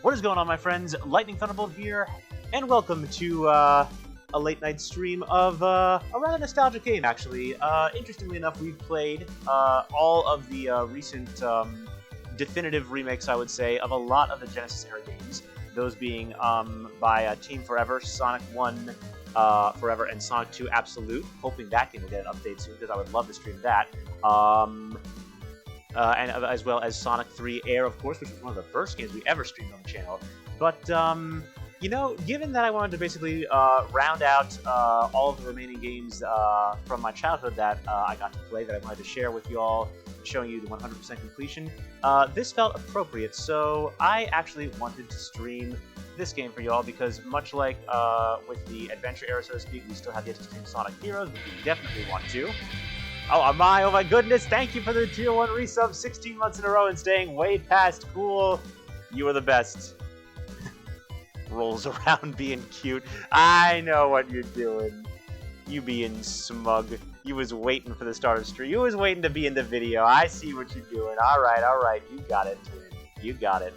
What is going on, my friends? Lightning Thunderbolt here, and welcome to a late-night stream of a rather nostalgic game, actually. Interestingly enough, we've played all of the recent definitive remakes, I would say, of a lot of the Genesis-era games. Those being by Team Forever, Sonic 1 Forever, and Sonic 2 Absolute. Hoping that game will get an update soon, because I would love to stream that. And as well as Sonic 3 A.I.R, of course, which was one of the first games we ever streamed on the channel. But, you know, given that I wanted to basically round out all of the remaining games from my childhood that I got to play, that I wanted to share with you all, showing you the 100% completion, this felt appropriate. So I actually wanted to stream this game for y'all, because much like with the Adventure era, so to speak, we still have yet to stream Sonic Heroes, which we definitely want to. Oh my goodness, thank you for the Tier 1 resub 16 months in a row and staying way past cool. You are the best. Rolls around being cute. I know what you're doing. You being smug. You was waiting for the start of the stream. You was waiting to be in the video. I see what you're doing. Alright. You got it, twin. You got it.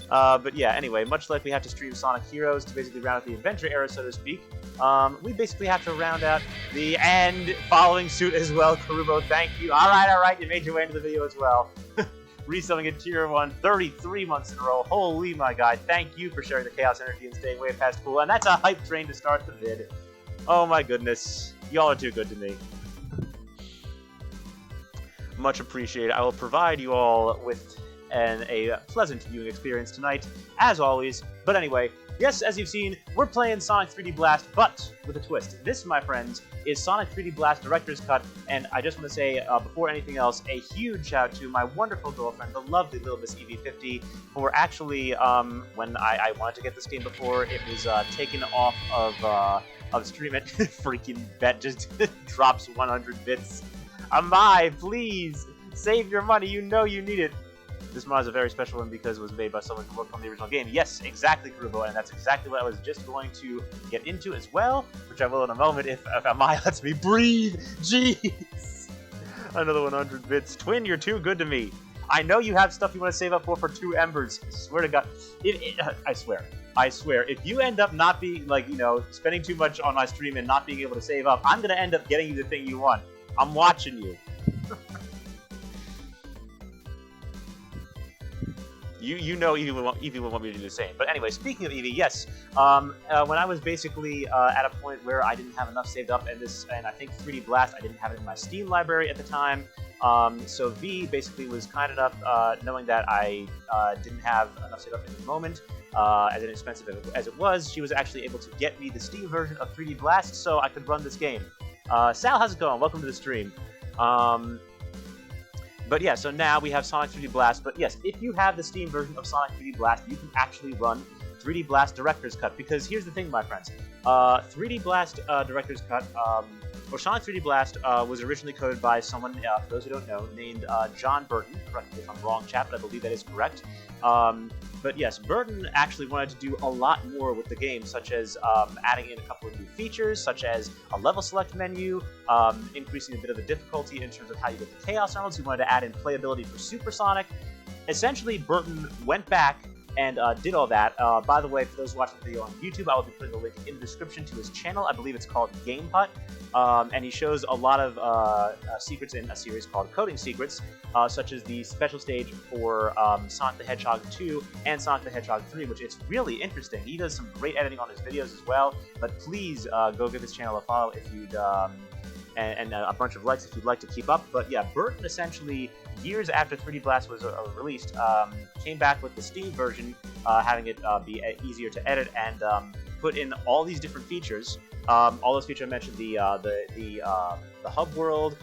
But yeah, anyway, much like we have to stream Sonic Heroes to basically round out the Adventure era, so to speak, we basically have to round out the and following suit as well. Karubo, thank you. Alright, you made your way into the video as well. Reselling at Tier 1 33 months in a row. Holy my god, thank you for sharing the Chaos Energy and staying way past cool. And that's a hype train to start the vid. Oh my goodness. Y'all are too good to me. Much appreciated. I will provide you all with a pleasant viewing experience tonight, as always. But anyway, yes, as you've seen, we're playing Sonic 3D Blast, but with a twist. This, my friends, is Sonic 3D Blast Director's Cut, and I just want to say, before anything else, a huge shout out to my wonderful girlfriend, the lovely little Miss EV50, for actually, when I wanted to get this game before it was taken off of Stream It, freaking bet just drops 100 bits. Amai, please, save your money, you know you need it. This mod is a very special one because it was made by someone who worked on the original game. Yes, exactly, Karubo, and that's exactly what I was just going to get into as well, which I will in a moment if Amai lets me breathe. Jeez! Another 100 bits. Twin, you're too good to me. I know you have stuff you want to save up for 2 embers. I swear to God. I swear. If you end up not being, like, you know, spending too much on my stream and not being able to save up, I'm going to end up getting you the thing you want. I'm watching you. You know Evie would want me to do the same. But anyway, speaking of Evie, yes, when I was basically at a point where I didn't have enough saved up, and I think 3D Blast, I didn't have it in my Steam library at the time, so V basically was kind enough, knowing that I didn't have enough saved up at the moment, as inexpensive as it was, she was actually able to get me the Steam version of 3D Blast so I could run this game. Sal, how's it going? Welcome to the stream. But yeah, so now we have Sonic 3D Blast, but yes, if you have the Steam version of Sonic 3D Blast, you can actually run 3D Blast Director's Cut, because here's the thing, my friends. 3D Blast Director's Cut, or Sonic 3D Blast, was originally coded by someone, for those who don't know, named Jon Burton. Correct me if I'm wrong, chat, but I believe that is correct. But yes, Burton actually wanted to do a lot more with the game, such as adding in a couple of new features, such as a level select menu, increasing a bit of the difficulty in terms of how you get the Chaos Emeralds. He wanted to add in playability for Super Sonic. Essentially, Burton went back and did all that. By the way, for those watching the video on YouTube, I will be putting a link in the description to his channel. I believe it's called Game Hut, and he shows a lot of secrets in a series called Coding Secrets, such as the special stage for Sonic the Hedgehog 2 and Sonic the Hedgehog 3, which is really interesting. He does some great editing on his videos as well, but please go give his channel a follow if you'd, and a bunch of likes if you'd like to keep up. But yeah, Burton essentially, years after 3D Blast was released, came back with the Steam version, having it be easier to edit and put in all these different features. All those features I mentioned, the hub world,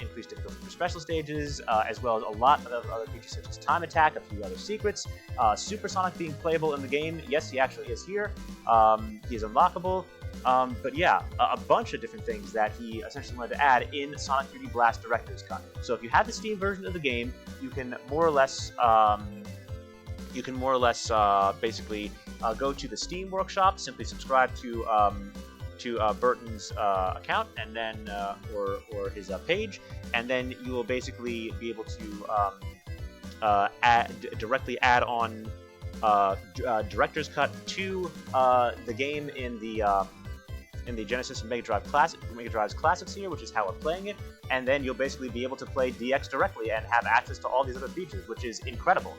increased difficulty for special stages, as well as a lot of other features such as time attack, a few other secrets, Super Sonic being playable in the game. Yes, he actually is here. He is unlockable. But yeah, a bunch of different things that he essentially wanted to add in Sonic 3D Blast Director's Cut. So if you have the Steam version of the game, you can more or less, basically go to the Steam Workshop, simply subscribe to Burton's account, and then or his page, and then you will basically be able to directly add on director's cut to the game in the Genesis and Mega Drive's Classics here, which is how we're playing it, and then you'll basically be able to play DX directly and have access to all these other features, which is incredible.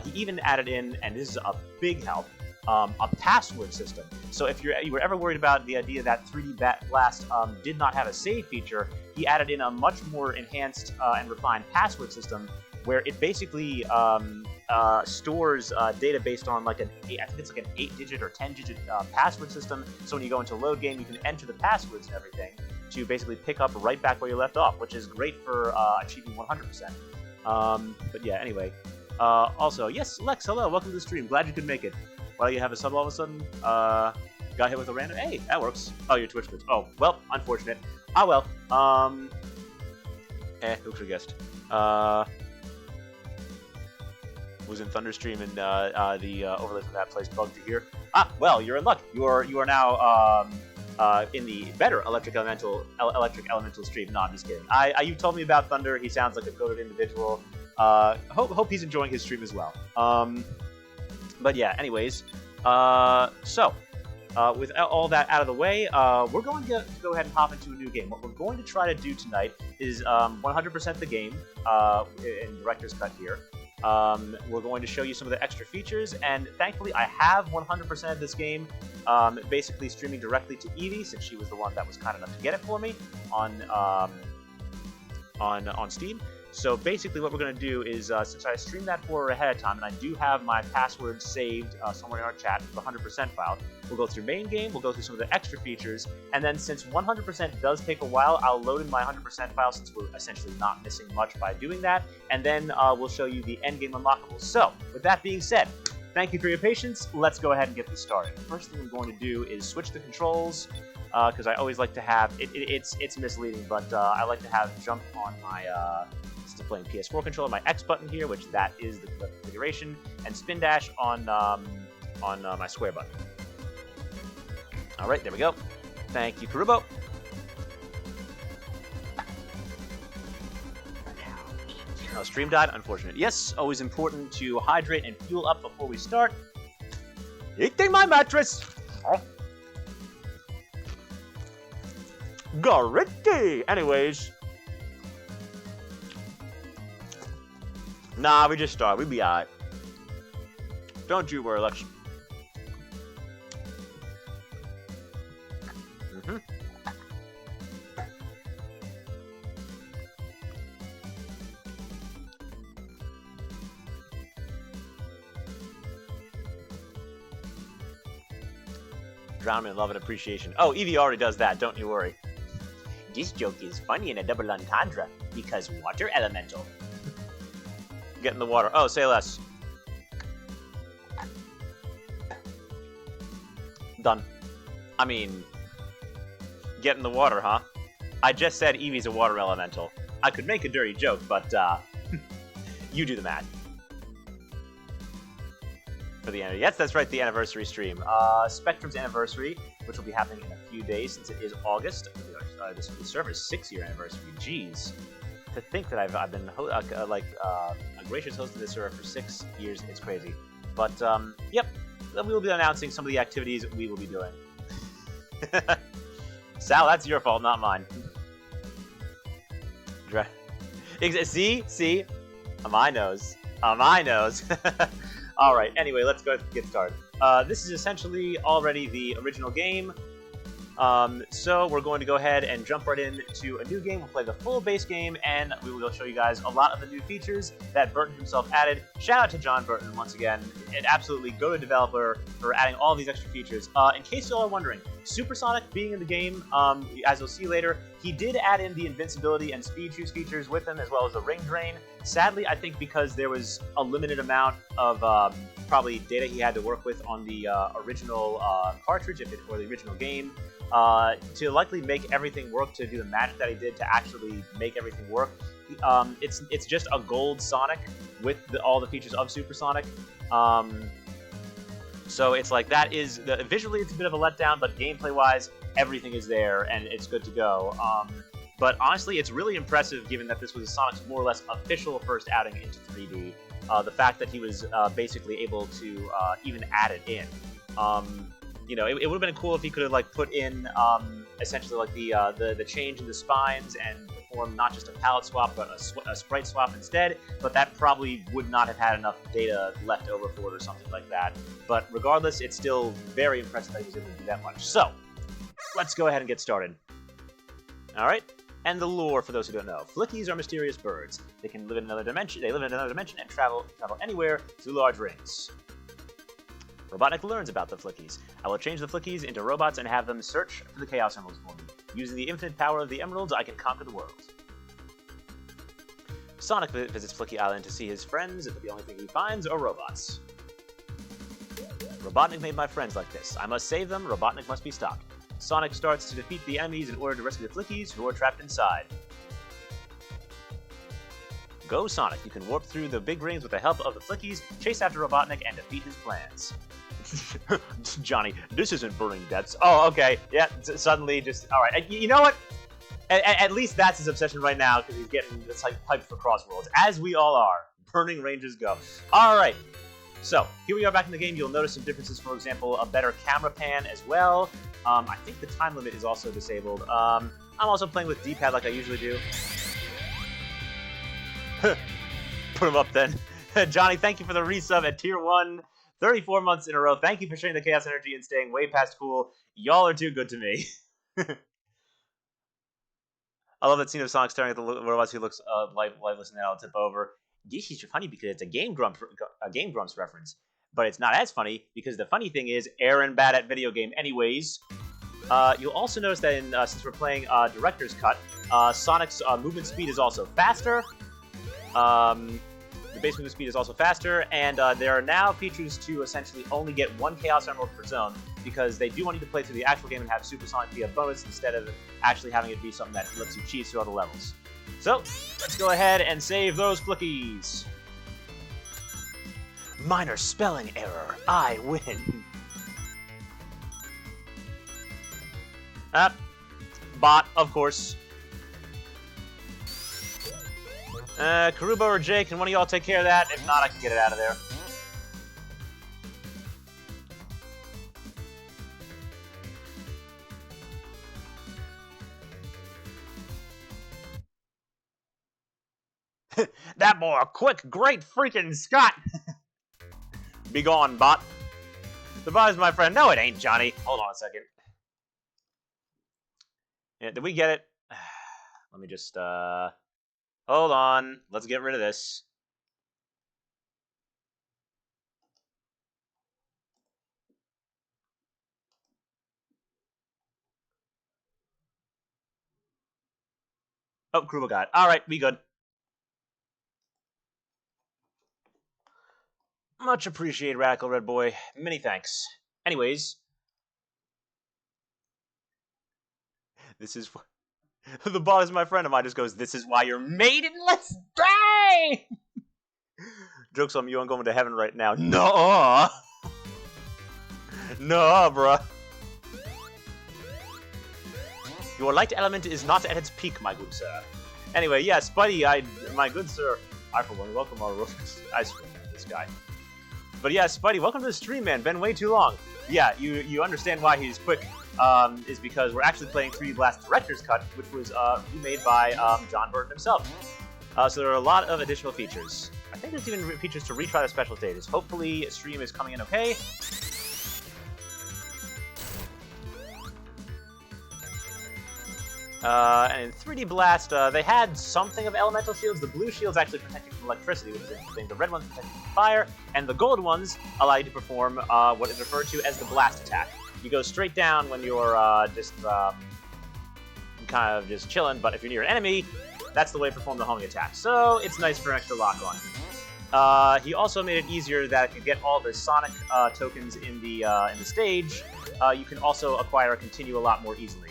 He even added in, and this is a big help, a password system. So if you were ever worried about the idea that 3D Blast did not have a save feature, he added in a much more enhanced and refined password system where it basically stores data based on like I think it's like an 8-digit or 10-digit password system. So when you go into load game, you can enter the passwords and everything to basically pick up right back where you left off, which is great for achieving 100%. But yeah, anyway. Also, yes, Lex, hello, welcome to the stream. Glad you could make it. Why do you have a sub all of a sudden? Got hit with a random. Hey, that works. Oh, your Twitch glitch. Oh, well, unfortunate. Ah, well. Who could have guessed? Was in Thunderstream and the overlay from that place bugged to here. Ah, well, you're in luck. You are now in the better electric elemental stream. No, I'm just kidding. You told me about Thunder. He sounds like a goated individual. Hope he's enjoying his stream as well. But yeah, anyways, with all that out of the way, we're going to go ahead and hop into a new game. What we're going to try to do tonight is 100% the game in Director's Cut here. We're going to show you some of the extra features, and thankfully I have 100% of this game basically streaming directly to Evie, since she was the one that was kind enough to get it for me on Steam. So basically what we're going to do is, since I streamed that for her ahead of time, and I do have my password saved somewhere in our chat, the 100% file, we'll go through main game, we'll go through some of the extra features, and then since 100% does take a while, I'll load in my 100% file since we're essentially not missing much by doing that, and then we'll show you the endgame unlockables. So, with that being said, thank you for your patience, let's go ahead and get this started. First thing I'm going to do is switch the controls, because I always like to have, it's misleading, but I like to have jump on my, to playing PS4 controller, my X button here, which that is the configuration, and spin dash on my square button. All right, there we go. Thank you, Karubo. Oh, stream died, unfortunate. Yes, always important to hydrate and fuel up before we start. Eating my mattress. Oh. Garricky. Anyways. Nah, we just start. We be alright. Don't you worry, Lex. Drown in love and appreciation. Oh, Evie already does that, don't you worry. This joke is funny in a double entendre, because water elemental. Get in the water. Oh, say less. Done. I mean, get in the water, huh? I just said Eevee's a water elemental. I could make a dirty joke, but you do the math. For the end. Yes, that's right, the anniversary stream. Spectrum's anniversary, which will be happening in a few days since it is August. This server's 6-year anniversary. Jeez. To think that I've been a gracious host of this server for 6 years, it's crazy. But yep, we will be announcing some of the activities we will be doing. Sal, that's your fault, not mine. See, on my nose, All right. Anyway, let's go get started. This is essentially already the original game. So we're going to go ahead and jump right into a new game. We'll play the full base game, and we will show you guys a lot of the new features that Burton himself added. Shout out to Jon Burton once again, and absolutely go to developer for adding all these extra features. In case you all are wondering, Supersonic being in the game, as you'll see later, he did add in the Invincibility and Speed Shoes features with him, as well as the Ring Drain. Sadly, I think because there was a limited amount of probably data he had to work with on the original cartridge, or the original game, to likely make everything work, to do the magic that he did to actually make everything work. It's just a gold Sonic with all the features of Supersonic. So it's like that is visually it's a bit of a letdown, but gameplay-wise, everything is there and it's good to go. But honestly, it's really impressive given that this was Sonic's more or less official first outing into 3D. the fact that he was basically able to even add it in. You know, it would have been cool if he could have like put in essentially like the change in the spines and perform not just a palette swap but a sprite swap instead. But that probably would not have had enough data left over for it or something like that. But regardless, it's still very impressive that he was able to do that much. So let's go ahead and get started. All right. And the lore, for those who don't know. Flickies are mysterious birds. They can live in another dimension. They live in another dimension and travel anywhere through large rings. Robotnik learns about the Flickies. I will change the Flickies into robots and have them search for the Chaos Emeralds for me. Using the infinite power of the Emeralds, I can conquer the world. Sonic visits Flicky Island to see his friends, but the only thing he finds are robots. Robotnik made my friends like this. I must save them. Robotnik must be stopped. Sonic starts to defeat the enemies in order to rescue the Flickies, who are trapped inside. Go Sonic, you can warp through the big rings with the help of the Flickies, chase after Robotnik, and defeat his plans. Johnny, this isn't Burning Depths. Oh, okay, yeah, suddenly just, alright. You know what? At least that's his obsession right now, because he's getting this like hyped for Crossworlds, as we all are. Burning Rangers go. Alright, so, here we are back in the game. You'll notice some differences, for example, a better camera pan as well. I think the time limit is also disabled. I'm also playing with D-pad like I usually do. Put him up then. Johnny, thank you for the resub at Tier 1. 34 months in a row. Thank you for sharing the Chaos Energy and staying way past cool. Y'all are too good to me. I love that scene of Sonic staring at the robots who looks lifeless and then I'll tip over. This is funny because it's a Game Grumps reference. But it's not as funny because the funny thing is Aaron bad at video game anyways. You'll also notice that since we're playing Director's Cut, Sonic's movement speed is also faster. The base movement speed is also faster, and there are now features to essentially only get one Chaos Emerald per zone, because they do want you to play through the actual game and have Supersonic be a bonus instead of actually having it be something that lets you cheese through all the levels. So, let's go ahead and save those Flickies. Minor spelling error. I win. Bot, of course. Karuba or Jay, can one of y'all take care of that? If not, I can get it out of there. That boy, quick, great freaking Scott! Be gone, bot. The bot is my friend. No, it ain't, Johnny. Hold on a second. Yeah, did we get it? Let me just, hold on. Let's get rid of this. Oh, Kruba got it. Alright, we good. Much appreciated, Radical Red Boy. Many thanks. Anyways. This is... The bot is my friend of mine just goes, this is why you're maiden. Let's die! Joke's on you, I'm going to heaven right now. No, no, bruh. Your light element is not at its peak, my good sir. Anyway, yeah, Spidey, my good sir. I, for one, welcome our I swear, this guy. But yeah, Spidey, welcome to the stream, man. Been way too long. Yeah, you understand why he's quick. Is because we're actually playing 3D Blast Director's Cut, which was remade by Jon Burton himself. So there are a lot of additional features. I think there's even features to retry the special stages. Hopefully, stream is coming in okay. And in 3D Blast, they had something of elemental shields. The blue shields actually protect you from electricity, which is interesting. The red ones protect you from fire, and the gold ones allow you to perform what is referred to as the blast attack. You go straight down when you're just kind of just chilling, but if you're near an enemy, that's the way to perform the homing attack. So it's nice for an extra lock on. He also made it easier that if you get all the Sonic tokens in the stage, you can also acquire a continue a lot more easily.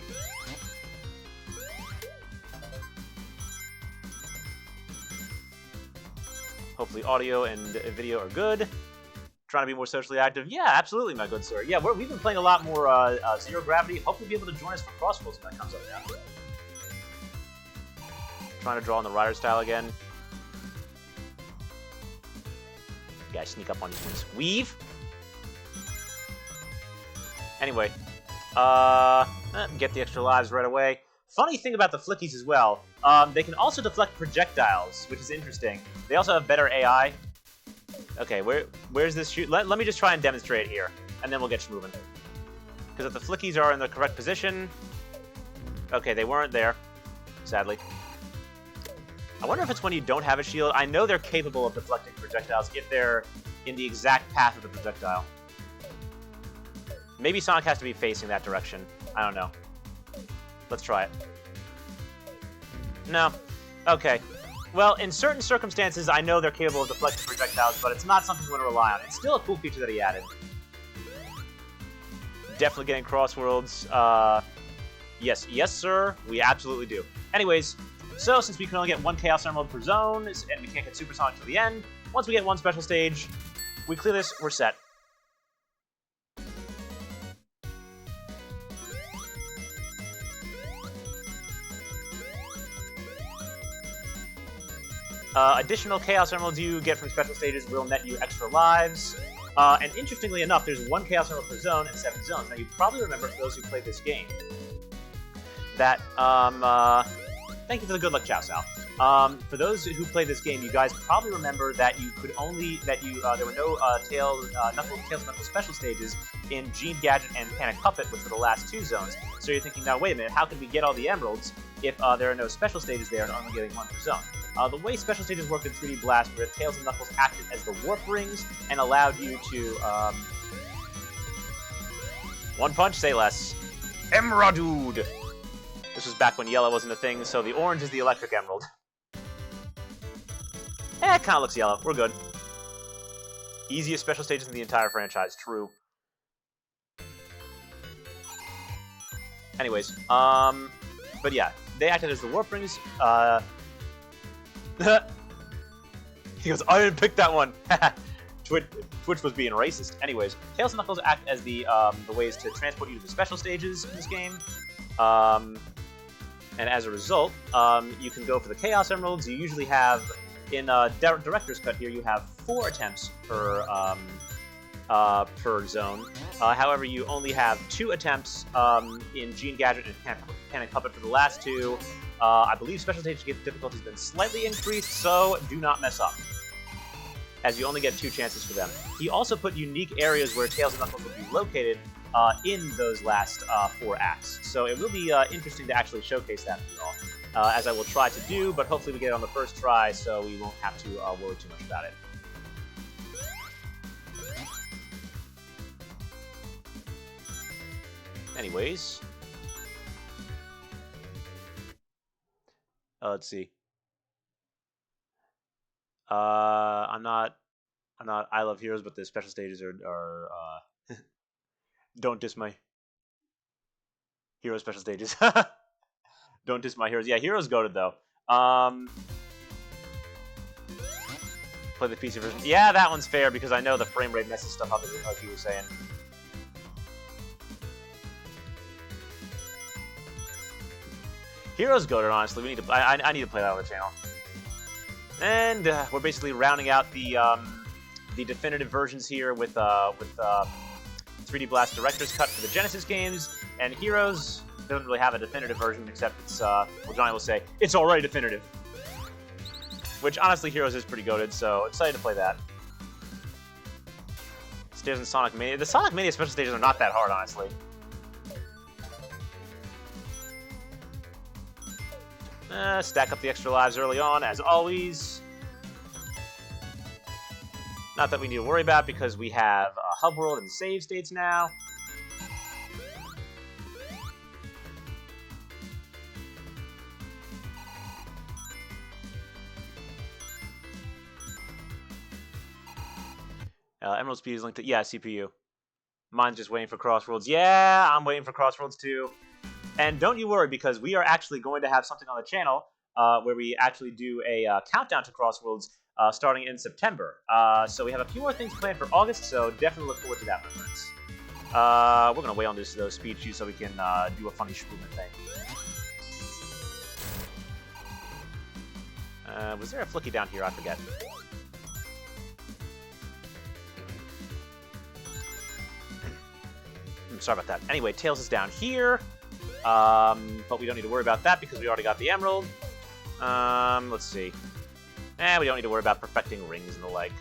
Hopefully audio and video are good. Trying to be more socially active. Yeah, absolutely, my good sir. Yeah, we've been playing a lot more Zero Gravity. Hopefully be able to join us for Crossworlds when that comes up now. Trying to draw in the rider style again. You guys sneak up on these ones. Weave. Anyway, get the extra lives right away. Funny thing about the flickies as well, they can also deflect projectiles, which is interesting. They also have better AI. Okay, where's this shoot? Let me just try and demonstrate it here, and then we'll get you moving. Because if the flickies are in the correct position... Okay, they weren't there, sadly. I wonder if it's when you don't have a shield. I know they're capable of deflecting projectiles if they're in the exact path of the projectile. Maybe Sonic has to be facing that direction. I don't know. Let's try it. No. Okay. Well, in certain circumstances, I know they're capable of deflecting projectiles, but it's not something we want to rely on. It's still a cool feature that he added. Definitely getting crossworlds. Yes, sir. We absolutely do. Anyways, so since we can only get one Chaos Emerald per zone, and we can't get Supersonic to the end, once we get one special stage, we clear this, we're set. Additional Chaos Emeralds you get from special stages will net you extra lives. And interestingly enough, there's one Chaos Emerald per zone and 7 zones. Now, you probably remember, for those who played this game, that, thank you for the good luck, Chow Sal. For those who played this game, you guys probably remember that you could only, there were no Tails and Knuckles special stages in Gene, Gadget, and Panic Puppet, which were the last 2 zones. So you're thinking, now wait a minute, how can we get all the emeralds if there are no special stages there and only getting 1 per zone? The way special stages worked in 3D Blast, where Tails and Knuckles acted as the warp rings and allowed you to, one punch, say less. Emerald! This was back when yellow wasn't a thing, so the orange is the electric emerald. It kind of looks yellow. We're good. Easiest special stages in the entire franchise. True. Anyways, but yeah, they acted as the warp rings. He goes, I didn't pick that one. Twitch was being racist. Anyways, Tails and Knuckles act as the ways to transport you to the special stages in this game. And as a result, you can go for the Chaos Emeralds. You usually have, in Director's Cut here, you have 4 attempts per zone. However, you only have 2 attempts in Gene, Gadget, and Panic Puppet for the last 2. I believe special stage difficulty has been slightly increased, so do not mess up, as you only get 2 chances for them. He also put unique areas where Tails and Knuckles will be located in those last 4 acts. So it will be interesting to actually showcase that for you all, as I will try to do, but hopefully we get it on the first try, so we won't have to worry too much about it. Anyways, let's see. I'm not I Love Heroes, but the special stages are don't diss my hero special stages. Don't diss my heroes. Yeah, heroes goated though. Play the PC version. Yeah, that one's fair because I know the frame rate messes stuff up, like you were saying. Heroes goated, honestly. We need to. I need to play that on the channel. And we're basically rounding out the definitive versions here with 3D Blast Director's Cut for the Genesis games, and Heroes doesn't really have a definitive version, except it's, well, Johnny will say, it's already definitive. Which, honestly, Heroes is pretty goated, so excited to play that. Stages in Sonic Mania. The Sonic Mania special stages are not that hard, honestly. Stack up the extra lives early on, as always. Not that we need to worry about, because we have Hub World and save states now. Emerald Speed is linked to... Yeah, CPU. Mine's just waiting for Crossworlds. Yeah, I'm waiting for Crossworlds too. And don't you worry, because we are actually going to have something on the channel where we actually do a countdown to Crossworlds starting in September. So we have a few more things planned for August, so definitely look forward to that, my friends. We're going to wait on those speed shoots so we can do a funny Shrooming thing. Was there a flicky down here? I forget. Sorry about that. Anyway, Tails is down here. But we don't need to worry about that because we already got the Emerald. Let's see. We don't need to worry about perfecting rings and the like.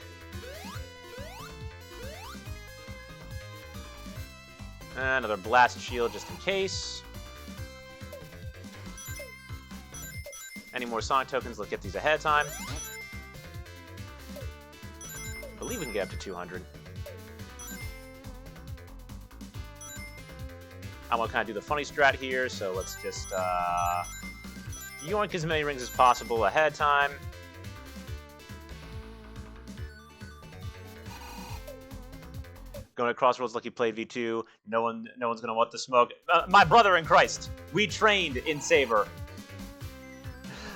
Another blast shield just in case. Any more Sonic tokens, let's get these ahead of time. I believe we can get up to 200. I want to kind of do the funny strat here, so let's just yoink as many rings as possible ahead of time. Going to Crossroads like he played V2. No one's gonna want the smoke. My brother in Christ, we trained in Saber.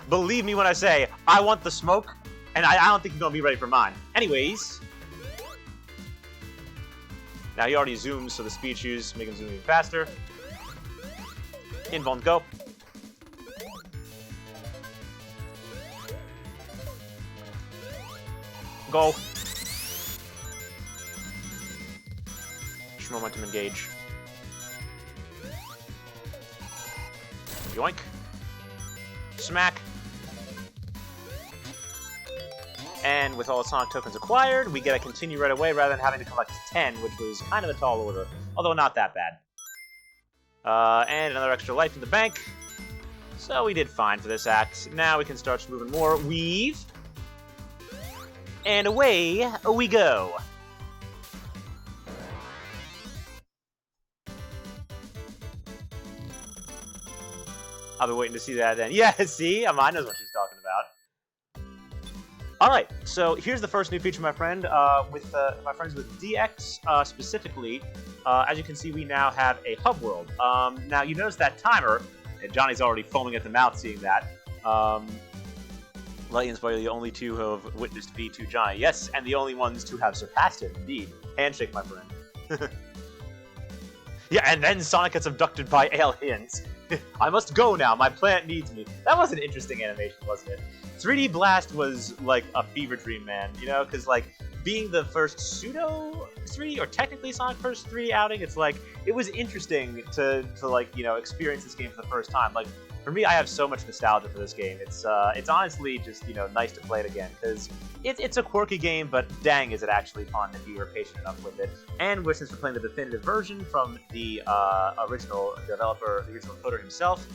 Believe me when I say I want the smoke, and I don't think you're gonna be ready for mine. Anyways, now he already zooms, so the speed shoes make him zoom even faster. Invuln, go. Go. Momentum engage. Yoink. Smack. And with all the Sonic tokens acquired, we get a continue right away rather than having to collect 10, which was kind of a tall order, although not that bad. And another extra life in the bank. So we did fine for this act. Now we can start moving more. Weave. And away we go. I'll be waiting to see that then. Yeah, see? I knows what she's talking about. Alright, so here's the first new feature, my friend. With my friends with DX specifically, as you can see, we now have a hub world. Now, you notice that timer, and Johnny's already foaming at the mouth seeing that. Light and Spidey, the only two who have witnessed V2 Johnny. Yes, and the only ones to have surpassed him, indeed. Handshake, my friend. Yeah, and then Sonic gets abducted by aliens. I must go now, my plant needs me. That was an interesting animation, wasn't it? 3D Blast was like a fever dream, man, you know, because like being the first pseudo 3D, or technically Sonic first 3D outing, it's like, it was interesting to like, you know, experience this game for the first time. Like, for me, I have so much nostalgia for this game. It's honestly just, you know, nice to play it again, because it's a quirky game, but dang is it actually fun if you were patient enough with it. And since we're playing the definitive version from the original developer, the original coder himself,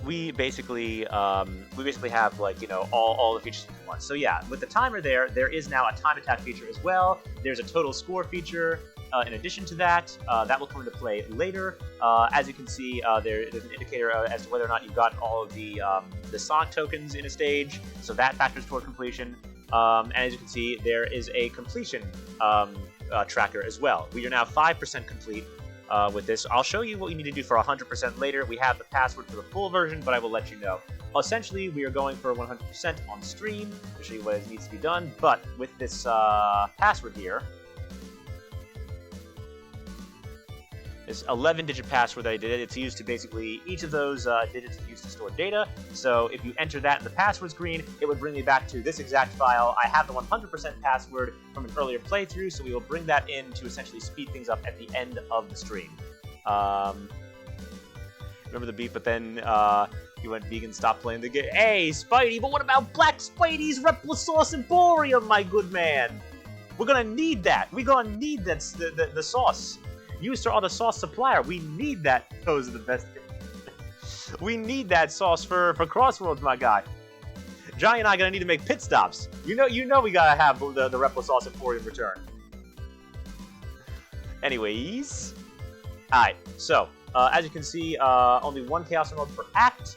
we basically have, like, you know, all the features in one. So yeah, with the timer there is now a time attack feature as well. There's a total score feature. In addition to that, that will come into play later. As you can see, there's an indicator as to whether or not you've got all of the Sonic tokens in a stage, so that factors toward completion. And as you can see, there is a completion tracker as well. We are now 5% complete with this. I'll show you what you need to do for 100% later. We have the password for the full version, but I will let you know. Essentially, we are going for 100% on stream to show you what needs to be done, but with this password here, this 11-digit password that I did, it's used to basically, each of those digits is used to store data. So if you enter that in the password screen, it would bring me back to this exact file. I have the 100% password from an earlier playthrough, so we will bring that in to essentially speed things up at the end of the stream. Remember the beat, but then you went vegan, stopped playing the game. Hey, Spidey, but what about Black Spidey's Replisaurus Emporium, my good man? We're gonna need that. We're gonna need that, the sauce. You are the sauce supplier. We need that. Those are the best. We need that sauce for Crossroads, my guy. Johnny and I are gonna need to make pit stops. You know we gotta have the Replisaurus Emporium return. Anyways, alright. So as you can see, only one Chaos Emerald per act.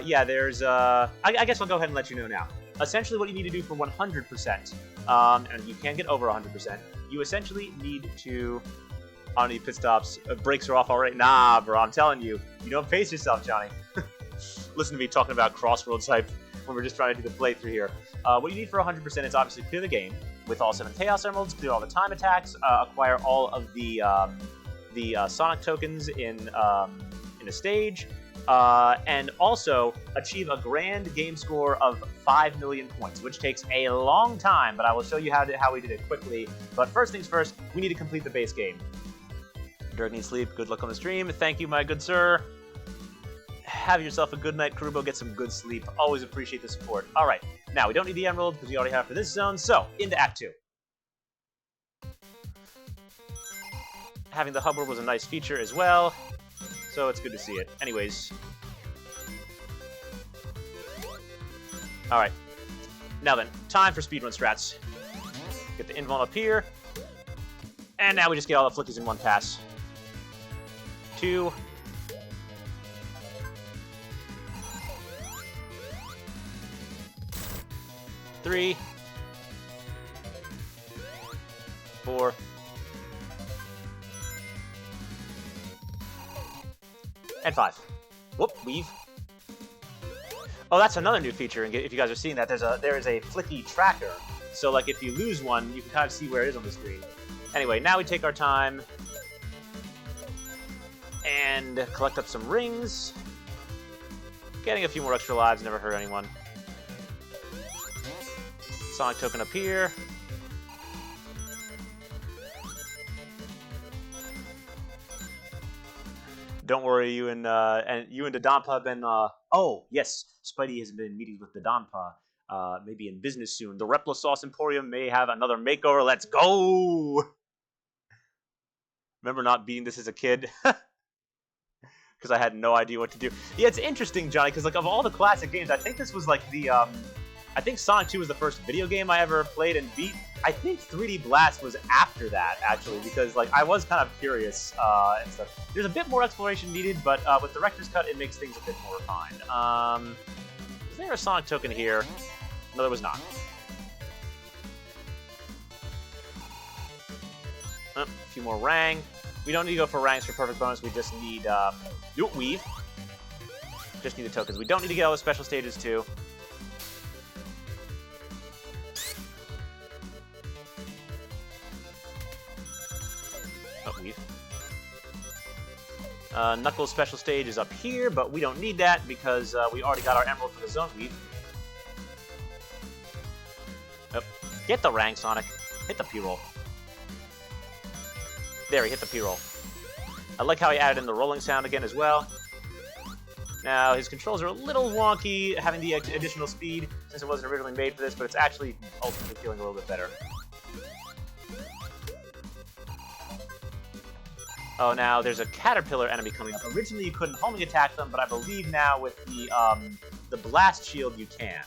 Yeah, there's I guess I'll go ahead and let you know now. Essentially, what you need to do for 100%, and you can get over 100%, you essentially need to, I don't need pit stops, brakes are off already. Nah, bro, I'm telling you, you don't pace yourself, Johnny. Listen to me talking about Crossroads hype when we're just trying to do the playthrough here. What you need for 100% is obviously clear the game with all 7 Chaos Emeralds, clear all the time attacks, acquire all of the Sonic tokens in a stage, and also achieve a grand game score of 5 million points, which takes a long time, but I will show you how we did it quickly. But first things first, we need to complete the base game. Dirk needs sleep. Good luck on the stream. Thank you, my good sir. Have yourself a good night, Kurubo. Get some good sleep. Always appreciate the support. All right. Now, we don't need the emerald because we already have for this zone, so into Act 2. Having the hub world was a nice feature as well, so it's good to see it. Anyways. Alright. Now then, time for speedrun strats. Get the invuln up here. And now we just get all the flickies in one pass. 2. 3. 4. And 5. Whoop, weave. Oh, that's another new feature. And if you guys are seeing that, there is a flicky tracker. So, like, if you lose one, you can kind of see where it is on the screen. Anyway, now we take our time and collect up some rings. Getting a few more extra lives never hurt anyone. Sonic token up here. Don't worry, you and Dodonpa have been. Oh yes, Spidey has been in meetings with Dodonpa. Maybe in business soon. The Repla Sauce Emporium may have another makeover. Let's go! Remember not beating this as a kid? Because I had no idea what to do. Yeah, it's interesting, Johnny, because like of all the classic games, I think this was like the I think Sonic 2 was the first video game I ever played and beat. I think 3D Blast was after that, actually, because like I was kind of curious and stuff. There's a bit more exploration needed, but with Director's Cut, it makes things a bit more refined. Is there a Sonic token here? No, there was not. A few more Rang. We don't need to go for Rangs for perfect bonus. We just need Weave. Just need the tokens. We don't need to get all the special stages too. Weave. Knuckles special stage is up here, but we don't need that because we already got our emerald for the zone weave. Oh. Get the Rang, Sonic. Hit the P-roll. There, he hit the P-roll. I like how he added in the rolling sound again as well. Now, his controls are a little wonky, having the additional speed, since it wasn't originally made for this, but it's actually ultimately feeling a little bit better. Oh, now there's a caterpillar enemy coming up. Originally, you couldn't homing attack them, but I believe now with the blast shield, you can.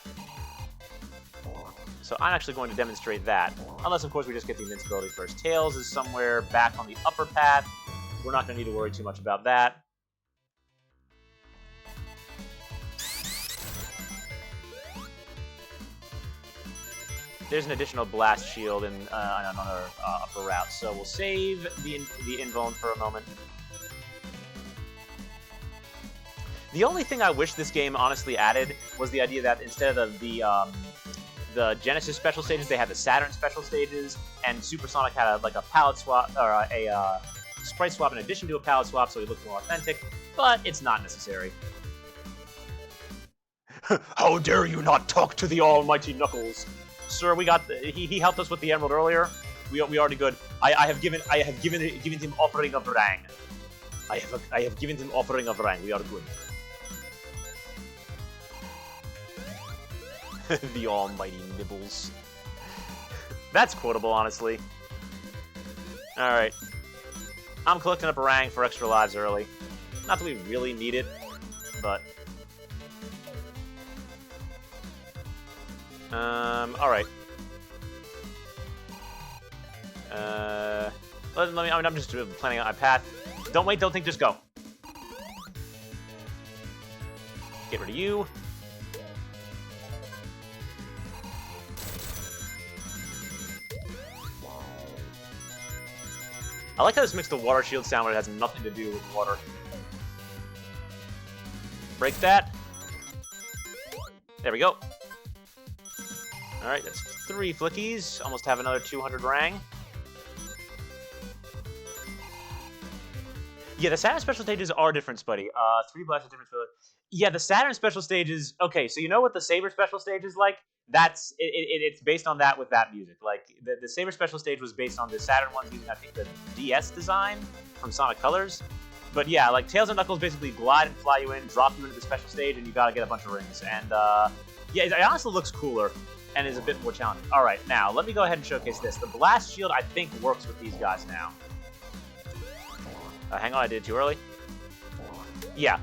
So I'm actually going to demonstrate that. Unless, of course, we just get the invincibility first. Tails is somewhere back on the upper path. We're not going to need to worry too much about that. There's an additional blast shield in another upper route, so we'll save the invuln for a moment. The only thing I wish this game honestly added was the idea that instead of the Genesis special stages, they had the Saturn special stages, and Supersonic had a palette swap or a sprite swap in addition to a palette swap, so it looked more authentic. But it's not necessary. How dare you not talk to the almighty Knuckles? Sir, we got he helped us with the emerald earlier. We already good. I have given him offering of Rang. I have given him offering of Rang. We are good. The almighty Nibbles. That's quotable, honestly. All right. I'm collecting up a Rang for extra lives early. Not that we really need it, but. Alright. I'm just planning on my path. Don't wait, don't think, just go. Get rid of you. I like how this makes the water shield sound when it has nothing to do with water. Break that. There we go. Alright, that's 3 flickies. Almost have another 200 Rang. Yeah, the Saturn special stages are different, Spuddy. 3D Blast is different. Yeah, the Saturn special stages. Okay, so you know what the Saber special stage is like? It's based on that with that music. Like the Saber special stage was based on the Saturn ones using I think the DS design from Sonic Colors. But yeah, like Tails and Knuckles basically glide and fly you in, drop you into the special stage, and you gotta get a bunch of rings. And yeah, it honestly looks cooler and is a bit more challenging. All right, now let me go ahead and showcase this. The Blast Shield I think works with these guys now. Hang on, I did it too early. Yeah,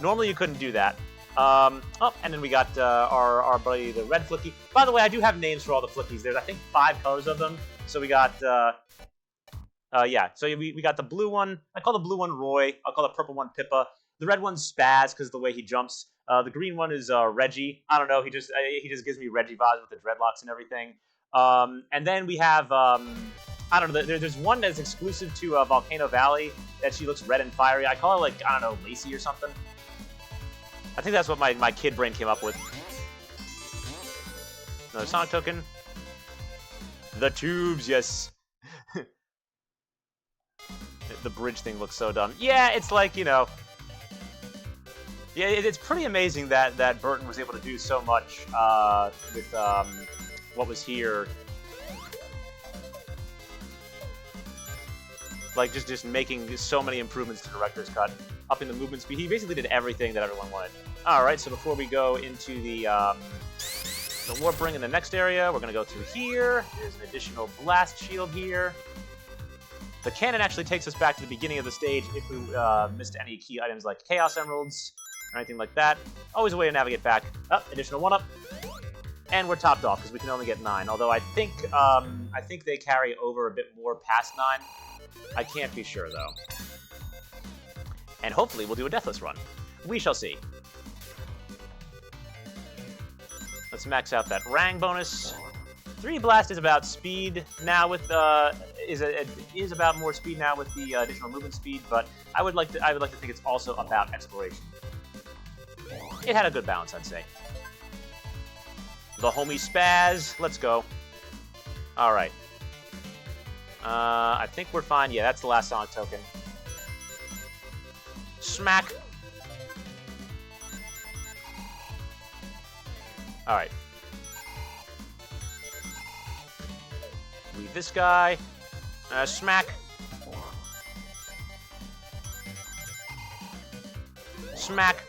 normally you couldn't do that. Oh, and then we got our buddy, the red Flicky. By the way, I do have names for all the Flickies. There's, I think, 5 colors of them. So we got, yeah. So we got the blue one. I call the blue one Roy. I'll call the purple one Pippa. The red one's Spaz because of the way he jumps. The green one is Reggie. I don't know. He just gives me Reggie vibes with the dreadlocks and everything. And then we have I don't know. There's one that's exclusive to Volcano Valley that she looks red and fiery. I call her like, I don't know, Lacey or something. I think that's what my kid brain came up with. Another Sonic token. The tubes, yes. The bridge thing looks so dumb. Yeah, it's like, you know. Yeah, it's pretty amazing that Burton was able to do so much with what was here. Like, just making so many improvements to the director's cut, upping the movement speed. He basically did everything that everyone wanted. Alright, so before we go into the warp ring in the next area, we're going to go through here. There's an additional blast shield here. The cannon actually takes us back to the beginning of the stage if we missed any key items like Chaos Emeralds or anything like that. Always a way to navigate back. Oh, additional 1-up. And we're topped off because we can only get 9. Although I think they carry over a bit more past 9. I can't be sure, though. And hopefully we'll do a Deathless run. We shall see. Let's max out that Rang bonus. 3D Blast is about speed now with is about more speed now with the additional movement speed, but I would like to think it's also about exploration. It had a good balance, I'd say. The homie Spaz, let's go. All right. I think we're fine. Yeah, that's the last Sonic token. Smack. Alright. Leave this guy. Smack. Smack.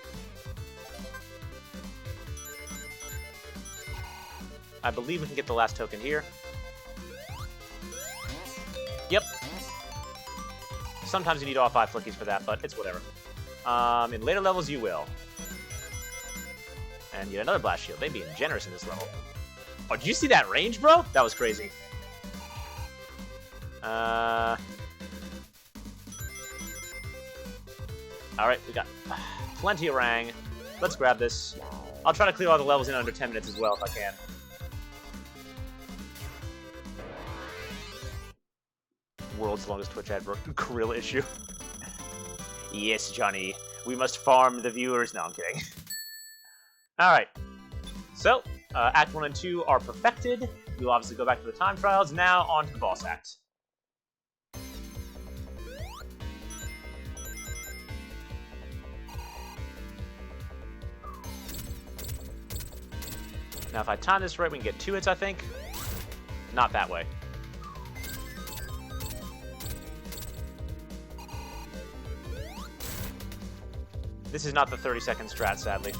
I believe we can get the last token here. Yep. Sometimes you need all 5 flickies for that, but it's whatever. In later levels, you will. And yet another blast shield. They're being generous in this level. Oh, did you see that range, bro? That was crazy. Alright, we got plenty of Rang. Let's grab this. I'll try to clear all the levels in under 10 minutes as well if I can. World's longest Twitch ad grill issue. Yes, Johnny. We must farm the viewers. No, I'm kidding. Alright. So, Act 1 and 2 are perfected. We'll obviously go back to the time trials. Now, on to the boss act. Now, if I time this right, we can get 2 hits, I think. Not that way. This is not the 30-second strat, sadly.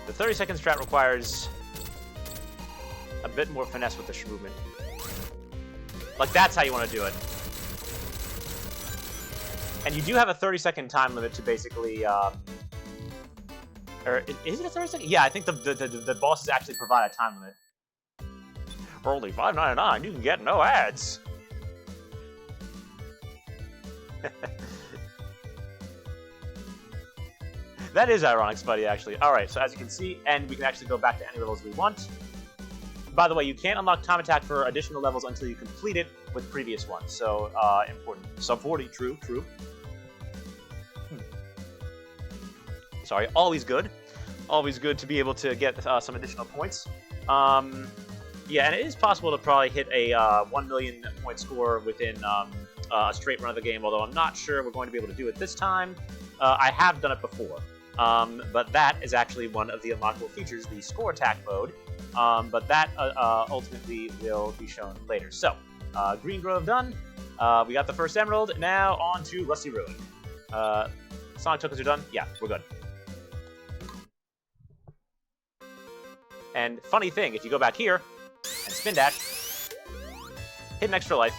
The 30-second strat requires a bit more finesse with the movement. Like, that's how you want to do it. And you do have a 30-second time limit to basically, or is it a 30-second? Yeah, I think the bosses actually provide a time limit. For only $5.99, you can get no ads. That is ironic, Spuddy, actually. Alright, so as you can see, and we can actually go back to any levels we want. By the way, you can't unlock Time Attack for additional levels until you complete it with previous ones. So, important. Sub 40, true. Sorry, always good. Always good to be able to get some additional points. Yeah, and it is possible to probably hit a 1 million point score within a straight run of the game, although I'm not sure we're going to be able to do it this time. I have done it before, but that is actually one of the unlockable features, the score attack mode, but that ultimately will be shown later. So, Green Grove done. We got the first emerald. Now on to Rusty Ruin. Sonic tokens are done. Yeah, we're good. And funny thing, if you go back here and spin dash, hit an extra life,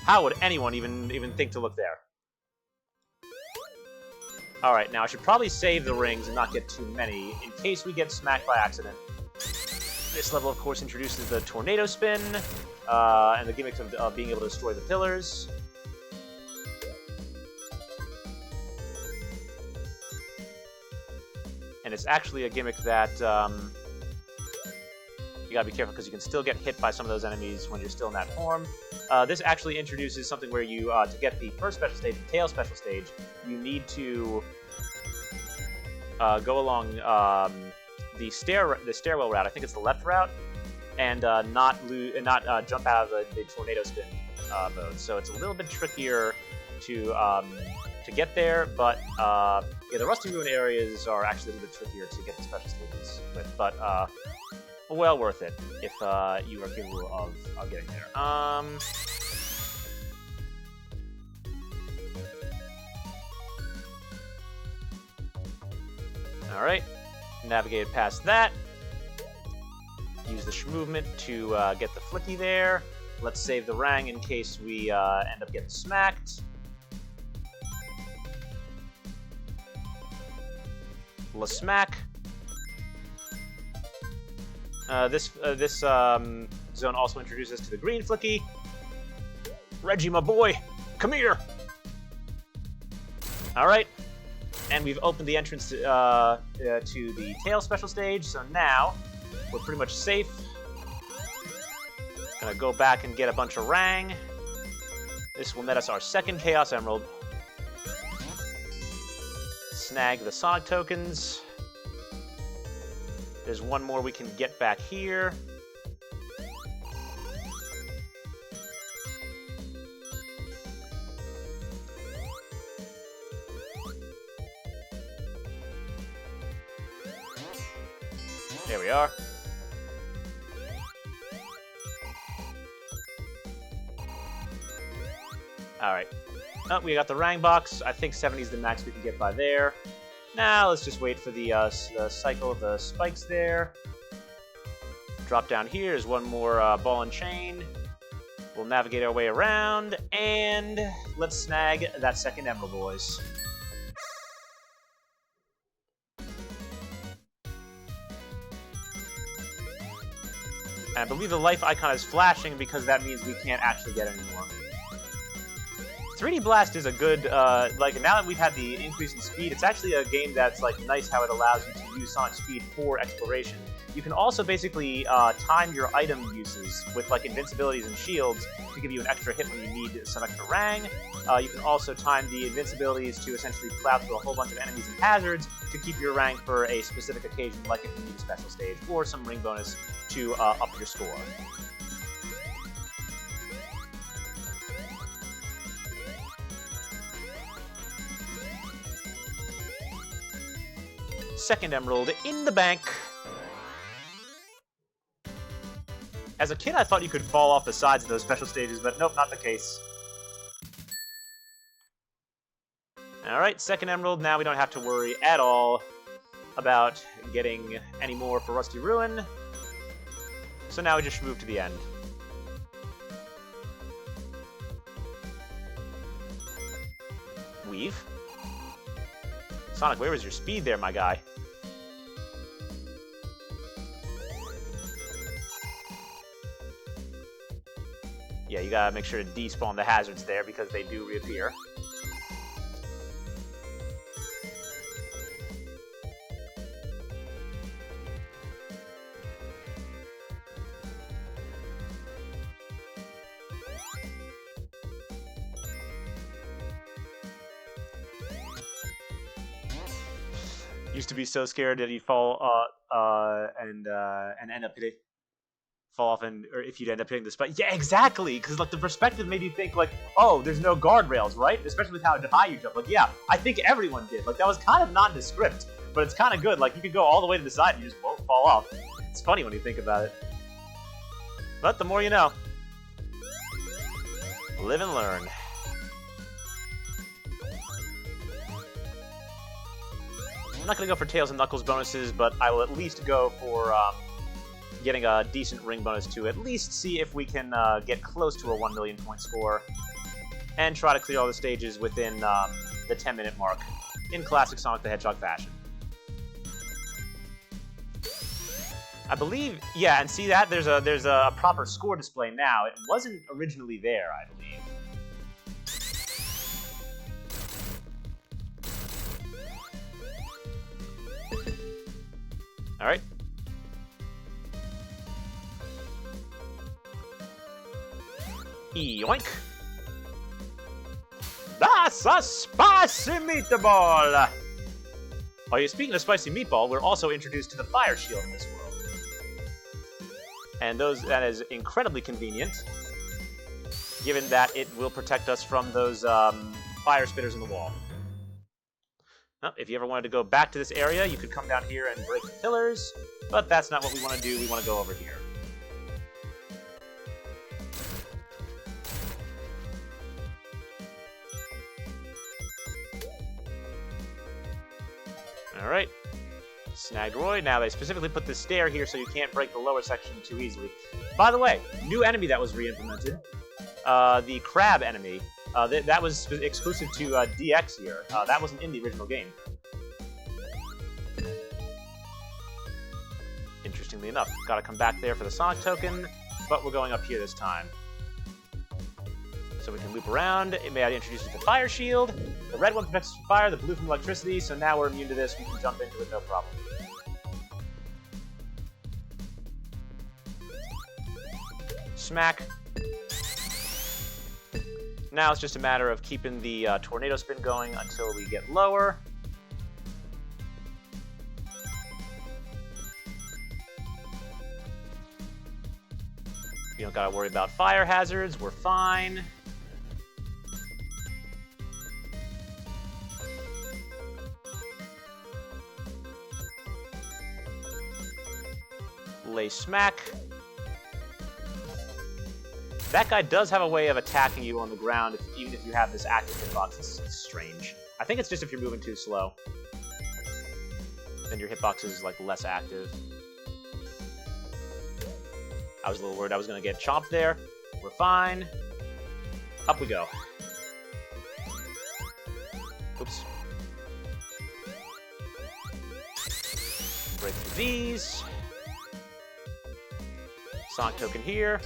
how would anyone even think to look there? All right, now I should probably save the rings and not get too many in case we get smacked by accident. This level, of course, introduces the tornado spin and the gimmicks of being able to destroy the pillars. And it's actually a gimmick that you gotta be careful because you can still get hit by some of those enemies when you're still in that form. This actually introduces something where you, to get the first special stage, the tail special stage, you need to go along the stairwell route. I think it's the left route, and not jump out of the tornado spin mode. So it's a little bit trickier to get there, but yeah, the Rusty Ruin areas are actually a little bit trickier to get the special stages with, but well worth it if you are capable of getting there. Alright, navigate past that. Use the movement to get the flicky there. Let's save the rang in case we end up getting smacked. Smack. This zone also introduces us to the green flicky. Reggie, my boy, come here. All right, and we've opened the entrance to the tail special stage. So now we're pretty much safe. Gonna go back and get a bunch of rang. This will net us our second Chaos Emerald. Snag the Sonic tokens. There's one more we can get back here. There we are. Alright. Oh, we got the rang box. I think 70 is the max we can get by there. Now let's just wait for the cycle of the spikes there. Drop down here. There's one more ball and chain. We'll navigate our way around, and let's snag that second emerald, boys. And I believe the life icon is flashing because that means we can't actually get any more. 3D Blast is a good, like, now that we've had the increase in speed, it's actually a game that's, like, nice how it allows you to use Sonic speed for exploration. You can also basically time your item uses with, like, invincibilities and shields to give you an extra hit when you need some extra rang. You can also time the invincibilities to essentially plow through a whole bunch of enemies and hazards to keep your rank for a specific occasion, like if you need a special stage, or some ring bonus to up your score. Second emerald in the bank. As a kid, I thought you could fall off the sides of those special stages, but nope, not the case. Alright, second emerald. Now we don't have to worry at all about getting any more for Rusty Ruin. So now we just move to the end. Weave. Sonic, where was your speed there, my guy? Yeah, you gotta make sure to despawn the hazards there because they do reappear. Used to be so scared that he'd fall and end up fall off, or if you'd end up hitting the spike. Yeah, exactly, because like the perspective made you think like, oh, there's no guardrails, right? Especially with how high you jump. Like, yeah, I think everyone did. Like, that was kind of nondescript, but it's kind of good. Like, you could go all the way to the side and you just won't fall off. It's funny when you think about it. But the more you know. Live and learn. I'm not going to go for Tails and Knuckles bonuses, but I will at least go for getting a decent ring bonus to at least see if we can get close to a 1 million point score and try to clear all the stages within the 10-minute mark in classic Sonic the Hedgehog fashion. I believe, yeah, and see that? There's a proper score display now. It wasn't originally there, I believe. Alright. Yoink! That's a spicy meatball! Oh, yeah, speaking of spicy meatball, we're also introduced to the fire shield in this world. And that is incredibly convenient, given that it will protect us from those fire spitters in the wall. Well, if you ever wanted to go back to this area, you could come down here and break the pillars, but that's not what we want to do. We want to go over here. Alright. Snagged Roy. Now they specifically put this stair here so you can't break the lower section too easily. By the way, new enemy that was re-implemented. The crab enemy. That was exclusive to DX here. That wasn't in the original game. Interestingly enough, gotta come back there for the Sonic token, but we're going up here this time. So we can loop around. It may introduce us to Fire Shield. The red one protects us from fire, the blue from electricity, so now we're immune to this. We can jump into it no problem. Smack. Now it's just a matter of keeping the tornado spin going until we get lower. You don't gotta worry about fire hazards, we're fine. Lay smack. That guy does have a way of attacking you on the ground, even if you have this active hitbox. It's strange. I think it's just if you're moving too slow. Then your hitbox is like less active. I was a little worried I was going to get chomped there. We're fine. Up we go. Oops. Break through these. Sonic token here.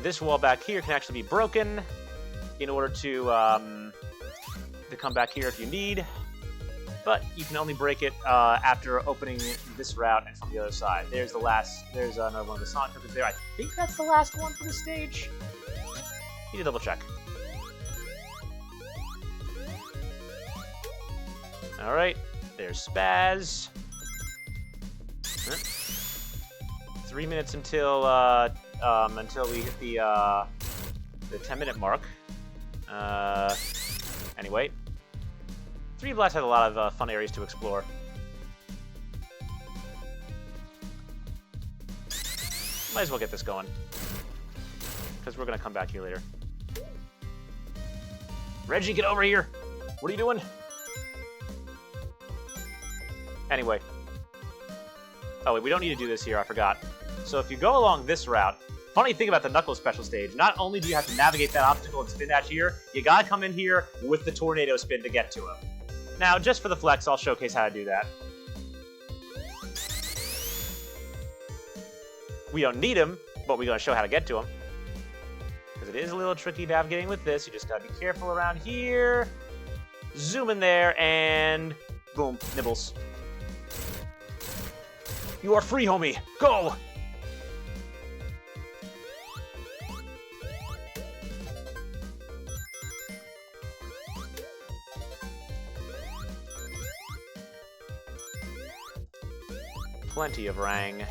This wall back here can actually be broken in order to come back here if you need. But you can only break it after opening this route and from the other side. There's the last. There's another one of the Sonic tokens there. I think that's the last one for the stage. Need to double check. All right. There's Spaz. 3 minutes until we hit the 10-minute mark. Anyway. 3D Blast has a lot of fun areas to explore. Might as well get this going. Because we're going to come back here later. Reggie, get over here! What are you doing? Anyway. Oh, wait, we don't need to do this here, I forgot. So if you go along this route, funny thing about the Knuckles special stage, not only do you have to navigate that obstacle and spin dash here, you gotta come in here with the tornado spin to get to him. Now, just for the flex, I'll showcase how to do that. We don't need him, but we're going to show how to get to him. Because it is a little tricky navigating with this. You just got to be careful around here. Zoom in there, and boom, nibbles. You are free, homie. Go! plenty of rang.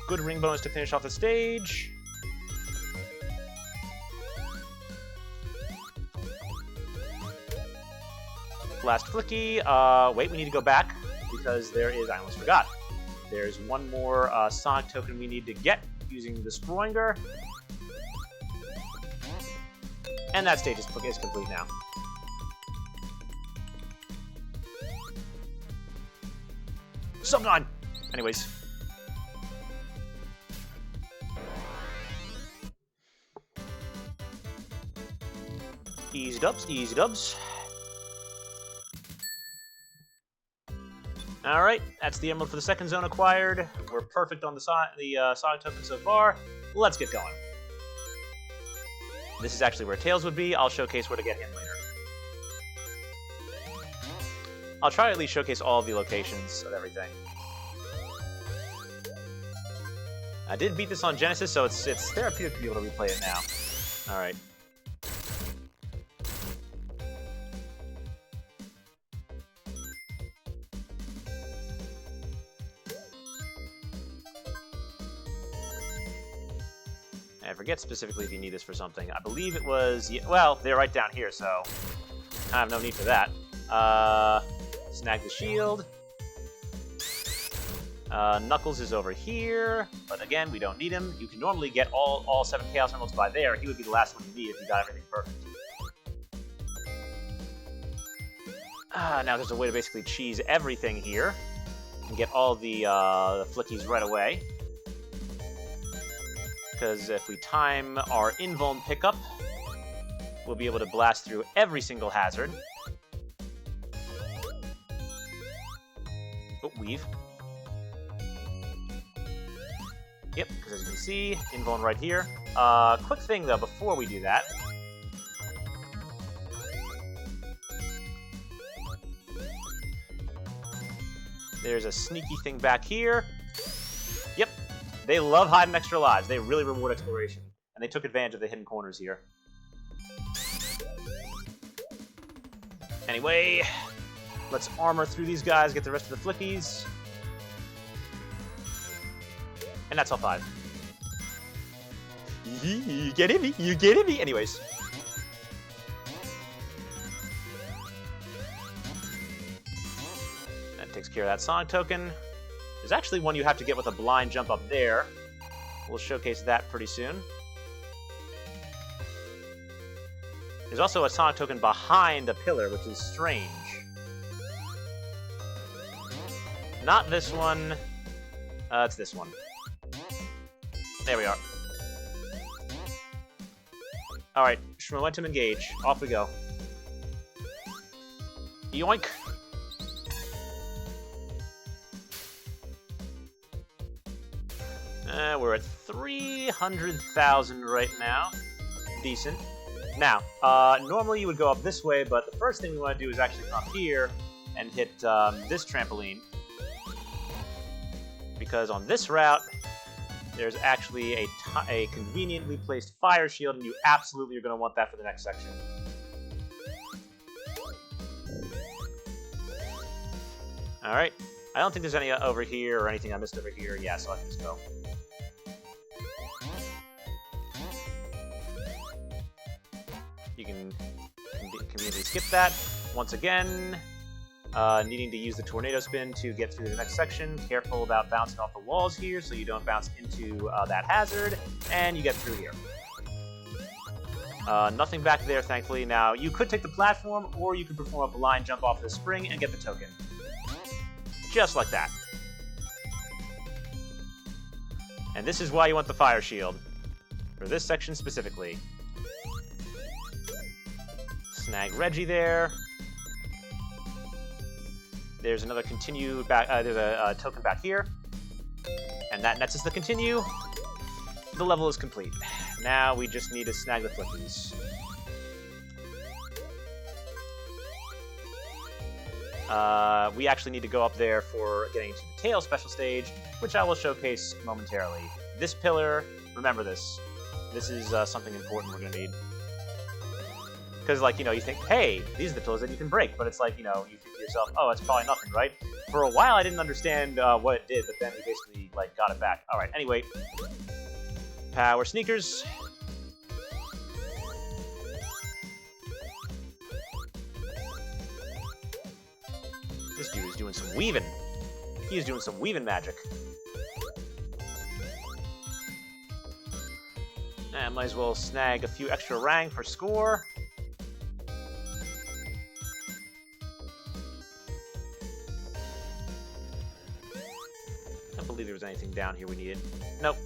Good ring bonus to finish off the stage. Last flicky. Wait, we need to go back because there is, I almost forgot. There's one more Sonic token we need to get using the Stroinger. And that stage is complete now. Subnine! Anyways. Easy dubs, easy dubs. Alright, that's the emerald for the second zone acquired. We're perfect on the Sonic token so far. Let's get going. This is actually where Tails would be. I'll showcase where to get him later. I'll try to at least showcase all of the locations of everything. I did beat this on Genesis, so it's therapeutic to be able to replay it now. Alright. I forget specifically if you need this for something. I believe it was... well, they're right down here, so I have no need for that. Snag the shield. Knuckles is over here, but again, we don't need him. You can normally get all 7 Chaos Emeralds by there. He would be the last one you need if you got everything perfect. Now there's a way to basically cheese everything here and get all the flickies right away. Because if we time our invuln pickup, we'll be able to blast through every single hazard. Oh, weave. Yep, because as you can see, invuln right here. Quick thing though, before we do that. There's a sneaky thing back here. Yep. They love hiding extra lives. They really reward exploration. And they took advantage of the hidden corners here. Anyway, let's armor through these guys, get the rest of the flickies. And that's all 5. You getting me? You getting me? Anyways. That takes care of that Sonic token. There's actually one you have to get with a blind jump up there. We'll showcase that pretty soon. There's also a Sonic token behind a pillar, which is strange. Not this one. It's this one. There we are. Alright, Momentum engage. Off we go. Yoink! We're at 300,000 right now. Decent. Now, normally you would go up this way, but the first thing we want to do is actually come up here and hit this trampoline. Because on this route, there's actually a conveniently placed fire shield, and you absolutely are going to want that for the next section. Alright. I don't think there's any over here or anything I missed over here. Yeah, so I can just go. You can conveniently skip that. Once again, needing to use the tornado spin to get through the next section. Careful about bouncing off the walls here so you don't bounce into that hazard, and you get through here. Nothing back there, thankfully. Now, you could take the platform, or you could perform a blind jump off the spring and get the token. Just like that. And this is why you want the fire shield. For this section specifically. Snag Reggie there. There's another continue back. There's a token back here, and that nets us the continue. The level is complete. Now we just need to snag the flickies. We actually need to go up there for getting to the tail special stage, which I will showcase momentarily. This pillar, remember this. This is something important we're gonna need. Because, like, you know, you think, hey, these are the pillars that you can break, but it's like, you know, you think to yourself, oh, it's probably nothing, right? For a while, I didn't understand what it did, but then we basically, like, got it back. Alright, anyway. Power sneakers. This dude is doing some weaving. He is doing some weaving magic. And might as well snag a few extra rank for score. I don't believe there was anything down here we needed. Nope.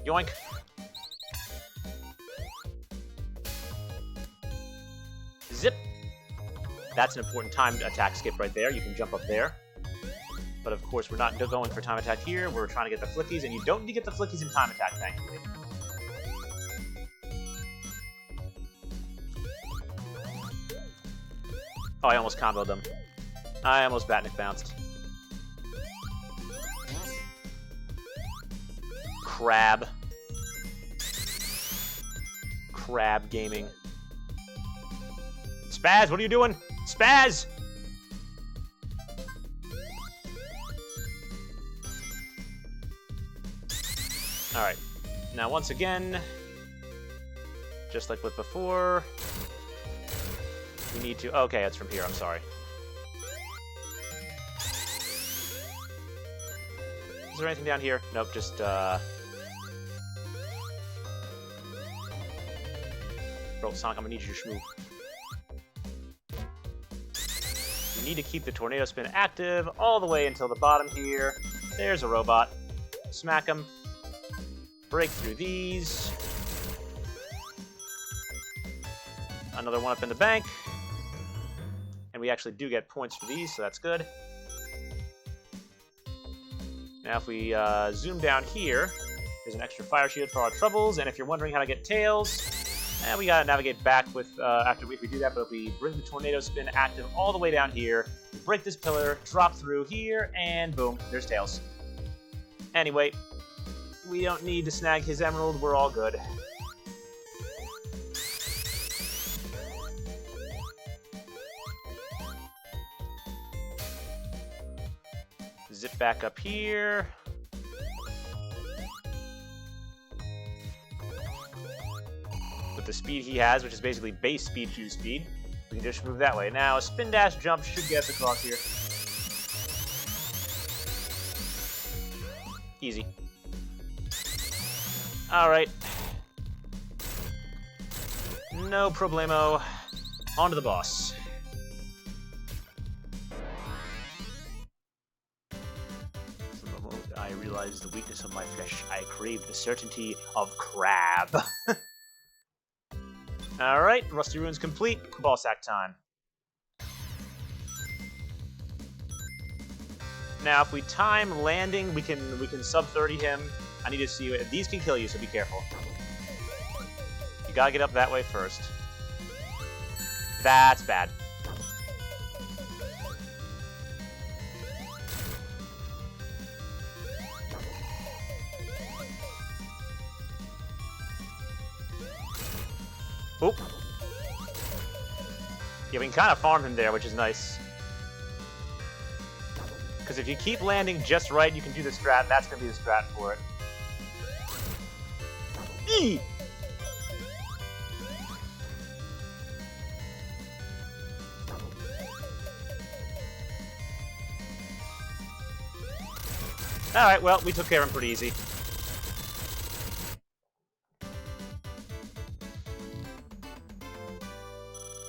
Yoink. Zip. That's an important timed attack skip right there. You can jump up there. But of course, we're not going for time attack here. We're trying to get the flickies, and you don't need to get the flickies in time attack, thankfully. Oh, I almost comboed them. I almost Batnik bounced. Crab. Crab gaming. Spaz, what are you doing? Spaz! Alright. Now, once again, just like with before, we need to... Okay, it's from here, I'm sorry. Is there anything down here? Nope, just, Bro, Sonic, I'm gonna need you to shmoo. You need to keep the tornado spin active all the way until the bottom here. There's a robot. Smack him. Break through these. Another one up in the bank. And we actually do get points for these, so that's good. Now if we zoom down here, there's an extra fire shield for our troubles, and if you're wondering how to get tails, we gotta navigate back with if we do that, but if we bring the tornado spin active all the way down here, we break this pillar, drop through here, and boom, there's tails. Anyway, we don't need to snag his emerald, we're all good. Zip back up here. With the speed he has, which is basically base speed, choose speed, we can just move that way. Now, a spin dash jump should get us across here. Easy. Alright. No problemo. On to the boss. For the moment, I realized the weakness of my flesh. I craved the certainty of crab. Alright, Rusty Ruins complete. Ball sack time. Now, if we time landing, we can sub 30 him. I need to see what these can kill you, so be careful. You gotta get up that way first. That's bad. Oop. Yeah, we can kind of farm him there, which is nice. Because if you keep landing just right, you can do the strat. That's going to be the strat for it. Eee! Alright, well, we took care of him pretty easy.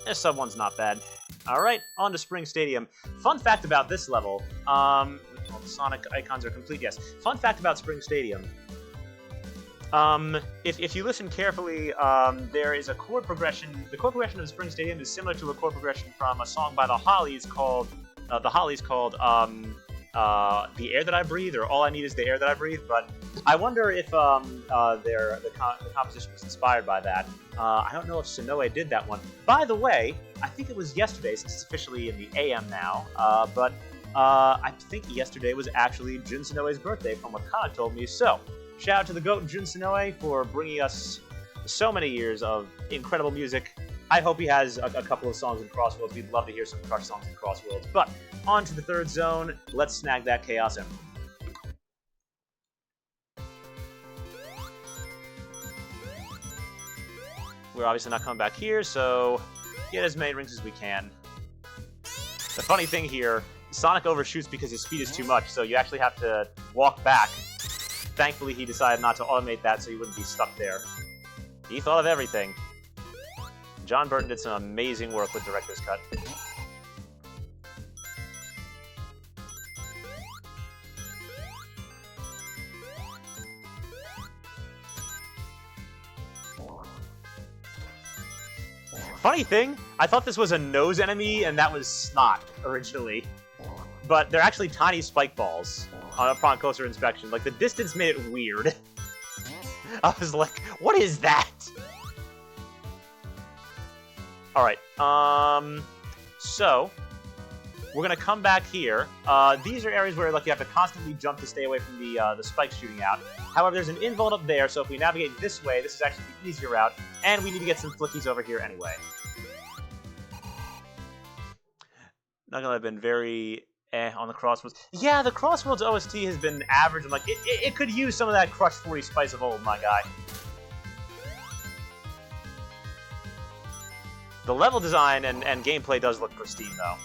This sub one's not bad. Alright, on to Spring Stadium. Fun fact about this level, well, the Sonic icons are complete, yes. Fun fact about Spring Stadium. If you listen carefully, there is a chord progression. The chord progression of Spring Stadium is similar to a chord progression from a song by the Hollies called, The Air That I Breathe, or All I Need Is the Air That I Breathe, but I wonder if the composition was inspired by that. I don't know if Sonoe did that one. By the way, I think it was yesterday, since it's officially in the AM now, but I think yesterday was actually Jun Sonoe's birthday, from what Kana told me, so shout out to the GOAT Jun Sonoe for bringing us so many years of incredible music. I hope he has a couple of songs in Crossworlds. We'd love to hear some Crush songs in Crossworlds. But on to the third zone. Let's snag that Chaos Emerald. We're obviously not coming back here, so get as many rings as we can. The funny thing here, Sonic overshoots because his speed is too much, so you actually have to walk back. Thankfully, he decided not to automate that so he wouldn't be stuck there. He thought of everything. Jon Burton did some amazing work with Director's Cut. Funny thing, I thought this was a nose enemy, and that was Snot, originally. But they're actually tiny spike balls, upon closer inspection. Like, the distance made it weird. I was like, what is that? Alright, so, we're gonna come back here. These are areas where, like, you have to constantly jump to stay away from the spikes shooting out. However, there's an invuln up there, so if we navigate this way, this is actually the easier route, and we need to get some flickies over here anyway. Not gonna have been very on the Crossworlds. Yeah, the Crossworlds OST has been average. I'm like, it could use some of that Crush 40 spice of old, my guy. The level design and gameplay does look pristine, though.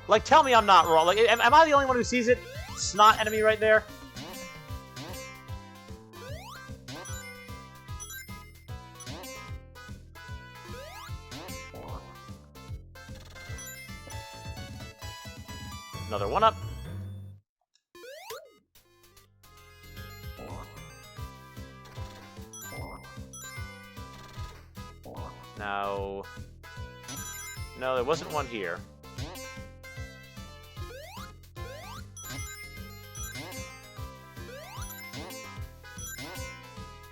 Like, tell me I'm not wrong. Like, am I the only one who sees it? Snot enemy right there? Another one up. Now... No, there wasn't one here.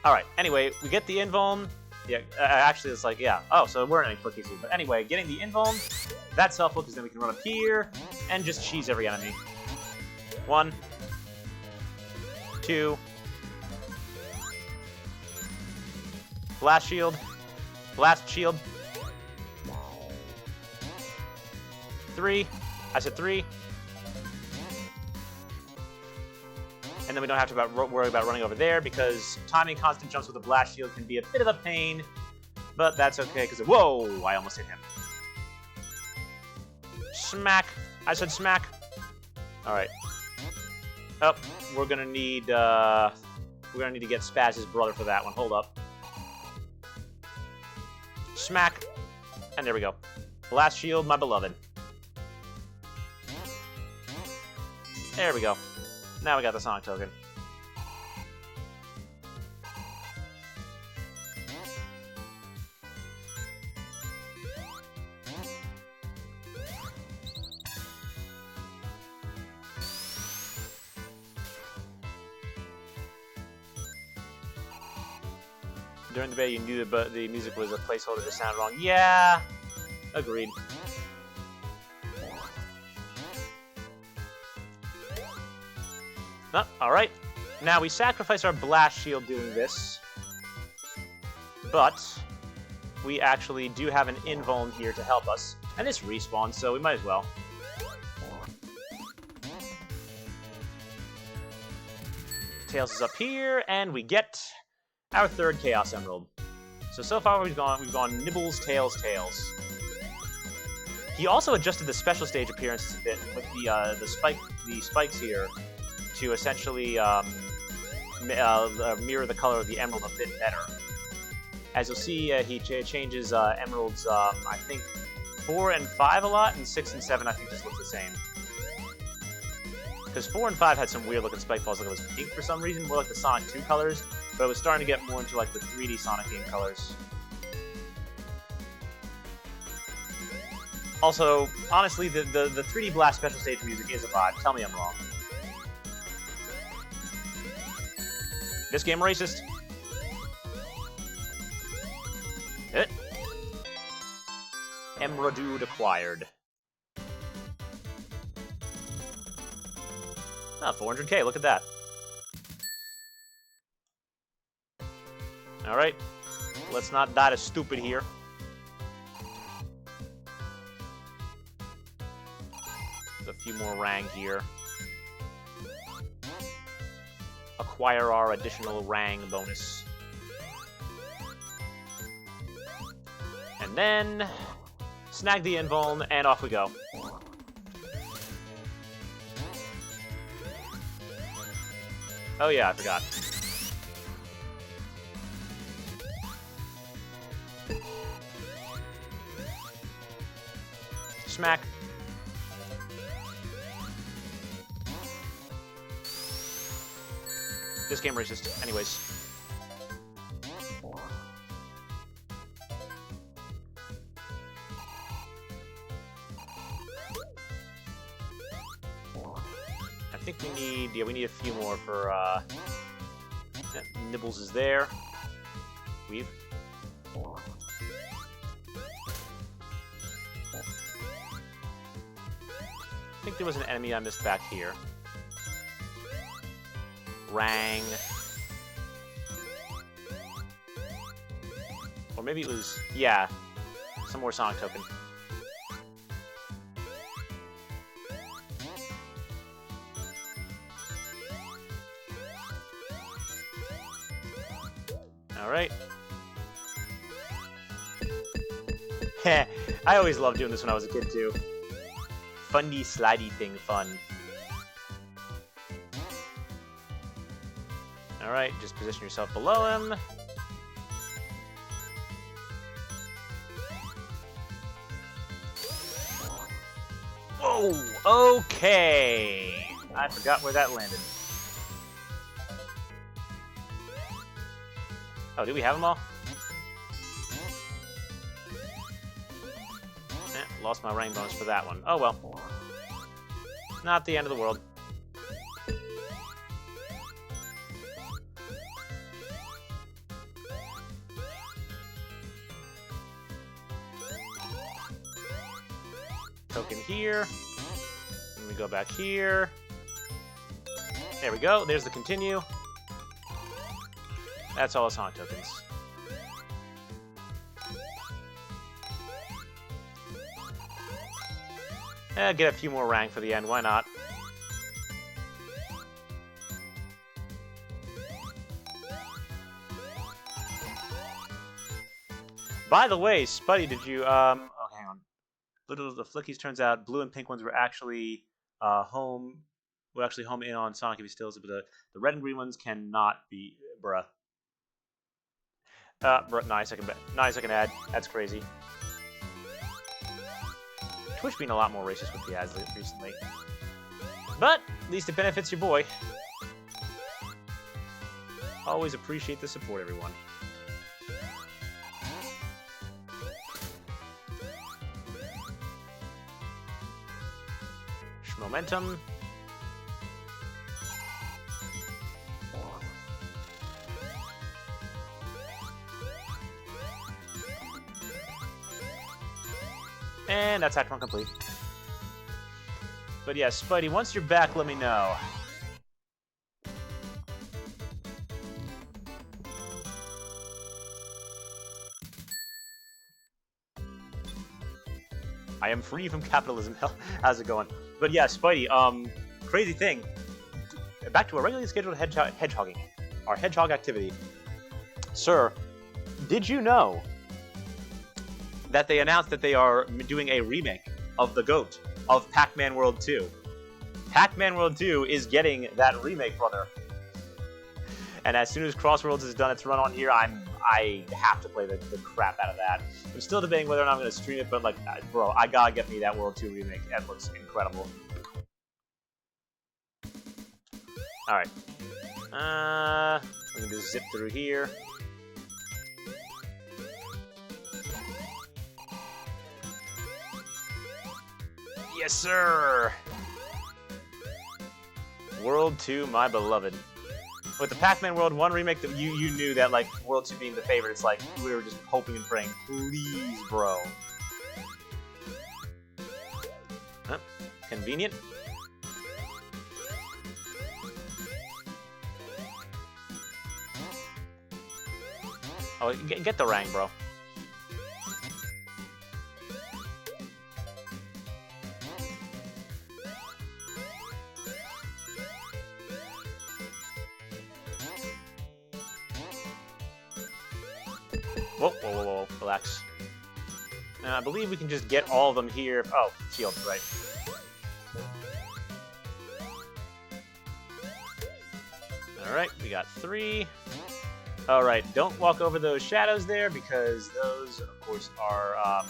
Alright, anyway, we get the invuln. Yeah, actually, it's like, yeah. Oh, so there weren't any flickies here. But anyway, getting the invuln, that's helpful because then we can run up here and just cheese every enemy. 1, 2, blast shield, blast shield, 3. I said 3. And then we don't have to worry about running over there because timing constant jumps with a blast shield can be a bit of a pain, but that's okay because whoa! I almost hit him. Smack! I said smack. All right. Oh, we're gonna need to get Spaz's brother for that one. Hold up. Smack, and there we go. Blast shield, my beloved. There we go. Now we got the Sonic token. During the beta, you knew that the music was a placeholder to sound wrong. Yeah, agreed. Oh, alright. Now, we sacrifice our blast shield doing this, but we actually do have an invuln here to help us, and this respawns, so we might as well. Tails is up here, and we get our third Chaos Emerald. So far we've gone Nibbles, Tails, Tails. He also adjusted the special stage appearances a bit with the spikes here to essentially mirror the color of the emerald a bit better. As you'll see, he changes emeralds, I think 4 and 5 a lot, and 6 and 7 I think just look the same. Because 4 and 5 had some weird looking spike balls, like it was pink for some reason, more like the Sonic 2 colors, but it was starting to get more into like the 3D Sonic game colors. Also, honestly, the 3D Blast special stage music is a vibe. Tell me I'm wrong. This game racist. Hit. Emerald acquired. Ah, 400k, look at that. Alright. Let's not die to stupid here. A few more rang here. Acquire our additional rang bonus. And then snag the invuln, and off we go. Oh yeah, I forgot. Smack. This game racist, anyways. I think we need, yeah, we need a few more for, Nibbles is there. Weave. I think there was an enemy I missed back here. Rang. Or maybe it was, yeah, some more Sonic token. Alright. Heh, I always loved doing this when I was a kid too. Funny slidey thing fun. Alright, just position yourself below him. Whoa! Okay! I forgot where that landed. Oh, do we have them all? Lost my rank bonus for that one. Oh well. Not the end of the world. Token here. Then we go back here. There we go. There's the continue. That's all the Sonic tokens. Get a few more rank for the end, why not? By the way, Spuddy, did you, oh, hang on. Little the Flickies, turns out blue and pink ones were actually, home in on Sonic if he steals it, but the red and green ones cannot be, bruh. Bruh, 9 second ad, that's crazy. Twitch being a lot more racist with the ads recently. But, at least it benefits your boy. Always appreciate the support, everyone. Momentum. And that's act one complete. But yeah, Spidey, once you're back, let me know. I am free from capitalism. How's it going? But yeah, Spidey, crazy thing. Back to our regularly scheduled hedgehogging. Our hedgehog activity. Sir, did you know that they announced that they are doing a remake of the GOAT of Pac-Man World 2? Pac-Man World 2 is getting that remake, brother. And as soon as Crossworlds is done its run on here, I have to play the crap out of that. I'm still debating whether or not I'm going to stream it, but like, bro, I gotta get me that World 2 remake. That looks incredible. Alright. I'm going to just zip through here. Yes, sir! World 2, my beloved. With the Pac-Man World 1 remake, that you knew that, like, World 2 being the favorite, it's like, we were just hoping and praying, please, bro. Huh? Convenient. Oh, get the rang, bro. Whoa, whoa, whoa, whoa, relax. I believe we can just get all of them here. Oh, shield, right. Alright, we got 3. Alright, don't walk over those shadows there, because those, of course, are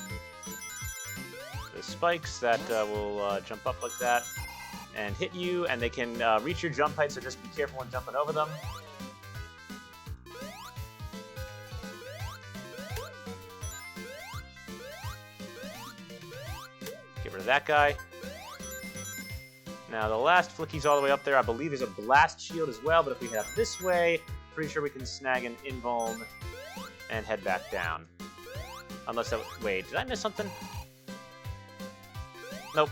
the spikes that will jump up like that and hit you, and they can reach your jump height, so just be careful when jumping over them. Get rid of that guy. Now, the last flicky's all the way up there. I believe there's a blast shield as well, but if we head up this way, pretty sure we can snag an invuln and head back down. Unless that... Wait, did I miss something? Nope.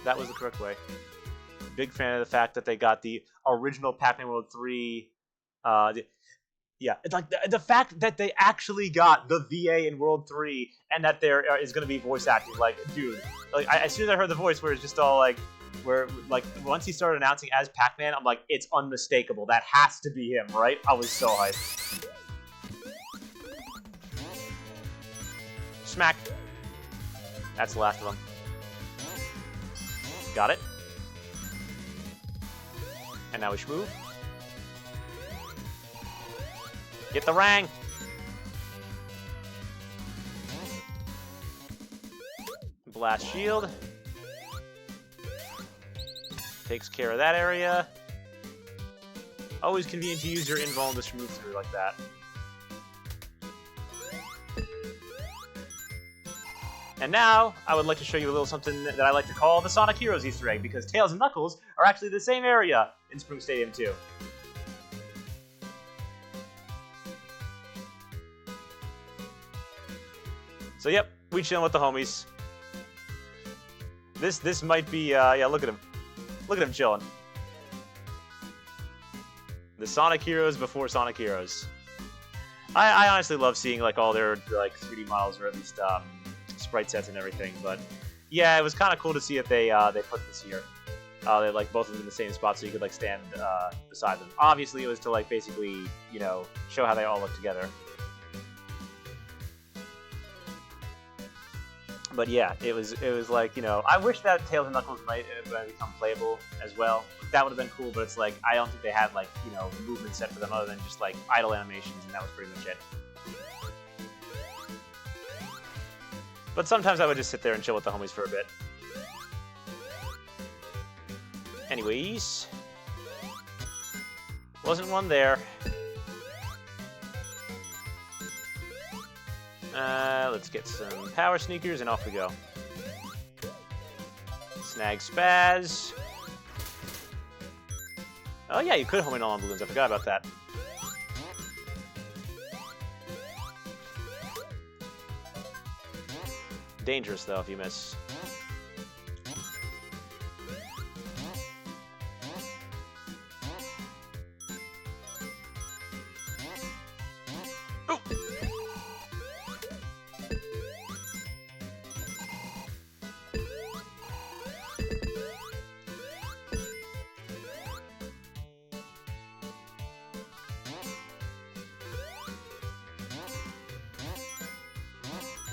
That was the correct way. Big fan of the fact that they got the original Pac-Man World 3... Yeah, it's like the fact that they actually got the VA in World 3 and that there is going to be voice acting. Like, dude, like as soon as I heard the voice where it's just all like, where like once he started announcing as Pac-Man, I'm like, it's unmistakable. That has to be him, right? I was so hyped. Smack. That's the last of them. Got it. And now we shmove. Get the rang! Blast shield. Takes care of that area. Always convenient to use your invuln to move through like that. And now, I would like to show you a little something that I like to call the Sonic Heroes Easter egg, because Tails and Knuckles are actually the same area in Spring Stadium 2. So yep, we chilling with the homies. This might be yeah, look at him. Look at him chilling. The Sonic Heroes before Sonic Heroes. I honestly love seeing like all their like 3D models, or at least sprite sets and everything. But yeah, it was kind of cool to see that they put this here. They like both of them in the same spot, so you could like stand beside them. Obviously, it was to like basically, you know, show how they all look together. But yeah, it was like, you know, I wish that Tails and Knuckles might become playable as well. That would have been cool, but it's like, I don't think they had like, you know, movement set for them other than just like idle animations, and that was pretty much it. But sometimes I would just sit there and chill with the homies for a bit. Anyways. Wasn't one there. Let's get some power sneakers and off we go. Snag spaz. Oh yeah, you could home in all on balloons. I forgot about that. Dangerous though if you miss.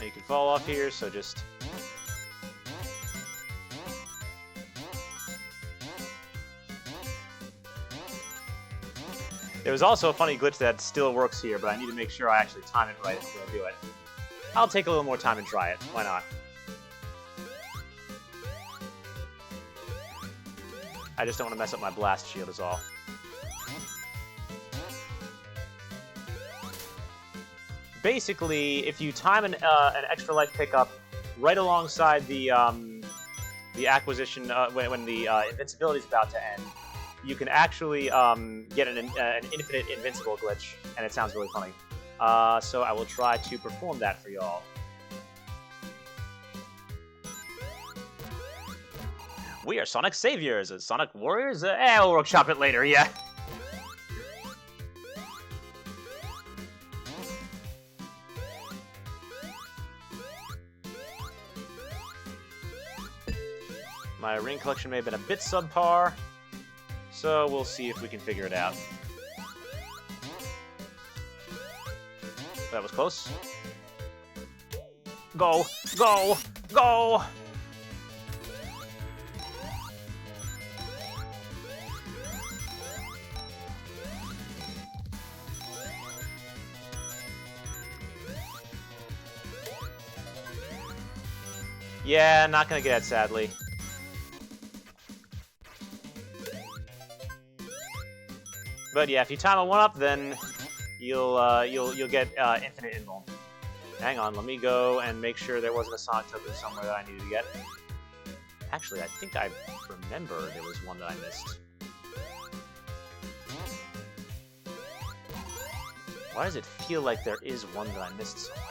You can fall off here, so just... There was also a funny glitch that still works here, but I need to make sure I actually time it right if I'm going to do it. I'll take a little more time and try it. Why not? I just don't want to mess up my blast shield is all. Basically, if you time an extra life pickup right alongside the acquisition when the invincibility is about to end, you can actually get an infinite invincible glitch, and it sounds really funny. So I will try to perform that for y'all. We are Sonic Saviors, Sonic Warriors. We'll workshop it later. Yeah. My ring collection may have been a bit subpar, so we'll see if we can figure it out. That was close. Go! Go! Go! Yeah, not gonna get it, sadly. But yeah, if you time a 1-up, then you'll get infinite invuln. Hang on, let me go and make sure there wasn't a Sonic token somewhere that I needed to get. Actually, I think I remember there was one that I missed. Why does it feel like there is one that I missed somewhere?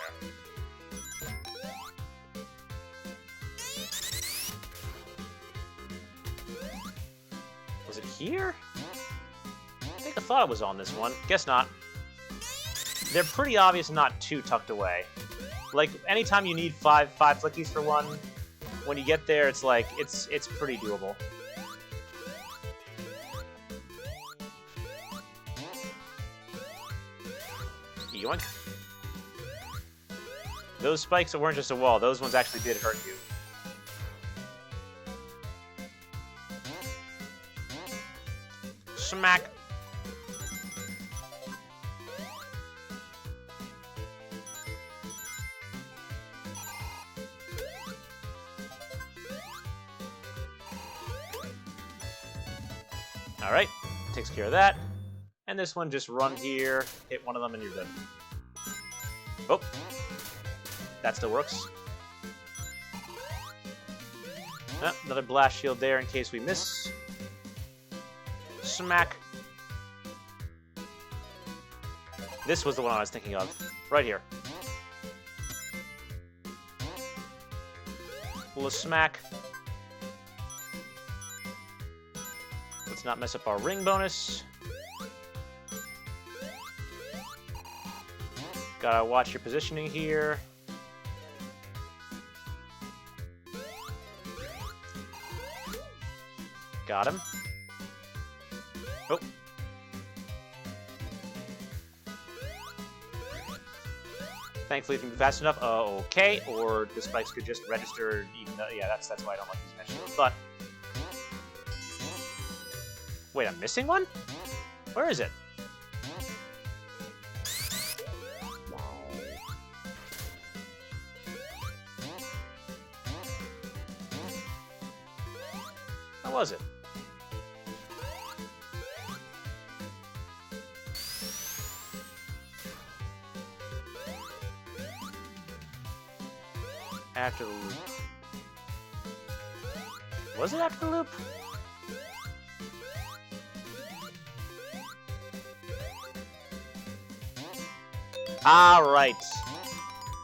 Was it here? I think I thought it was on this one. Guess not. They're pretty obvious and not too tucked away. Like, anytime you need five flickies for one, when you get there, it's like, it's pretty doable. Yoink. Those spikes that weren't just a wall, those ones actually did hurt you. Smack. Alright, takes care of that. And this one, just run here, hit one of them, and you're good. Oh, that still works. Another blast shield there in case we miss. Smack. This was the one I was thinking of. Right here. Little smack. Let's not mess up our ring bonus. Gotta watch your positioning here. Got him. Oh. Thankfully, if you move fast enough, okay. Or the spikes could just register, even though, yeah, that's why I don't like these mesh shields. But wait, I'm missing one? Where is it? How was it? After the loop. Was it after the loop? Alright.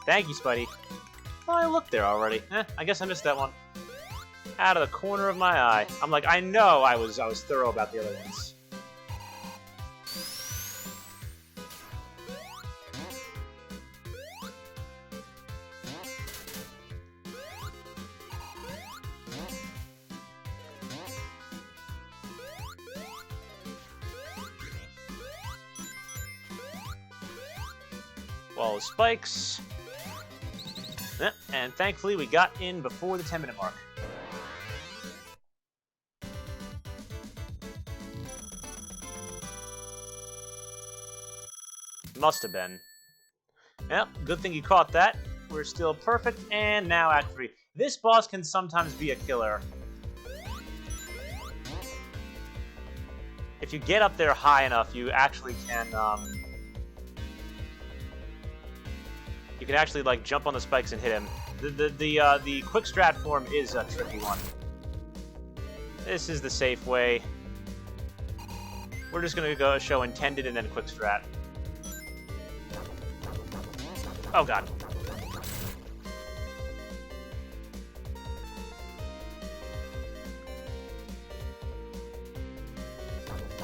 Thank you, Spidey. Oh, I looked there already. I guess I missed that one. Out of the corner of my eye. I'm like, I know I was thorough about the other ones. Wall of spikes. And thankfully we got in before the 10-minute mark. Must have been. Yep, good thing you caught that. We're still perfect, and now Act 3. This boss can sometimes be a killer. If you get up there high enough, you actually can, you can actually, like, jump on the spikes and hit him. The quick strat form is a tricky one. This is the safe way. We're just gonna go show intended and then quick strat. Oh god.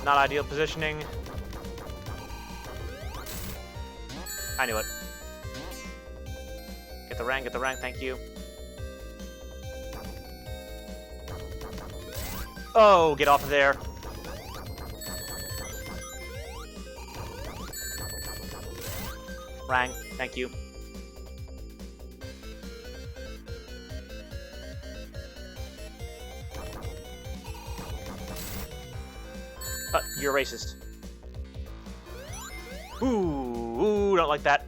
Not ideal positioning. I knew it. Get the rank, thank you. Oh, get off of there. Rang, thank you. You're racist. Ooh, don't like that.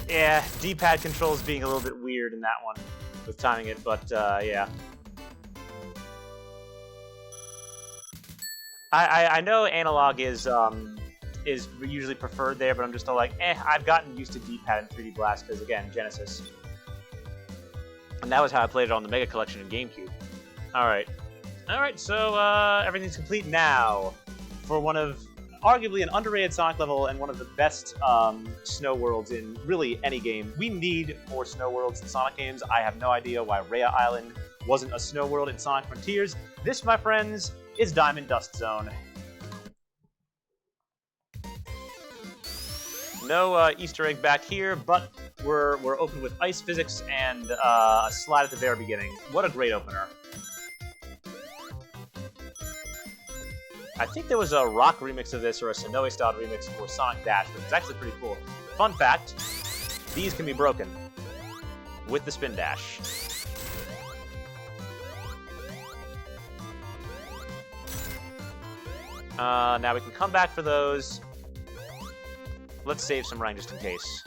Yeah, D-pad controls being a little bit weird in that one with timing it, but yeah. I know analog is usually preferred there, but I'm just all like, I've gotten used to D-pad in 3D Blast because again, Genesis. And that was how I played it on the Mega Collection in GameCube. Alright. Alright, so everything's complete now for one of, arguably an underrated Sonic level and one of the best snow worlds in really any game. We need more snow worlds in Sonic games. I have no idea why Rhea Island wasn't a snow world in Sonic Frontiers. This, my friends, is Diamond Dust Zone. No Easter egg back here, but we're open with ice physics and a slide at the very beginning. What a great opener. I think there was a rock remix of this or a Sonoe-styled remix for Sonic Dash, which is actually pretty cool. Fun fact, these can be broken with the spin dash. Now we can come back for those. Let's save some rank just in case.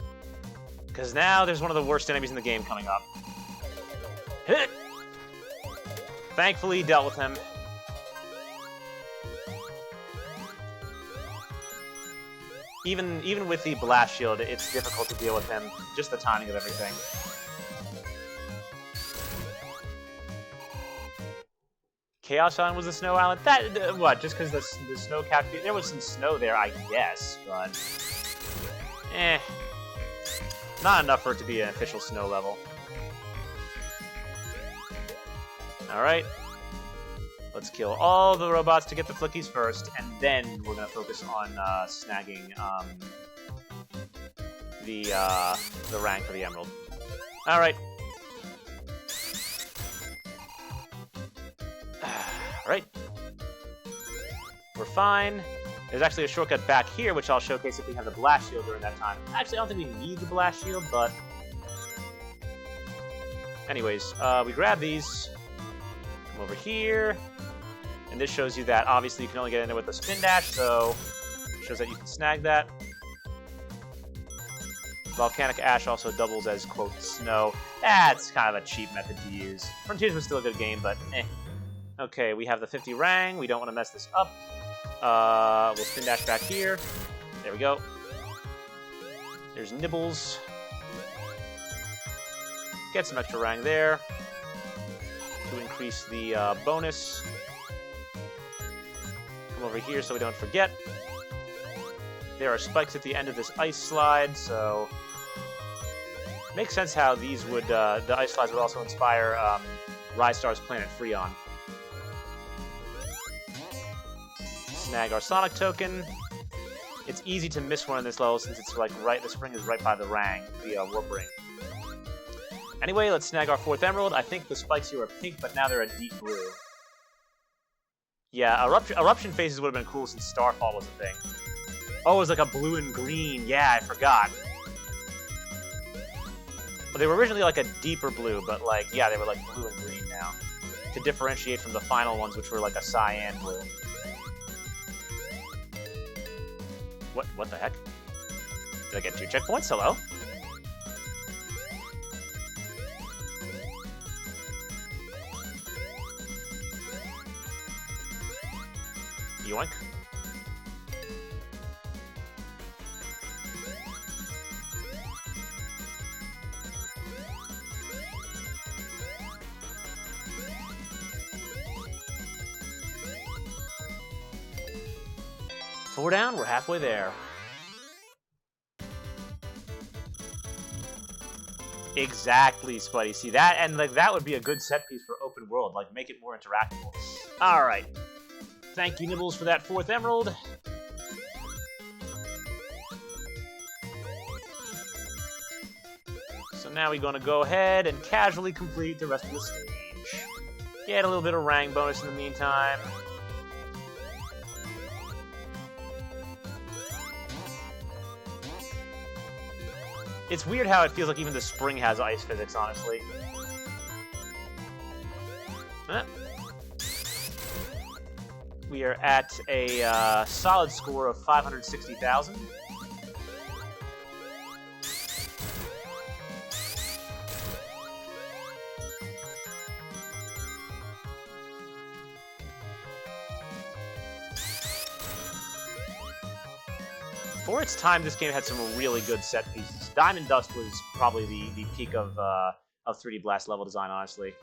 Because now there's one of the worst enemies in the game coming up. Hit! Thankfully, dealt with him. Even with the blast shield, it's difficult to deal with him. Just the timing of everything. Chaos Island was the snow island? That, what, just because the snow cap... There was some snow there, I guess, but... Not enough for it to be an official snow level. Alright. Let's kill all the robots to get the flickies first, and then we're going to focus on snagging the rank for the emerald. Alright. Alright. We're fine. There's actually a shortcut back here, which I'll showcase if we have the blast shield during that time. Actually, I don't think we need the blast shield, but... Anyways, we grab these. Come over here. And this shows you that, obviously, you can only get in there with the spin dash, so... It shows that you can snag that. Volcanic Ash also doubles as, quote, snow. That's kind of a cheap method to use. Frontiers was still a good game, but Okay, we have the 50 rang. We don't want to mess this up. We'll spin dash back here. There we go. There's Nibbles. Get some extra rang there to increase the bonus. Come over here so we don't forget. There are spikes at the end of this ice slide, so makes sense how these would the ice slides would also inspire Rystar's Planet Freon. Snag our Sonic token. It's easy to miss one in this level since it's like the spring is right by the rang, the warp ring. Anyway, let's snag our 4th emerald. I think the spikes here are pink, but now they're a deep blue. Yeah, eruption phases would have been cool since Starfall was a thing. Oh, it was like a blue and green. Yeah, I forgot. Well, they were originally like a deeper blue, but like, yeah, they were like blue and green now. To differentiate from the final ones, which were like a cyan blue. What the heck? Did I get 2 checkpoints? Hello? Yoink. Four down, we're halfway there. Exactly, Spuddy. See that, and like that would be a good set piece for open world. Like make it more interactable. All right. Thank you, Nibbles, for that 4th emerald. So now we're going to go ahead and casually complete the rest of the stage. Get a little bit of rang bonus in the meantime. It's weird how it feels like even the spring has ice physics, honestly. We are at a solid score of 560,000. For its time, this game had some really good set pieces. Diamond Dust was probably the peak of 3D Blast level design, honestly.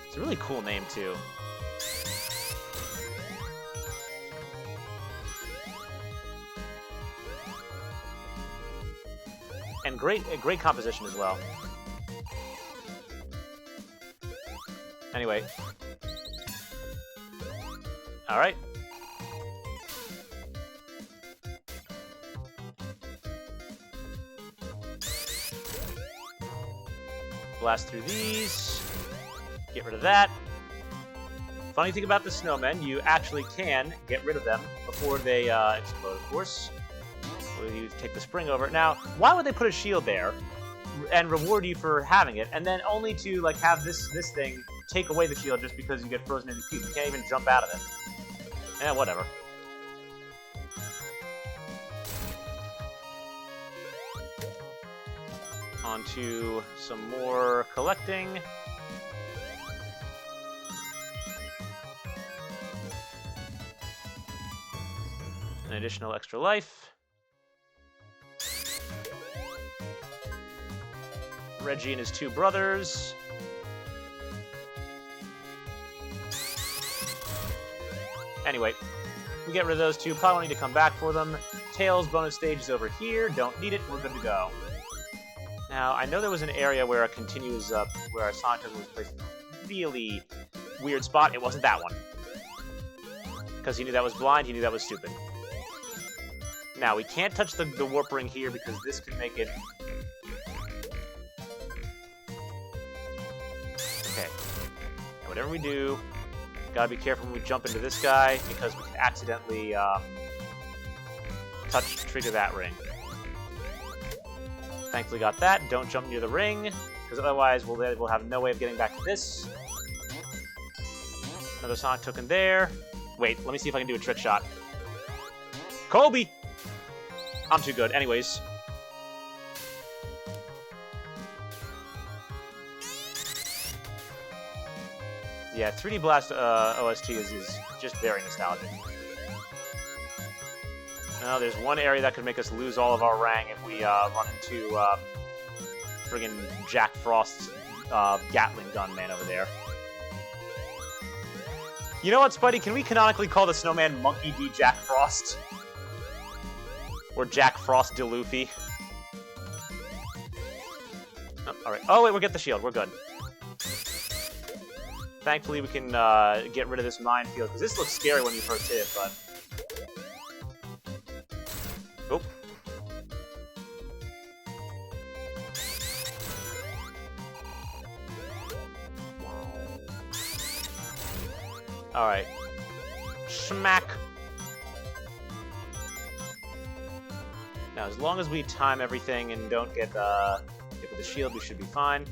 It's a really cool name, too. And great composition as well. Anyway. Alright. Blast through these. Get rid of that. Funny thing about the snowmen, you actually can get rid of them before they explode, of course. You take the spring over. Now, why would they put a shield there and reward you for having it, and then only to like have this thing take away the shield just because you get frozen in the cube? You can't even jump out of it. Yeah, whatever. On to some more collecting. An additional extra life. Reggie and his two brothers. Anyway, we get rid of those two. Probably don't need to come back for them. Tails bonus stage is over here. Don't need it. We're good to go. Now, I know there was an area where a continuous where a Sonic was placed in a really weird spot. It wasn't that one. Because he knew that was blind. He knew that was stupid. Now, we can't touch the warp ring here because this can make it... Okay. And whatever we do... Gotta be careful when we jump into this guy, because we can accidentally trigger that ring. Thankfully got that. Don't jump near the ring, because otherwise we'll have no way of getting back to this. Another Sonic token there. Wait, let me see if I can do a trick shot. Kobe! I'm too good. Anyways. Yeah, 3D Blast OST is just very nostalgic. Now, there's one area that could make us lose all of our rang if we run into friggin' Jack Frost's Gatling gun man over there. You know what, Spuddy? Can we canonically call the snowman Monkey D. Jack Frost? Or Jack Frost de Luffy? Oh, alright. Oh, wait, we'll get the shield. We're good. Thankfully, we can get rid of this minefield, because this looks scary when you first hit it, but... Oh. Alright. Smack! Now, as long as we time everything and don't get hit with the shield, we should be fine.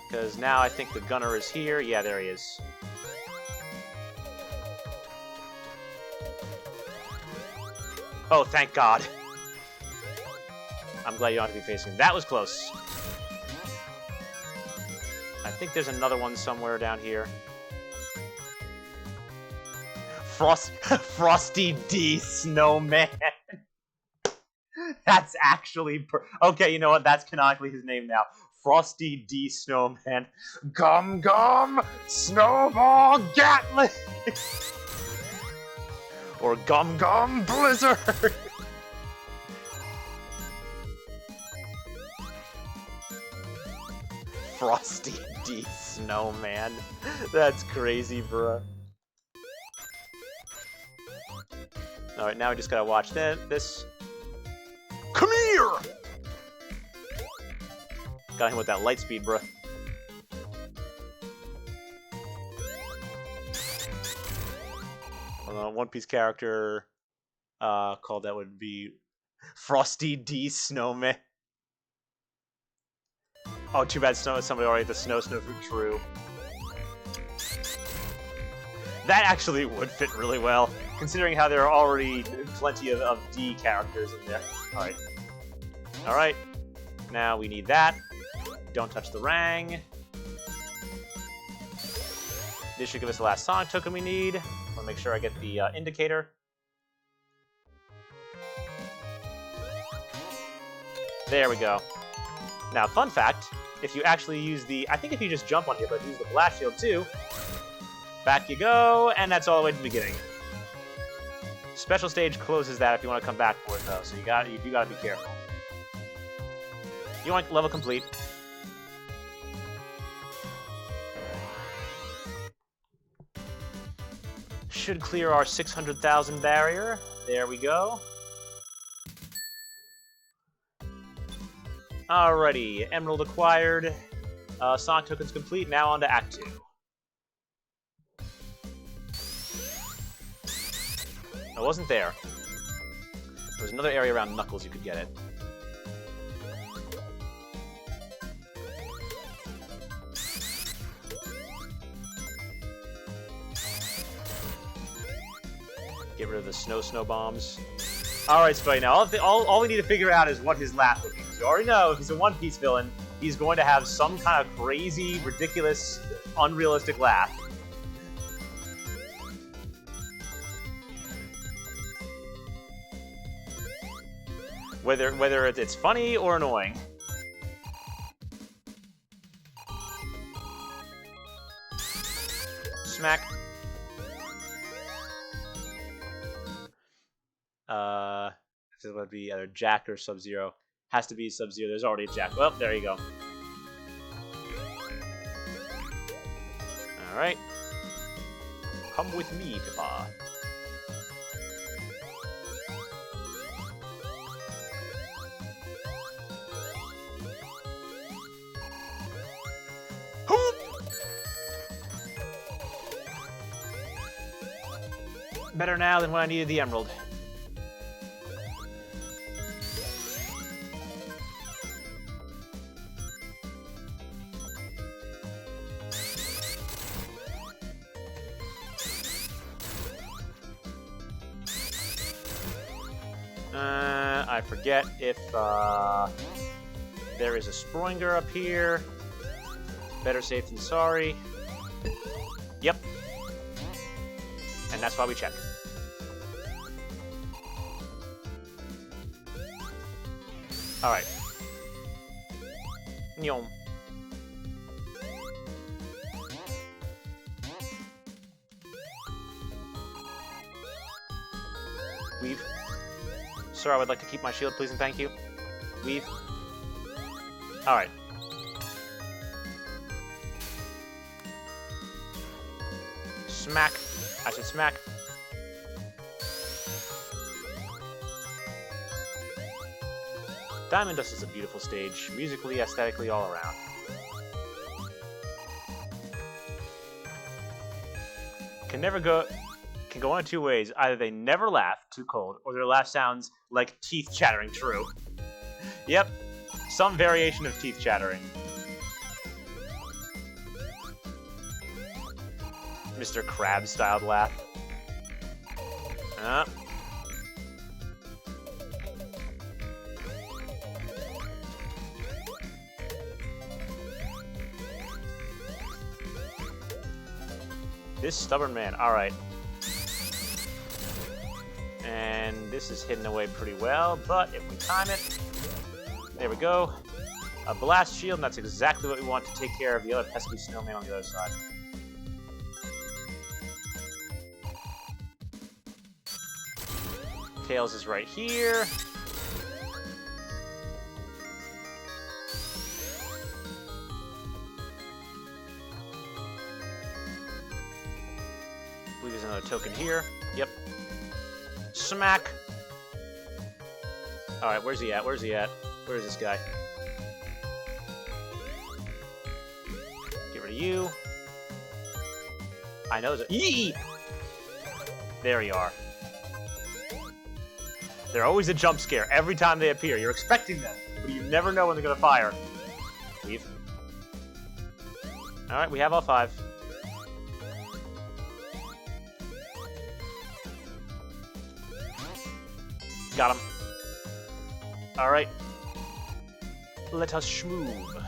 Because now I think the gunner is here. Yeah, there he is. Oh, thank God. I'm glad you don't have to be facing him. That was close. I think there's another one somewhere down here. Frosty D. Snowman. That's actually... Okay, you know what? That's canonically his name now. Frosty D. Snowman. Gum Gum Snowball Gatling! Or Gum Gum Blizzard! Frosty D. Snowman. That's crazy, bruh. Alright, now we just gotta watch this. Come here! Got him with that light speed, bruh. One Piece character called that would be Frosty D Snowman. Oh, too bad somebody already had the Snowfruit. True. That actually would fit really well, considering how there are already plenty of D characters in there. Alright. Alright. Now we need that. Don't touch the Rang. This should give us the last Sonic token we need. I want to make sure I get the indicator. There we go. Now, fun fact, if you actually use the... I think if you just jump on here, but use the blast shield too, back you go, and that's all the way to the beginning. Special stage closes that if you want to come back for it, though, so you do gotta be careful. You want level complete. Should clear our 600,000 barrier. There we go. Alrighty, Emerald acquired. Sonic tokens complete. Now on to Act 2. I wasn't there. There was another area around Knuckles you could get it. Get rid of the snow bombs. Alright, Spuddy, now all we need to figure out is what his laugh would be. You already know, if he's a One Piece villain, he's going to have some kind of crazy, ridiculous, unrealistic laugh. Whether it's funny or annoying. Smack. This would be either Jack or Sub-Zero. Has to be Sub-Zero. There's already a Jack. Well, there you go. Alright. Come with me, Pippa. Hoop! Better now than when I needed the emerald. I forget if there is a Sproinger up here. Better safe than sorry. Yep. And that's why we check. Alright. Nyom. Weave. Sir, I would like to keep my shield, please and thank you. Weave. Alright. Smack. I said smack. Diamond Dust is a beautiful stage, musically, aesthetically, all around. Can go one of two ways. Either they never laugh, too cold, or their laugh sounds like teeth chattering, true. Yep, some variation of teeth chattering. Mr. Krabs-styled laugh. This stubborn man, alright. And this is hidden away pretty well, but if we time it, there we go. A blast shield, and that's exactly what we want to take care of the other pesky snowman on the other side. Tails is right here. I believe there's another token here. Yep. Smack. Alright, where's he at? Where's he at? Where's this guy? Get rid of you. I know that. Yee! There you are. They're always a jump scare every time they appear. You're expecting them, but you never know when they're gonna fire. Leave. Alright, we have all 5. Got him. Alright. Let us schmoove.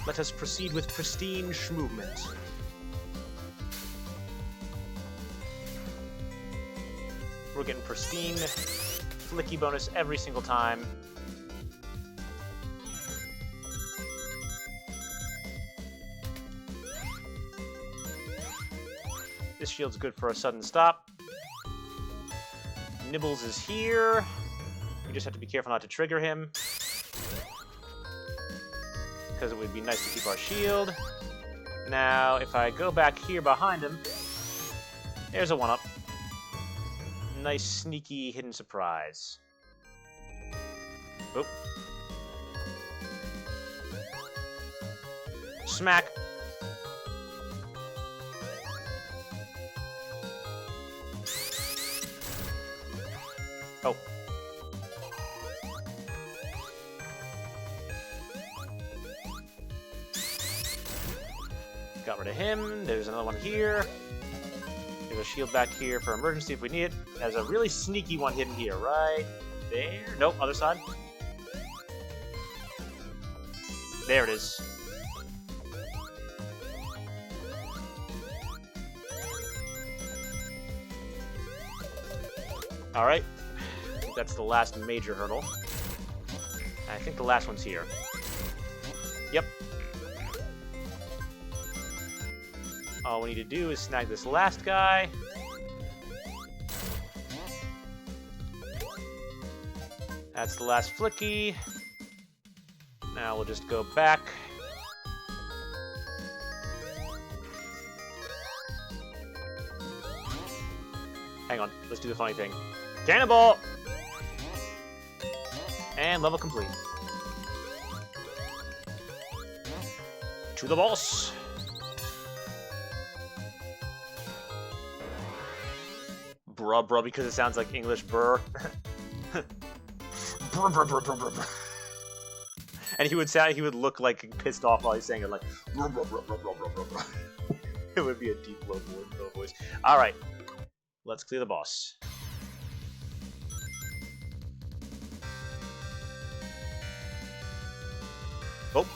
Let us proceed with pristine schmoovement. We're getting pristine flicky bonus every single time. This shield's good for a sudden stop. Nibbles is here. We just have to be careful not to trigger him, because it would be nice to keep our shield. Now, if I go back here behind him, there's a 1-up. Nice, sneaky, hidden surprise. Oop. Smack. Oh. Got rid of him. There's another one here. There's a shield back here for emergency if we need it. There's a really sneaky one hidden here, right there. Nope, other side. There it is. Alright. I think that's the last major hurdle. I think the last one's here. Yep. All we need to do is snag this last guy. That's the last flicky. Now we'll just go back. Hang on, let's do the funny thing. Cannonball! And level complete. To the boss! Bruh, because it sounds like English brr. Brr, brr, brr, brr, brr, brr. And he would look like pissed off while he's saying it, like brr, brr, brr, brr, brr, brr, brr. It would be a deep low voice. Alright. Let's clear the boss. Oh.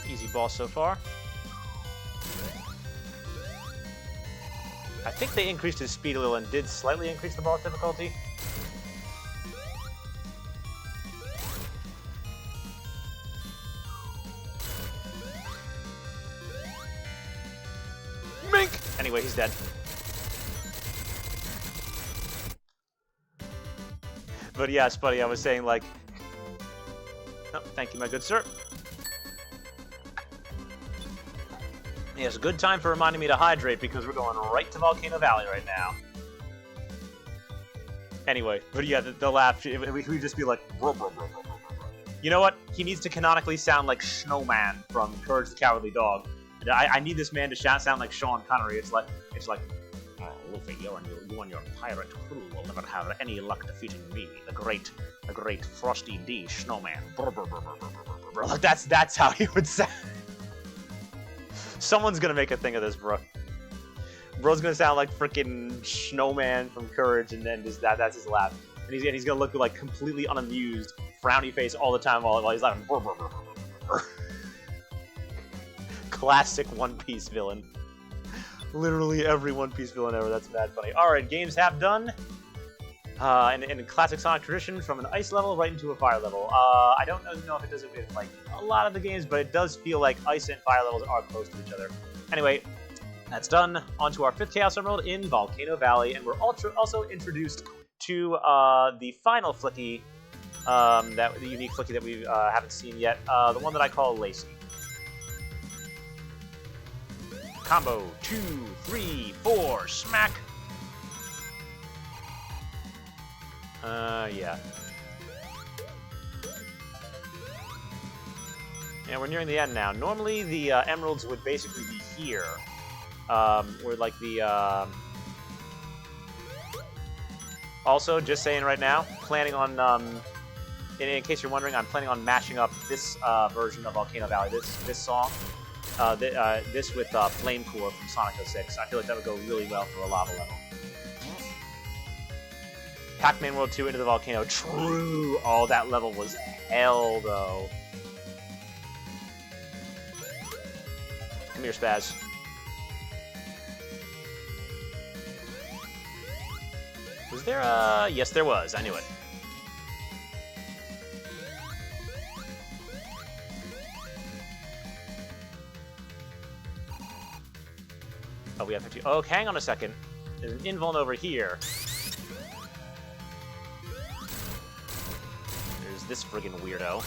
Easy boss so far. I think they increased his speed a little and did slightly increase the boss difficulty. Mink! Anyway, he's dead. But yeah, Spuddy, I was saying, like... Oh, thank you, my good sir. Yes, a good time for reminding me to hydrate, because we're going right to Volcano Valley right now. Anyway, but yeah, the laugh, we would just be like... You know what? He needs to canonically sound like Snowman from Courage the Cowardly Dog. I need this man to sound like Sean Connery. It's like, oh, Luffy, you and your pirate crew will never have any luck defeating me, the great Frosty D Snowman. Like that's how he would sound. Someone's gonna make a thing of this, bro. Bro's gonna sound like freaking Snowman from Courage, and then just that's his laugh. And he's gonna look like completely unamused, frowny face all the time while he's laughing. Classic One Piece villain. Literally every One Piece villain ever. That's mad funny. Alright, games have done. In classic Sonic tradition, from an ice level right into a fire level. I don't know if it does it with like a lot of the games, but it does feel like ice and fire levels are close to each other. Anyway, that's done. On to our 5th Chaos Emerald in Volcano Valley, and we're also introduced to the final Flicky, the unique Flicky that we haven't seen yet, the one that I call Lacey. Combo 2, 3, 4, smack. Yeah. And we're nearing the end now. Normally, the emeralds would basically be here. Where, like, the, Also, just saying right now, planning on, in case you're wondering, I'm planning on mashing up this, version of Volcano Valley, this song. This with, Flame Core from Sonic 06. I feel like that would go really well for a lava level. Pac-Man World 2 into the volcano. True! Oh, that level was hell, though. Come here, Spaz. Was there a... Yes, there was. I knew it. Oh, we have 50... Oh, hang on a second. There's an invuln over here. This friggin' weirdo.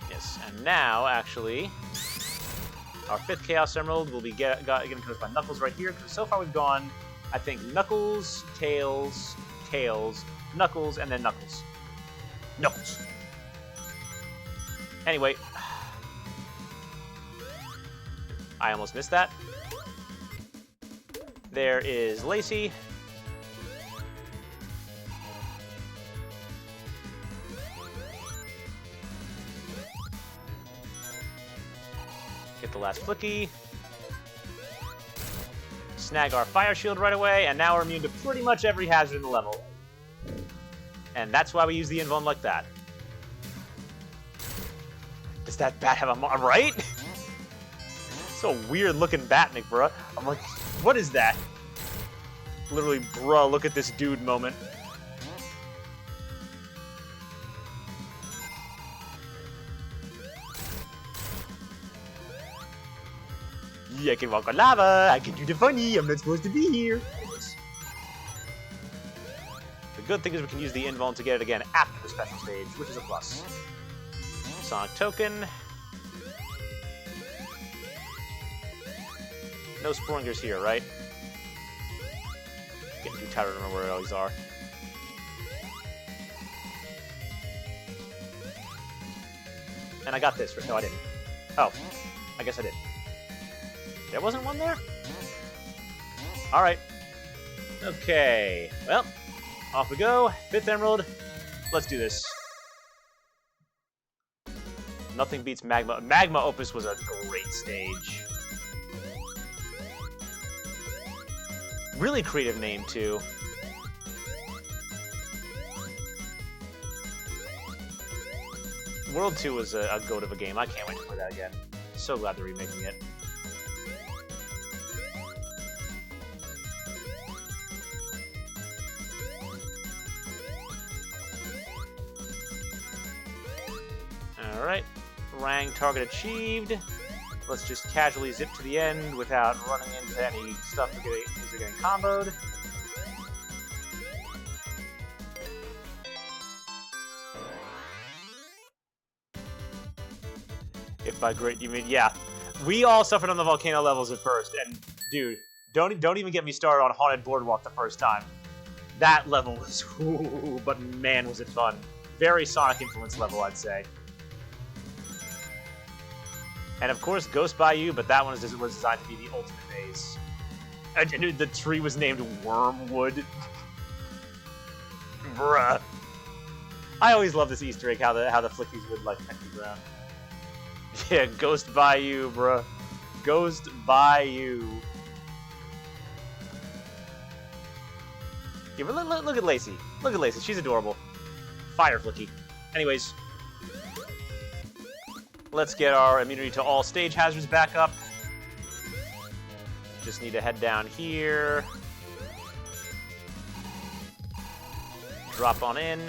Yes, and now, actually, our 5th Chaos Emerald will be given to us by Knuckles right here, because so far we've gone, I think, Knuckles, Tails, Tails, Knuckles, and then Knuckles. Knuckles! Anyway, I almost missed that. There is Lacey. Get the last Flicky. Snag our Fire Shield right away, and now we're immune to pretty much every hazard in the level. And that's why we use the invuln like that. Does that bat have a right? So weird looking Batnik, bruh. I'm like, what is that? Literally, bruh, look at this dude moment. I can walk on lava, I can do the funny, I'm not supposed to be here. The good thing is we can use the invuln to get it again after the special stage, which is a plus. Sonic Token. No Springers here, right? Getting too tired to remember where all these are. And I got this, no I didn't. Oh, I guess I did. There wasn't one there? Alright. Okay. Well, off we go. 5th Emerald. Let's do this. Nothing beats Magma. Magma Opus was a great stage. Really creative name, too. World 2 was a goat of a game. I can't wait to play that again. So glad they're remaking it. Alright, Rang target achieved. Let's just casually zip to the end without running into any stuff we're getting comboed. If by great you mean, yeah. We all suffered on the volcano levels at first, and dude, don't even get me started on Haunted Boardwalk the first time. That level was, ooh, but man was it fun. Very Sonic influence level, I'd say. And of course, Ghost Bayou, but that one was designed to be the ultimate phase. And the tree was named Wormwood. Bruh. I always love this Easter egg, how the Flickies would like peck the ground. Yeah, Ghost Bayou, bruh. Ghost Bayou. Yeah, but look at Lacey. Look at Lacey. She's adorable. Fire Flicky. Anyways. Let's get our immunity to all stage hazards back up. Just need to head down here. Drop on in.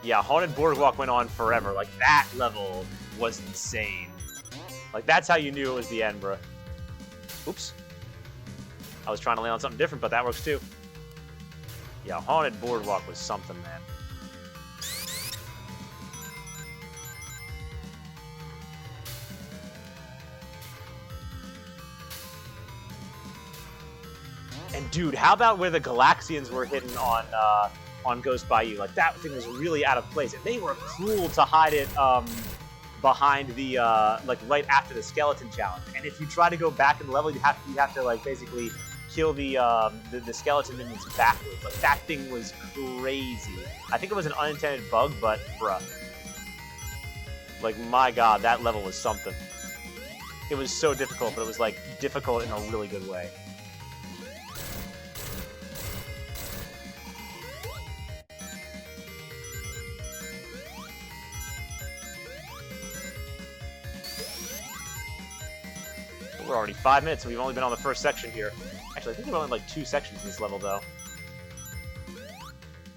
Yeah, Haunted Boardwalk went on forever. Like, that level was insane. Like, that's how you knew it was the end, bro. Oops. I was trying to land on something different, but that works too. Yeah, Haunted Boardwalk was something, man. And dude, how about where the Galaxians were hidden on Ghost Bayou? Like, that thing was really out of place. And they were cruel to hide it behind the like right after the skeleton challenge. And if you try to go back in the level, you have to like basically kill the skeleton minions backwards. Like, that thing was crazy. I think it was an unintended bug, but bruh. Like, my god, that level was something. It was so difficult, but it was like difficult in a really good way. We're already 5 minutes, and we've only been on the first section here. Actually, I think there were only like 2 sections in this level, though.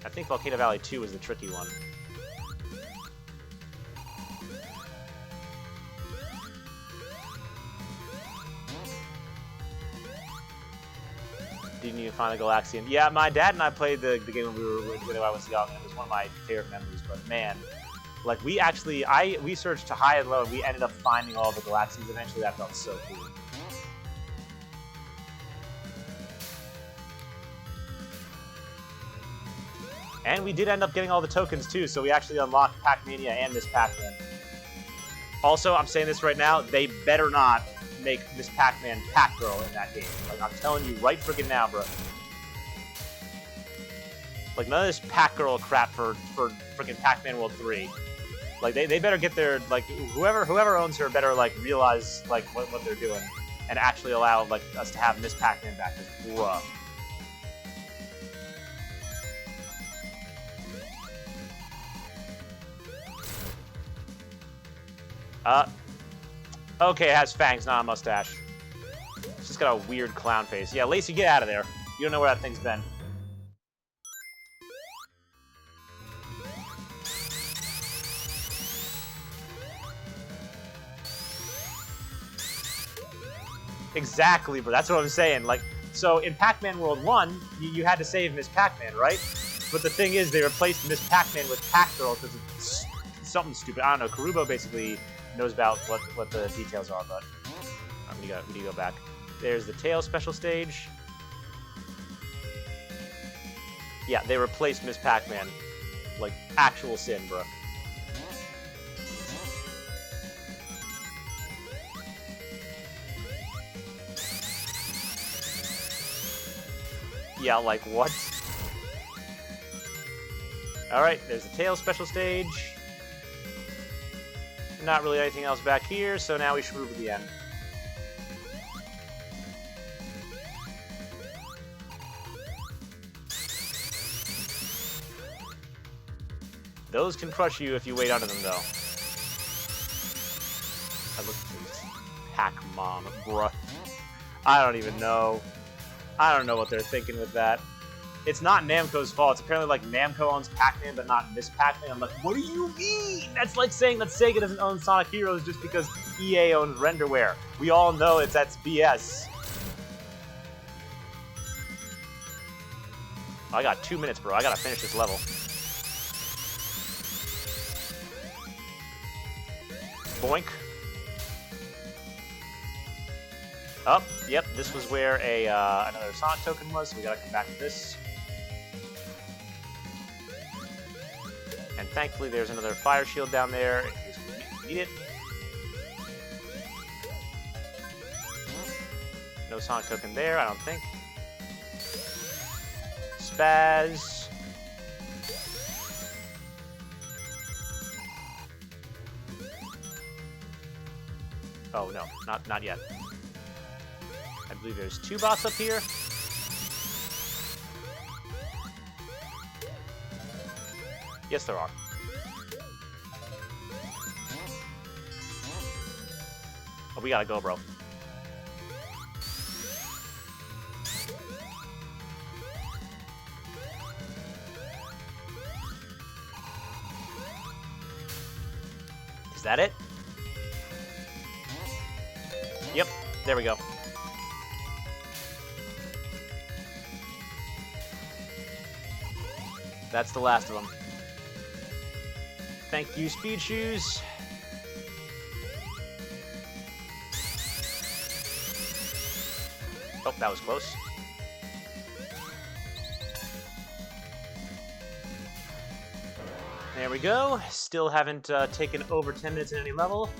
I think Volcano Valley 2 was the tricky one. Didn't even find a Galaxian. Yeah, my dad and I played the game when I was young, and it was one of my favorite memories, but man. Like, we searched to high and low, and we ended up finding all the Galaxians eventually. That felt so cool. And we did end up getting all the tokens, too, so we actually unlocked Pac-Mania and Miss Pac-Man. Also, I'm saying this right now, they better not make Miss Pac-Man Pac-Girl in that game. Like, I'm telling you right friggin' now, bro. Like, none of this Pac-Girl crap for friggin' Pac-Man World 3. Like, they better get their, like, whoever owns her better, like, realize, like, what they're doing and actually allow, like, us to have Miss Pac-Man back, because, bruh. Okay, it has fangs, not a mustache. It's just got a weird clown face. Yeah, Lacey, get out of there. You don't know where that thing's been. Exactly, bro. That's what I'm saying. Like, so in Pac-Man World 1, you had to save Miss Pac-Man, right? But the thing is, they replaced Miss Pac-Man with Pac-Girl because it's something stupid. I don't know. Karubo basically knows about what the details are, but we need to go back. There's the tail special stage. Yeah, they replaced Miss Pac-Man. Like, actual sin, bro. Yeah, like, what? Alright, there's the tail special stage. Not really anything else back here, so now we should move to the end. Those can crush you if you wait under them, though. I look at this Pac-Mom, bruh. I don't even know. I don't know what they're thinking with that. It's not Namco's fault. It's apparently like Namco owns Pac-Man, but not Miss Pac-Man. I'm like, what do you mean? That's like saying that Sega doesn't own Sonic Heroes just because EA owns Renderware. We all know that's BS. I got 2 minutes, bro. I gotta finish this level. Boink. Oh, yep, this was where another Sonic token was, so we gotta come back to this. And thankfully there's another fire shield down there in case we need it. No Sonic token there, I don't think. Spaz. Oh no, not yet. I believe there's 2 bots up here. Yes, there are. we gotta go, bro. Is that it? Yep, there we go. That's the last of them. Thank you, Speed Shoes. Oh, that was close. There we go. Still haven't taken over 10 minutes in any level.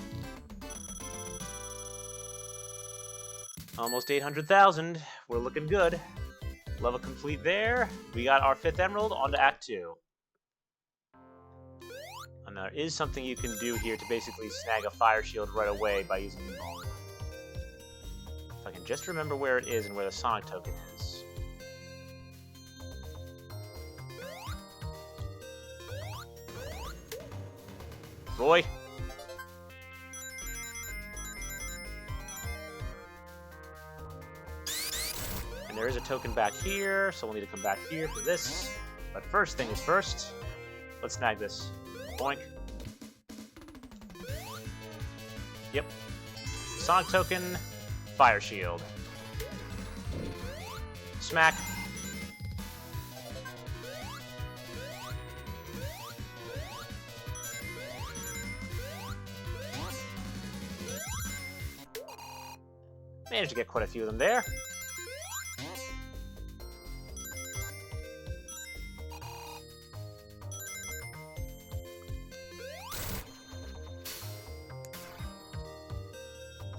Almost 800,000. We're looking good. Level complete there. We got our 5th emerald. On to Act 2. And there is something you can do here to basically snag a fire shield right away by using the ball. If I can just remember where it is and where the Sonic token is. Roy. And there is a token back here, so we'll need to come back here for this. But first thing is first, let's snag this. Boink. Yep. Sonic token, fire shield. Smack. Managed to get quite a few of them there.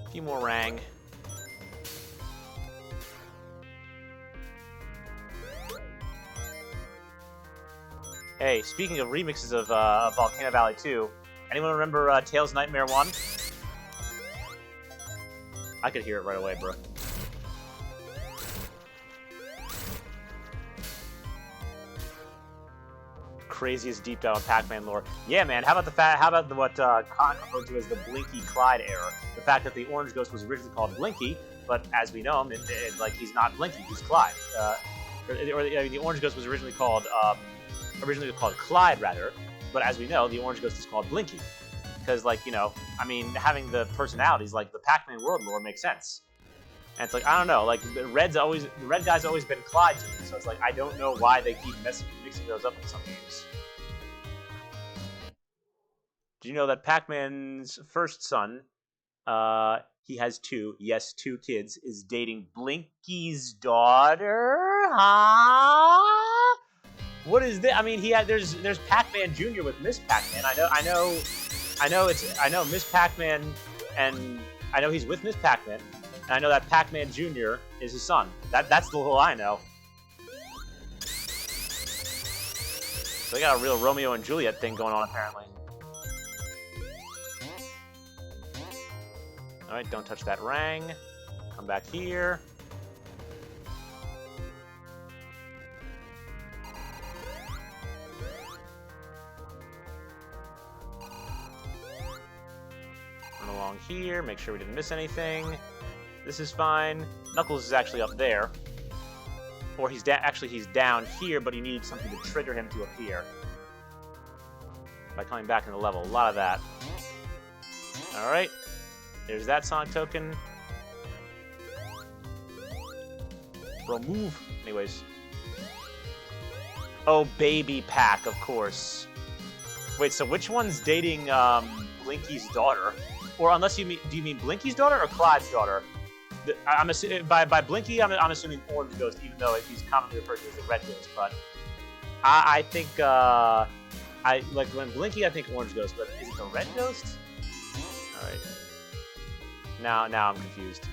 A few more rang. Hey, speaking of remixes of Volcano Valley 2, anyone remember Tails Nightmare 1? I could hear it right away, bro. Craziest deep dive on Pac-Man lore. Yeah, man. How about what Con referred to as the Blinky Clyde error? The fact that the Orange Ghost was originally called Blinky, but as we know him, like he's not Blinky, he's Clyde. The Orange Ghost was originally called Clyde, rather. But as we know, the Orange Ghost is called Blinky. Because, like, you know, I mean, having the personalities, like, the Pac-Man world lore makes sense. And it's like, I don't know, like, the red guy's always been Clyde to me, so it's like, I don't know why they keep mixing those up in some games. Do you know that Pac-Man's first son, he has two kids, is dating Blinky's daughter? Huh? What is this? I mean, there's Pac-Man Jr. with Miss Pac-Man. I know Miss Pac-Man, and I know he's with Miss Pac-Man, and I know that Pac-Man Jr. is his son. That's the little I know. So they got a real Romeo and Juliet thing going on, apparently. Alright, don't touch that rang. Come back here. Along here, make sure we didn't miss anything. This is fine. Knuckles is actually up there. Or he's down here, but you need something to trigger him to appear. By coming back in the level. A lot of that. Alright. There's that Sonic token. Bro, move! Anyways. Oh, Baby Pac, of course. Wait, so which one's dating, Blinky's daughter? Or unless do you mean Blinky's daughter or Clyde's daughter? I'm assuming by Blinky, I'm assuming Orange Ghost, even though he's commonly referred to as the Red Ghost. But I think like when Blinky, I think Orange Ghost. But is it the Red Ghost? All right. Now I'm confused.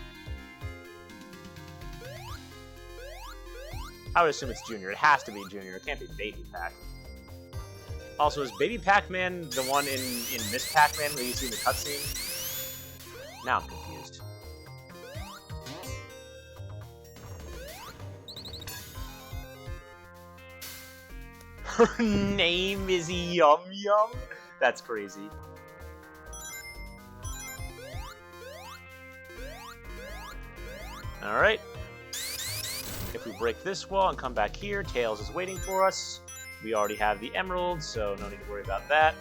I would assume it's Junior. It has to be Junior. It can't be Baby Pac. Also, is Baby Pac-Man the one in Miss Pac-Man where you see the cutscene? Now I'm confused. Her name is Yum Yum? That's crazy. Alright. If we break this wall and come back here, Tails is waiting for us. We already have the emerald, so no need to worry about that.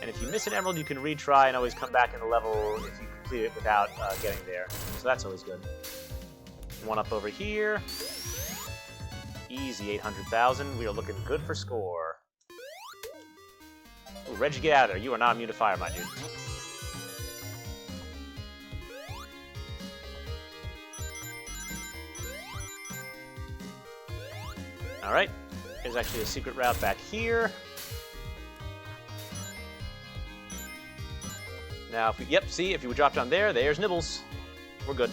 And if you miss an emerald, you can retry and always come back in the level if you complete it without getting there. So that's always good. One up over here. Easy 800,000. We are looking good for score. Ooh, Reggie, get out of there. You are not immune to fire, my dude. Alright. There's actually a secret route back here. Now, if we, yep, see, if you would drop down there, there's Nibbles. We're good.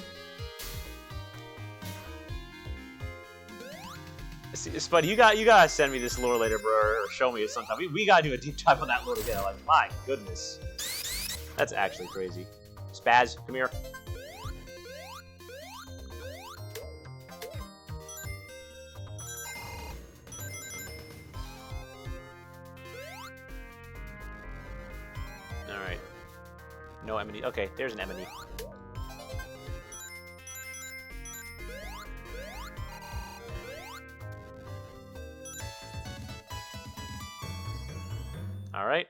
See, Spuddy, you gotta send me this lore later, bro, or show me it sometime. We gotta do a deep dive on that lore together. Like, my goodness. That's actually crazy. Spaz, come here. Alright. No Emily. Okay, there's an Emily. Alright.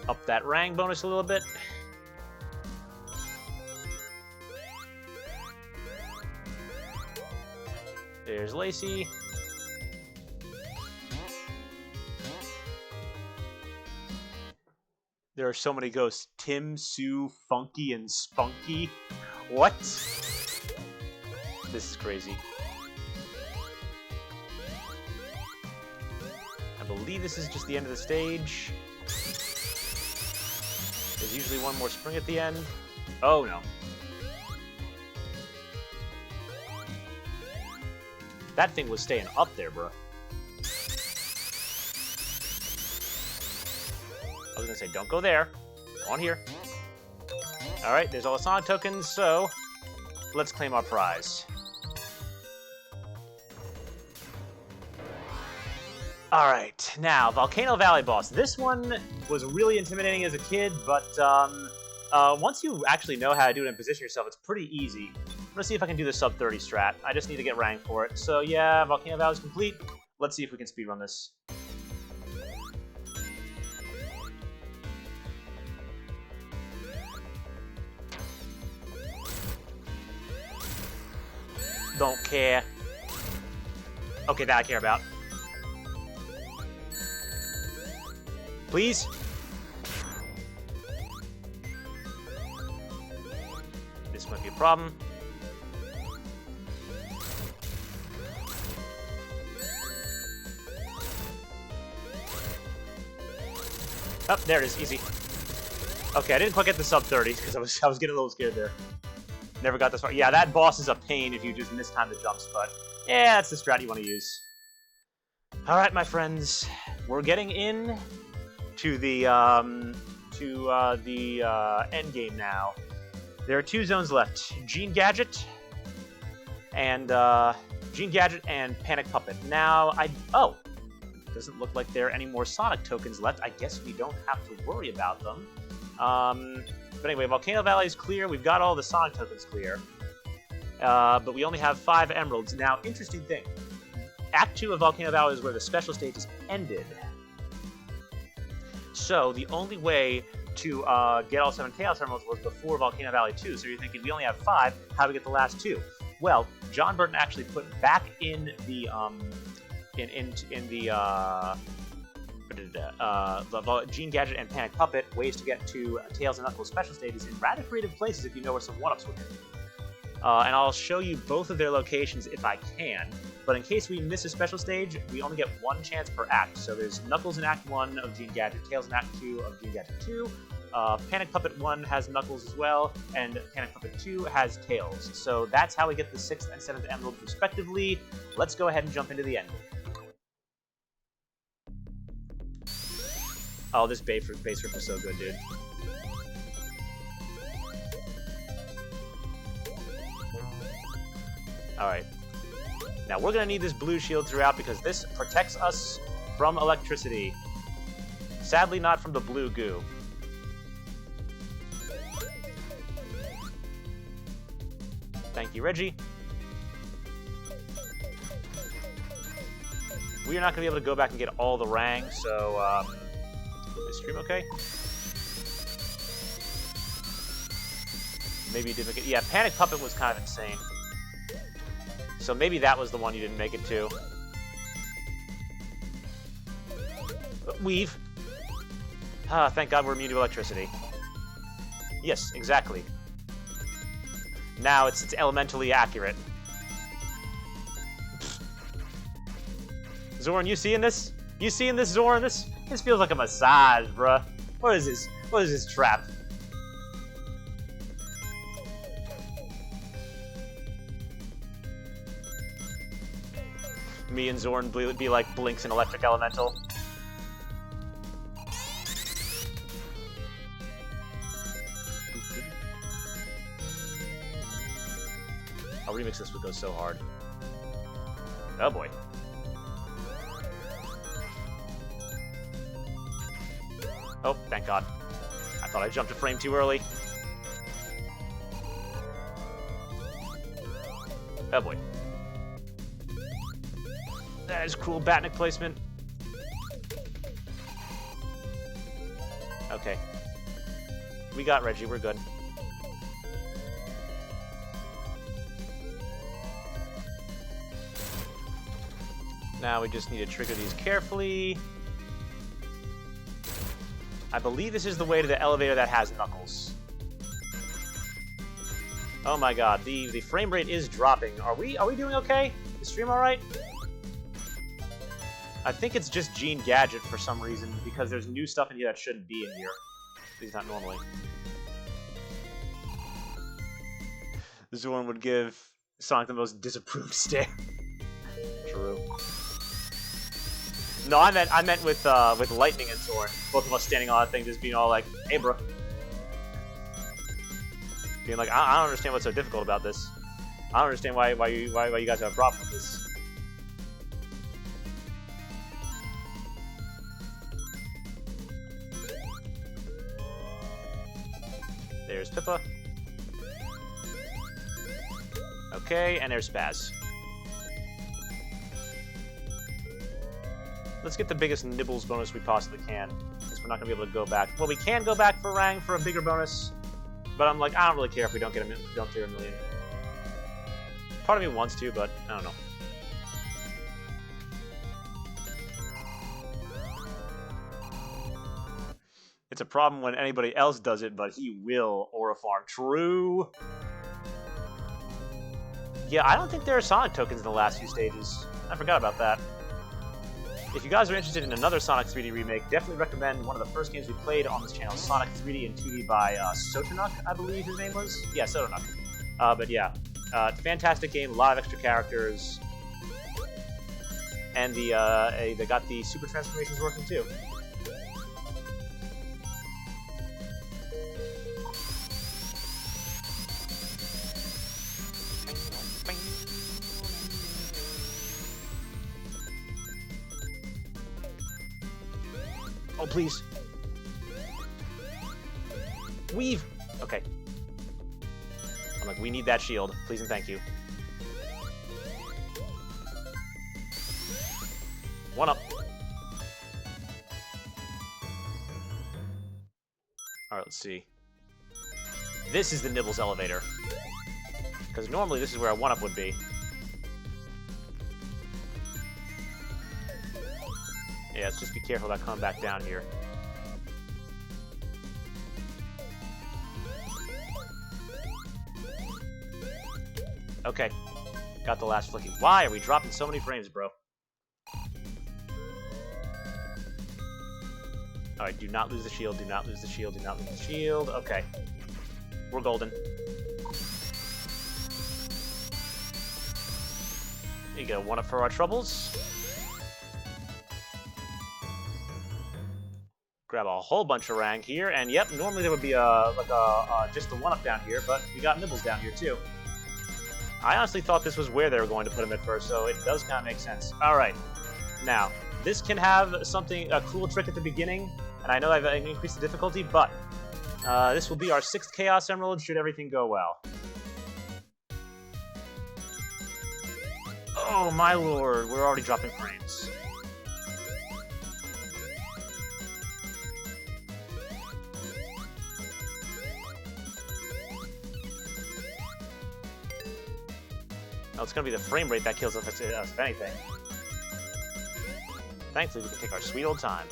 Up that rang bonus a little bit. There's Lacey. There are so many ghosts. Tim, Sue, Funky, and Spunky. What? This is crazy. I believe this is just the end of the stage. There's usually one more spring at the end. Oh, no. That thing was staying up there, bro. I was gonna say, don't go there. Go on here. Alright, there's all the Sonic tokens, so let's claim our prize. Alright, now, Volcano Valley boss. This one was really intimidating as a kid, but once you actually know how to do it and position yourself, it's pretty easy. I'm gonna see if I can do the sub 30 strat. I just need to get rank for it. So yeah, Volcano Valley's complete. Let's see if we can speedrun this. Don't care. Okay, that I care about. Please? This might be a problem. Oh, there it is, easy. Okay, I didn't quite get the sub 30s because I was getting a little scared there. Never got this far. Yeah, that boss is a pain if you just mistime the jumps, but yeah, that's the strat you want to use. Alright, my friends. We're getting in to the end game now. There are two zones left. Gadget and Panic Puppet. Now, doesn't look like there are any more Sonic tokens left. I guess we don't have to worry about them. But anyway, Volcano Valley is clear. We've got all the Sonic tokens clear. But we only have 5 emeralds. Now, interesting thing. Act 2 of Volcano Valley is where the special stages ended. So, the only way to get all 7 Chaos Emeralds was before Volcano Valley 2. So you're thinking, we only have 5, how do we get the last 2? Well, Jon Burton actually put back in the Gadget and Panic Puppet ways to get to Tails and Knuckles special stages in rather creative places if you know where some 1-ups would be. And I'll show you both of their locations if I can. But in case we miss a special stage, we only get 1 chance per act. So there's Knuckles in Act 1 of Gadget, Tails in Act 2 of Gadget 2. Panic Puppet 1 has Knuckles as well, and Panic Puppet 2 has Tails. So that's how we get the 6th and 7th emeralds respectively. Let's go ahead and jump into the end. Oh, this base rip is so good, dude. Alright. Now, we're going to need this blue shield throughout because this protects us from electricity. Sadly, not from the blue goo. Thank you, Reggie. We are not going to be able to go back and get all the rangs, so, is stream okay? Maybe you didn't make it. Yeah, Panic Puppet was kind of insane. So maybe that was the one you didn't make it to. Weave. Ah, thank God we're immune to electricity. Yes, exactly. Now it's elementally accurate. Zoran, you seeing this? You seeing this, Zoran? This feels like a massage, bruh. What is this? What is this trap? Me and Zoran be like Blinks and Electric Elemental. I'll remix this would go so hard. Oh boy. Oh, thank God. I thought I jumped a frame too early. Oh boy. That is cool Batnik placement. Okay. We got Reggie, we're good. Now we just need to trigger these carefully. I believe this is the way to the elevator that has Knuckles. Oh my God, the frame rate is dropping. Are we doing okay? Is the stream alright? I think it's just Gene Gadget for some reason, because there's new stuff in here that shouldn't be in here. At least not normally. Zorn would give Sonic the most disapproved stare. True. No, I meant with Lightning and Zorn. Both of us standing on that thing, just being all like, "Hey, bro." Being like, I don't understand what's so difficult about this. I don't understand why you guys have a problem with this. There's Pippa. Okay, and there's Spaz. Let's get the biggest Nibbles bonus we possibly can, since we're not going to be able to go back. Well, we can go back for Rang for a bigger bonus, but I'm like, I don't really care if we don't get don't clear a million. Part of me wants to, but I don't know. It's a problem when anybody else does it, but he will Aura Farm. True. Yeah, I don't think there are Sonic tokens in the last few stages. I forgot about that. If you guys are interested in another Sonic 3D remake, definitely recommend one of the first games we played on this channel, Sonic 3D and 2D by Sotonuk, I believe his name was? Yeah, Sotonuk. But yeah, fantastic game, a lot of extra characters. And they got the super transformations working too. Oh, please. Weave! Okay. I'm like, we need that shield. Please and thank you. One up. Alright, let's see. This is the Nibbles elevator. Because normally this is where a one-up would be. Yeah, let's just be careful about coming back down here. Okay. Got the last flicking. Why are we dropping so many frames, bro? Alright, do not lose the shield, do not lose the shield, do not lose the shield. Okay. We're golden. There you go, one up for our troubles. Grab a whole bunch of Rang here, and yep, normally there would be just the one up down here, but we got Nibbles down here too. I honestly thought this was where they were going to put him at first, so it does kind of make sense. All right, now this can have a cool trick at the beginning And I know I've increased the difficulty, but this will be our 6th Chaos Emerald should everything go well. Oh my lord, we're already dropping frames. Oh, it's gonna be the frame rate that kills us if anything. Thankfully, we can take our sweet old time.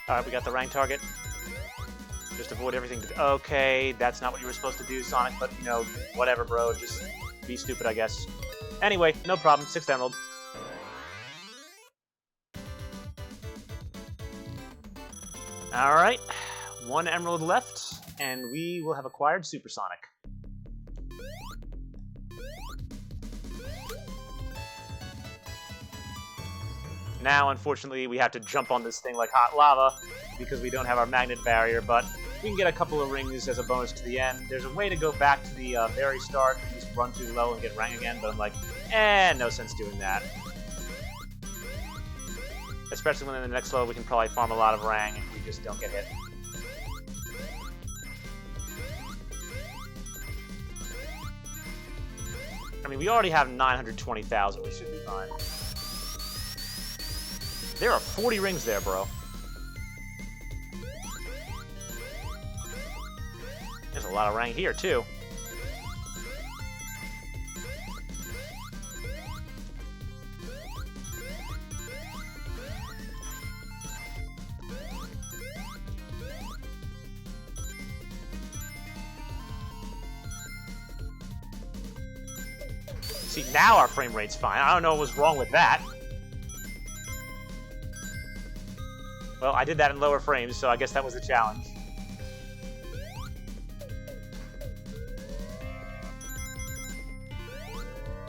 Alright, we got the rank target. Just avoid everything. Okay, that's not what you were supposed to do, Sonic, but, you know, whatever, bro. Just be stupid, I guess. Anyway, no problem. 6th Emerald. Alright, 1 Emerald left, and we will have acquired Supersonic. Now, unfortunately, we have to jump on this thing like hot lava because we don't have our magnet barrier, but we can get a couple of rings as a bonus to the end. There's a way to go back to the very start and just run too low and get rang again, but I'm like, no sense doing that. Especially when in the next level we can probably farm a lot of rang and we just don't get hit. I mean, we already have 920,000, we should be fine. There are 40 rings there, bro. There's a lot of rang here, too. See, now our frame rate's fine. I don't know what was wrong with that. Well, I did that in lower frames, so I guess that was the challenge.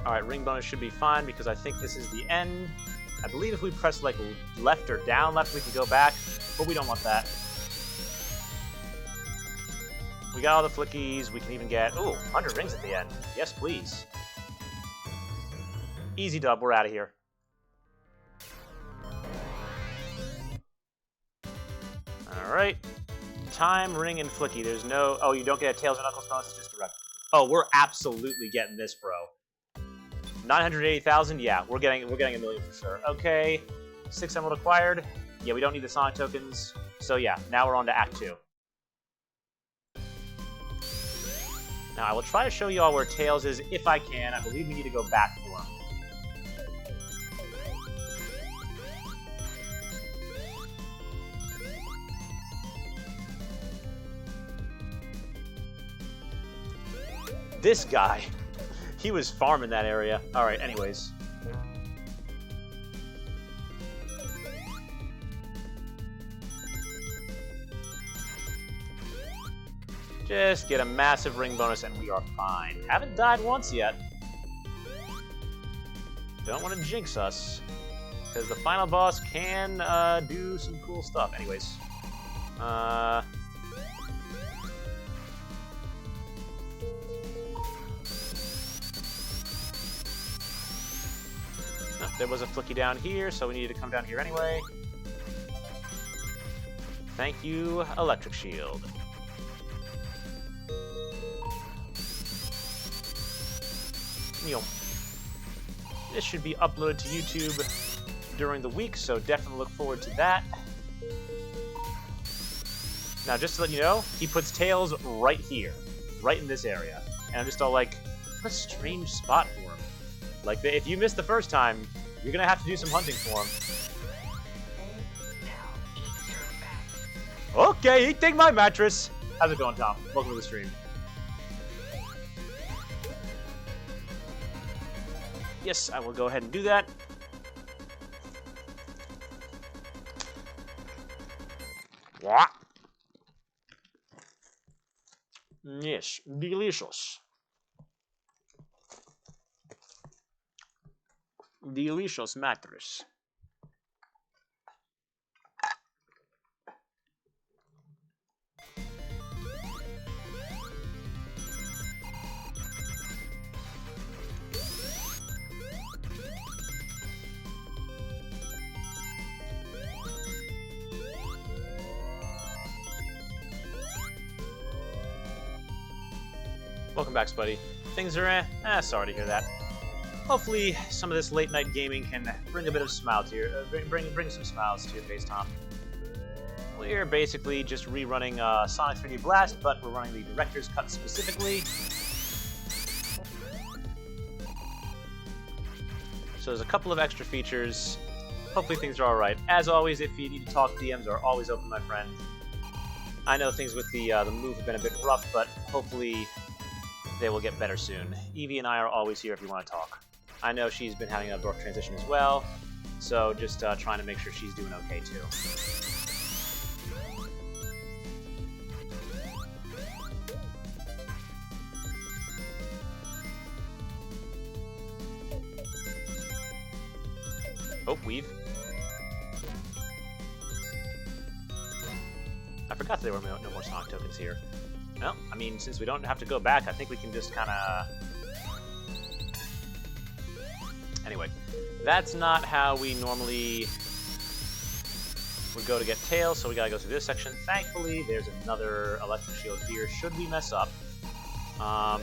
Alright, ring bonus should be fine because I think this is the end. I believe if we press like left or down left, we can go back, but we don't want that. We got all the flickies, we can even get, ooh, 100 rings at the end. Yes, please. Easy dub, we're out of here. Alright. Time, ring, and flicky. There's no... Oh, you don't get a Tails or Knuckles bonus, it's just direct. Oh, we're absolutely getting this, bro. 980,000? Yeah, we're getting a million for sure. Okay. 6 Emerald acquired. Yeah, we don't need the Sonic tokens. So yeah, now we're on to Act 2. Now, I will try to show you all where Tails is if I can. I believe we need to go back for him. This guy, he was farming that area. Alright, anyways. Just get a massive ring bonus and we are fine. Haven't died once yet. Don't want to jinx us, because the final boss can do some cool stuff. Anyways. There was a flicky down here, so we needed to come down here anyway. Thank you, Electric Shield. This should be uploaded to YouTube during the week, so definitely look forward to that. Now, just to let you know, he puts Tails right here, right in this area. And I'm just all like, what a strange spot for him. Like, if you missed the first time, you're gonna have to do some hunting for him. Okay, eating my mattress. How's it going, Tom? Welcome to the stream. Yes, I will go ahead and do that. What? Yes, delicious. Delicious mattress. Welcome back, Spuddy. Things are sorry to hear that. Hopefully, some of this late-night gaming can bring a bit of smile to your, bring some smiles to your face, Tom. We're basically just rerunning Sonic 3D Blast, but we're running the director's cut specifically. So there's a couple of extra features. Hopefully things are alright. As always, if you need to talk, DMs are always open, my friend. I know things with the move have been a bit rough, but hopefully they will get better soon. Evie and I are always here if you want to talk. I know she's been having a rough transition as well, so just trying to make sure she's doing okay too. Oh, weave. I forgot there were no more Sonic tokens here. Well, I mean, since we don't have to go back, I think we can just kind of... Anyway, that's not how we normally would go to get Tails, so we gotta go through this section. Thankfully, there's another electric shield here, should we mess up. I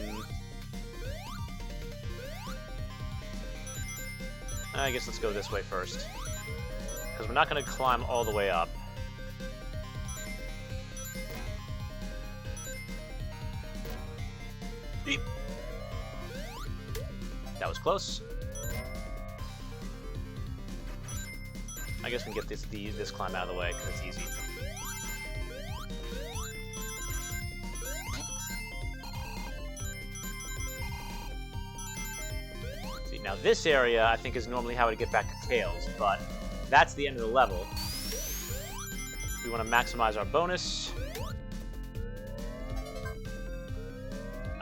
guess let's go this way first, because we're not going to climb all the way up. Beep. That was close. I guess we can get this climb out of the way, because it's easy. Now this area, I think, is normally how to get back to Tails, but that's the end of the level. We want to maximize our bonus.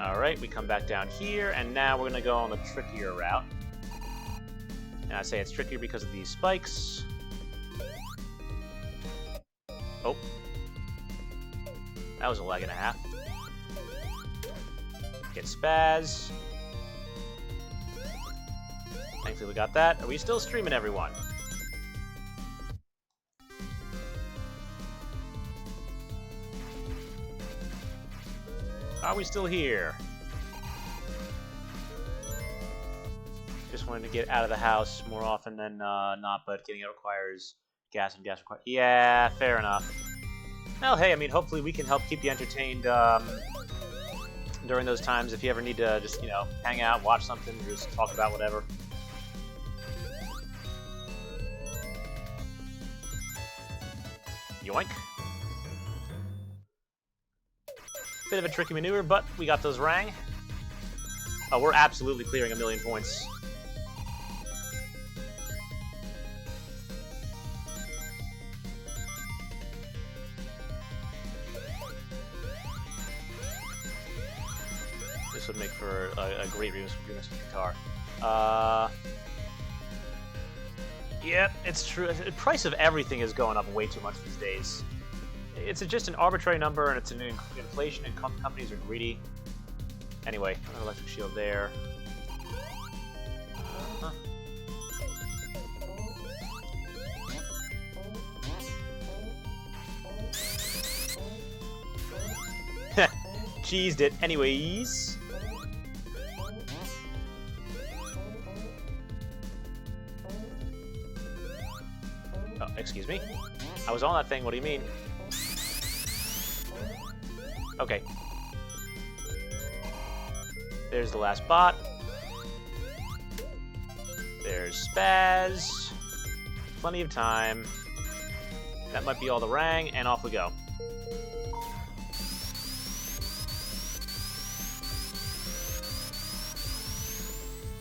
Alright, we come back down here, and now we're going to go on the trickier route. And I say it's trickier because of these spikes. Oh. That was a leg and a half. Get spaz. Thankfully we got that. Are we still streaming, everyone? Are we still here? Just wanted to get out of the house more often than not, but getting it requires gas, and gas requires... Yeah, fair enough. Well, hey, I mean, hopefully we can help keep you entertained during those times. If you ever need to just, you know, hang out, watch something, or just talk about whatever. Yoink. Bit of a tricky maneuver, but we got those rang. Oh, we're absolutely clearing 1,000,000 points. This would make for a great remix with guitar. Yep, it's true. The price of everything is going up way too much these days. It's just an arbitrary number, and it's an inflation, and companies are greedy. Anyway, another electric shield there. Cheesed it. Anyways. Oh, excuse me. I was on that thing. What do you mean? Okay. There's the last bot. There's Spaz. Plenty of time. That might be all the rang, and off we go.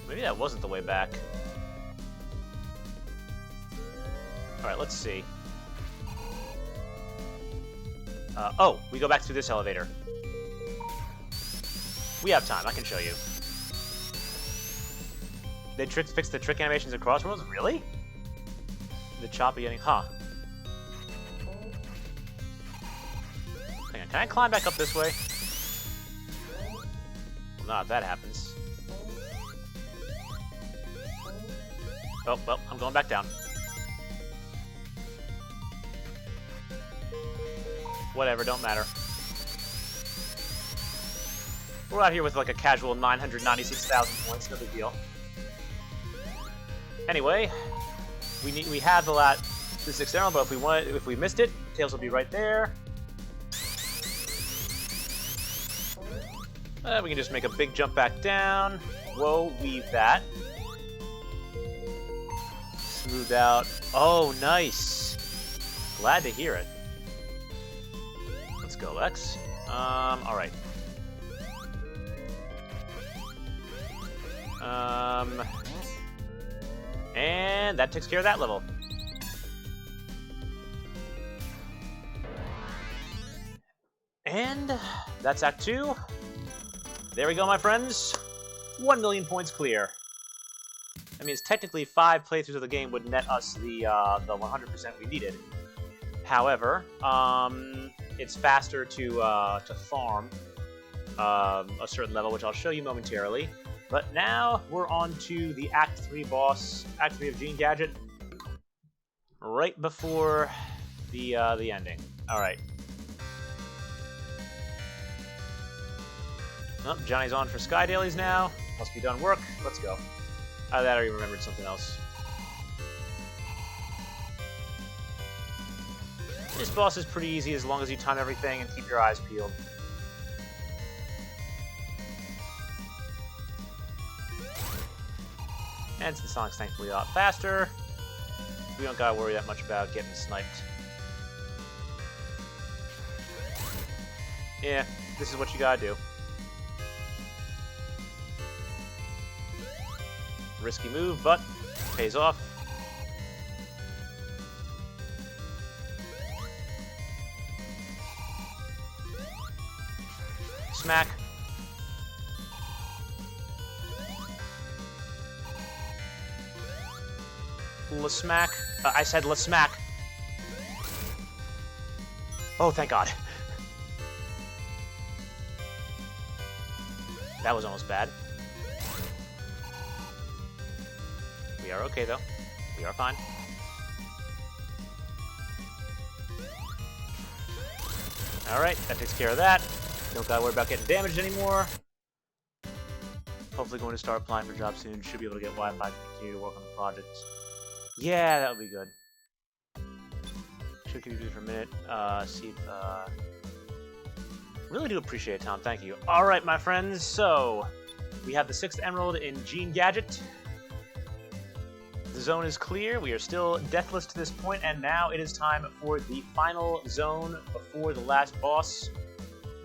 Maybe that wasn't the way back. Alright, let's see. Oh, we go back through this elevator. We have time, I can show you. They fixed the trick animations at Crossroads? Really? The choppy ending, huh. Hang on, can I climb back up this way? Well, not if that happens. Oh, well, I'm going back down. Whatever, don't matter. We're out here with like a casual 996,000 points, no big deal. Anyway, we have the sixth emerald, but if we missed it, Tails will be right there. We can just make a big jump back down. Whoa, weave that. Smooth out. Oh, nice. Glad to hear it. Let's go, Lex. Alright. And that takes care of that level. And that's Act 2. There we go, my friends. 1 million points clear. I mean, it's technically 5 playthroughs of the game would net us the 100% we needed. However, it's faster to farm a certain level, which I'll show you momentarily. But now we're on to the Act 3 boss, Act 3 of Gene Gadget, right before the ending. All right. Oh, Johnny's on for Sky Dailies now. Must be done work. Let's go. Out of that, I already remembered something else. This boss is pretty easy as long as you time everything and keep your eyes peeled. And since Sonic's thankfully a lot faster, we don't gotta worry that much about getting sniped. Yeah, this is what you gotta do. Risky move, but pays off. Smack. Smack. I said smack. Oh, thank God. That was almost bad. We are okay, though. We are fine. Alright, that takes care of that. Don't gotta worry about getting damaged anymore. Hopefully going to start applying for jobs soon. Should be able to get Wi-Fi to continue to work on the project. Yeah, that would be good. Should keep you for a minute. See if, really do appreciate it, Tom. Thank you. Alright, my friends. So, we have the 6th emerald in Gene Gadget. The zone is clear. We are still deathless to this point, and now it is time for the final zone before the last boss.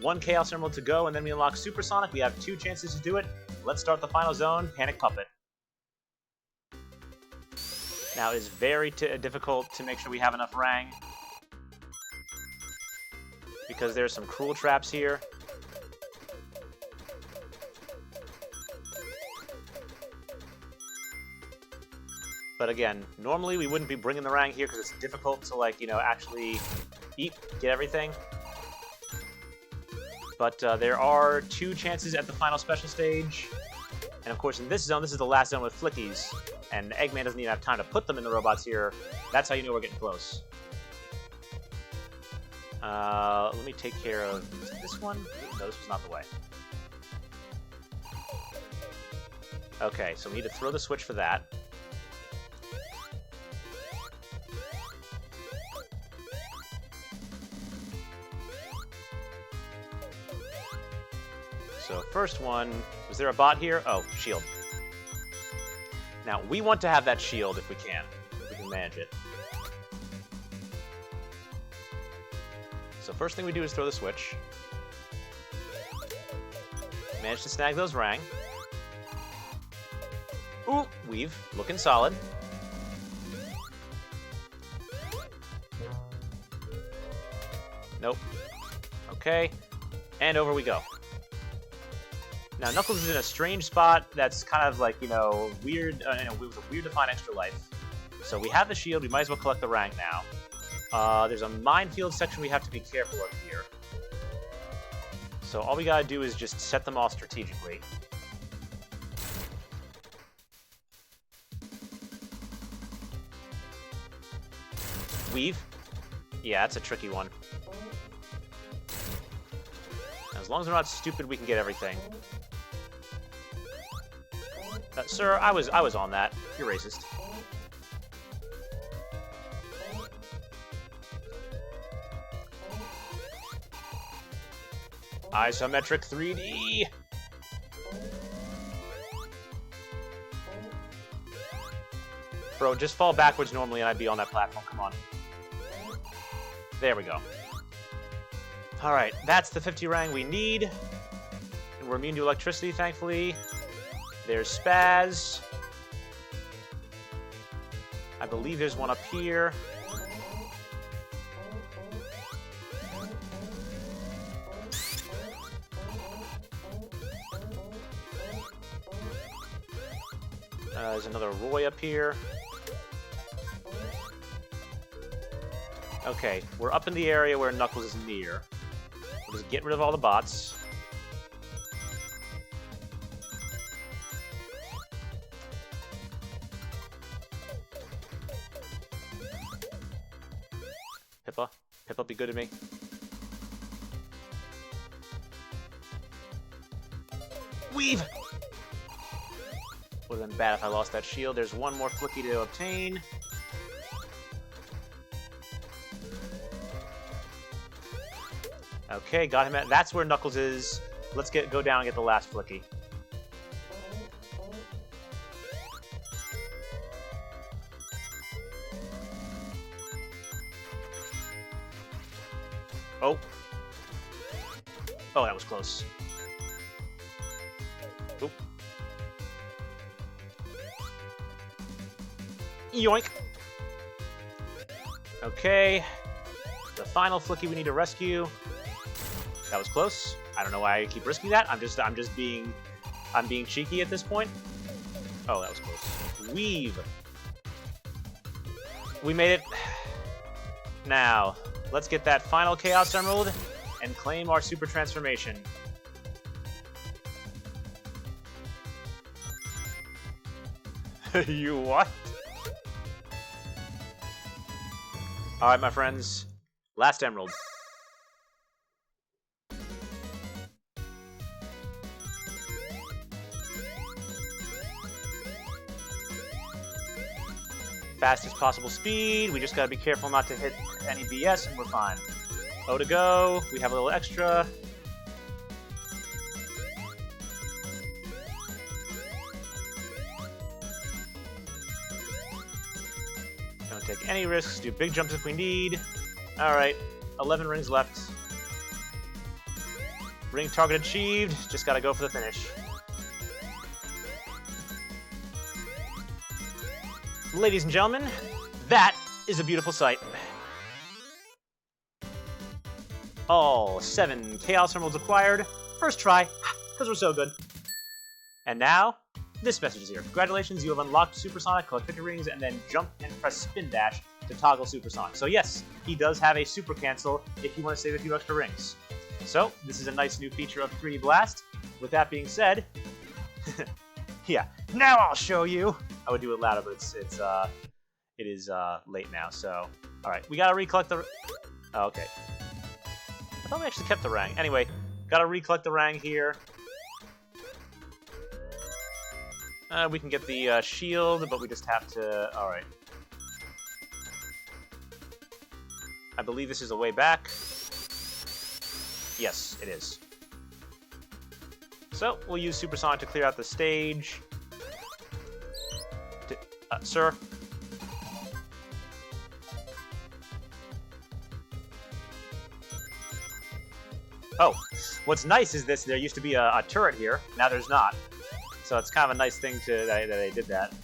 1 Chaos Emerald to go, and then we unlock Supersonic. We have 2 chances to do it. Let's start the final zone, Panic Puppet. Now, it is very difficult to make sure we have enough Rang, because there's some cruel traps here. But again, normally we wouldn't be bringing the Rang here because it's difficult to, like, you know, actually get everything. But there are 2 chances at the final special stage. And of course, in this zone, this is the last zone with Flickies. And Eggman doesn't even have time to put them in the robots here. That's how you know we're getting close. Let me take care of this one. No, this was not the way. Okay, so we need to throw the switch for that. So first one, was there a bot here? Oh, shield. Now, we want to have that shield if we can manage it. So first thing we do is throw the switch. Manage to snag those Rang. Ooh, weave. Looking solid. Nope. Okay. And over we go. Now, Knuckles is in a strange spot that's kind of like, you know, weird, with a weird to find extra life. So we have the shield, we might as well collect the Rang now. There's a minefield section we have to be careful of here. So all we gotta do is just set them off strategically. Weave. Yeah, that's a tricky one. As long as we're not stupid, we can get everything. Sir, I was on that. You're racist. Isometric 3D. Bro, just fall backwards normally and I'd be on that platform. Come on. There we go. Alright, that's the 50 rang we need. And we're immune to electricity, thankfully. There's Spaz. I believe there's one up here. There's another Roy up here. Okay, we're up in the area where Knuckles is near. We'll just get rid of all the bots. Pippa? Pippa, be good to me. Weave! Would have been bad if I lost that shield. There's one more flicky to obtain. Okay, got him at... That's where Knuckles is. Let's go down and get the last flicky. Oh. Oh, that was close. Oop. Yoink. Okay. The final flicky we need to rescue. That was close. I don't know why I keep risking that. I'm being cheeky at this point. Oh, that was close. Weave. We made it. Now, let's get that final Chaos Emerald and claim our super transformation. You what? Alright, my friends. Last Emerald. Fastest possible speed. We just gotta be careful not to hit any BS and we're fine. O to go. We have a little extra. Don't take any risks. Do big jumps if we need. Alright. 11 rings left. Ring target achieved. Just gotta go for the finish. Ladies and gentlemen, that is a beautiful sight. All 7 Chaos Emeralds acquired. First try, because we're so good. And now, this message is here. Congratulations, you have unlocked Supersonic, collect 50 rings, and then jump and press spin dash to toggle Supersonic. So yes, he does have a super cancel if you want to save a few extra rings. So, this is a nice new feature of 3D Blast. With that being said, yeah, now I'll show you. I would do it louder, but it is late now, so... Alright, we gotta recollect the... Oh, okay. I thought we actually kept the rang. Anyway, gotta recollect the rang here. We can get the shield, but we just have to... Alright. I believe this is a way back. Yes, it is. So, we'll use Supersonic to clear out the stage. Sir? Oh, what's nice is this, there used to be a turret here, now there's not. So it's kind of a nice thing that they did that.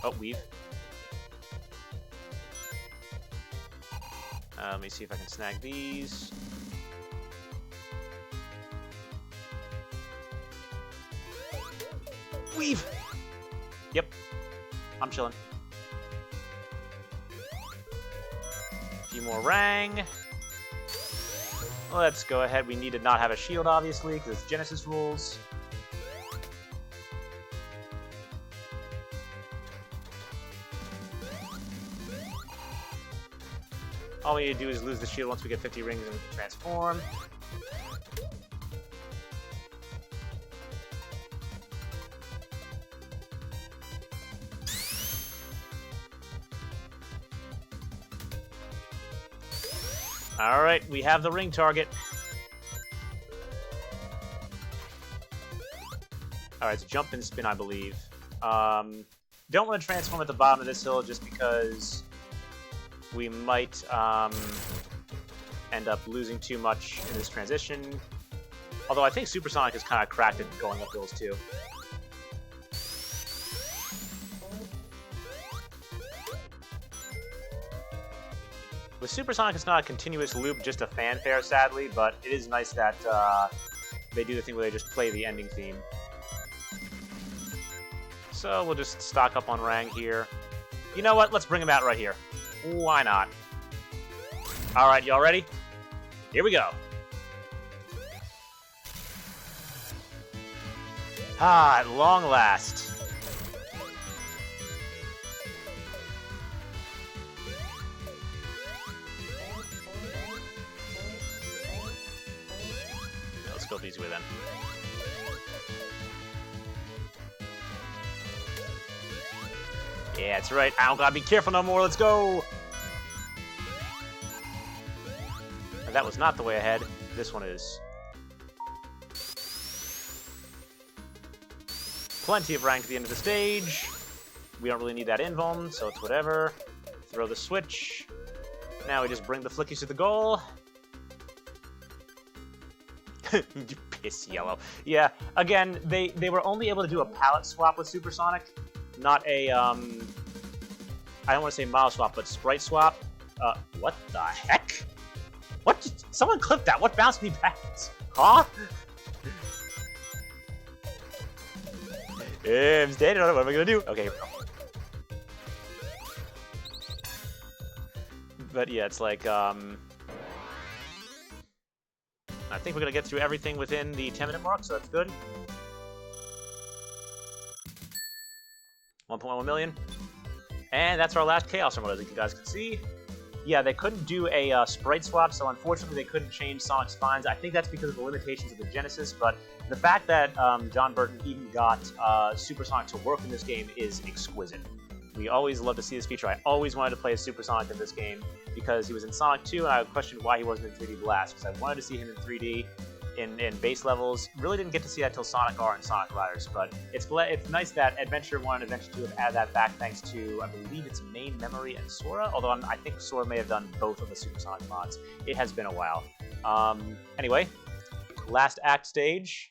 Oh, weave. Let me see if I can snag these. Weave! Yep. I'm chilling. A few more rang. Let's go ahead. We need to not have a shield, obviously, because it's Genesis rules. All we need to do is lose the shield once we get 50 rings and transform. Alright, we have the ring target. Alright, it's jump and spin, I believe. Don't want to transform at the bottom of this hill just because we might end up losing too much in this transition. Although I think Supersonic is kind of cracked at going up hills too. With Supersonic, it's not a continuous loop, just a fanfare, sadly, but it is nice that they do the thing where they just play the ending theme. So we'll just stock up on Rang here. You know what? Let's bring him out right here. Why not? Alright, y'all ready? Here we go. Ah, at long last. Let's go easy with them. Yeah, that's right. I don't gotta be careful no more. Let's go. And that was not the way ahead. This one is. Plenty of rank at the end of the stage. We don't really need that invuln, so it's whatever. Throw the switch. Now we just bring the flickies to the goal. You piss yellow. Yeah, again, they were only able to do a palette swap with Supersonic. Not a, I don't want to say model swap, but sprite swap. What the heck? What? Someone clipped that. What bounced me back? Huh? I'm standing on it. What am I going to do? Okay. But yeah, it's like, I think we're going to get through everything within the 10-minute mark, so that's good. 1.1 million. And that's our last Chaos Emerald, as you guys can see. Yeah, they couldn't do a sprite swap, so unfortunately they couldn't change Sonic's spines. I think that's because of the limitations of the Genesis, but the fact that Jon Burton even got Supersonic to work in this game is exquisite. We always love to see this feature. I always wanted to play as Supersonic in this game because he was in Sonic 2, and I questioned why he wasn't in 3D Blast, because I wanted to see him in 3D. In base levels. Really didn't get to see that till Sonic R and Sonic Riders, but it's nice that Adventure 1 and Adventure 2 have added that back thanks to, I believe it's Main Memory and Sora, although I think Sora may have done both of the Supersonic mods. It has been a while. Anyway, last act stage.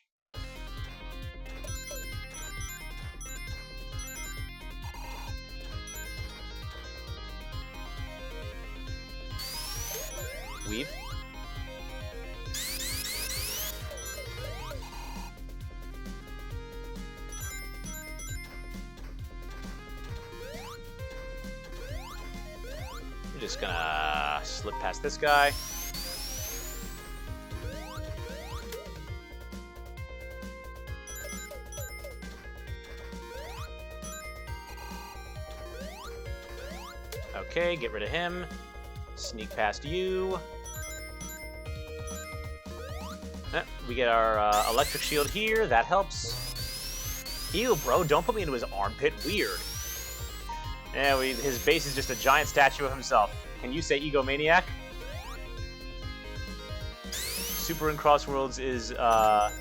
Weave. I'm just gonna slip past this guy. Okay, get rid of him. Sneak past you. We get our electric shield here. That helps. Ew, bro, don't put me into his armpit. Weird. Yeah, his base is just a giant statue of himself. Can you say egomaniac? Super in Crossworlds is, Oh,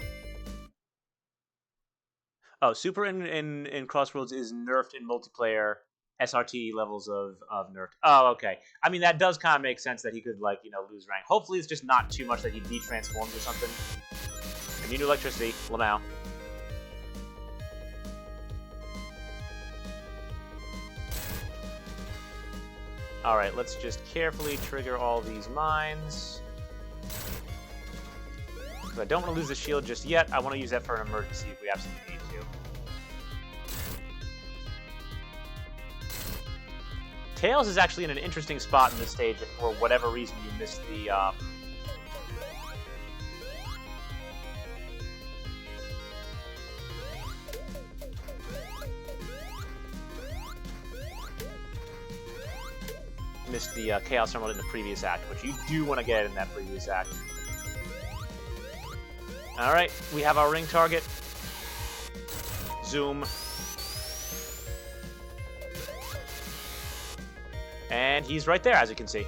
Super in Crossworlds is nerfed in multiplayer SRT levels of nerfed. Oh, okay. I mean, that does kind of make sense that he could, like, you know, lose rank. Hopefully it's just not too much that he de-transforms or something. Immune to electricity. Lamau. Alright, let's just carefully trigger all these mines. Because I don't want to lose the shield just yet. I want to use that for an emergency if we absolutely need to. Tails is actually in an interesting spot in this stage if for whatever reason you missed the... missed the Chaos Emerald in the previous act, which you do want to get in that previous act. Alright, we have our ring target. Zoom. And he's right there, as you can see.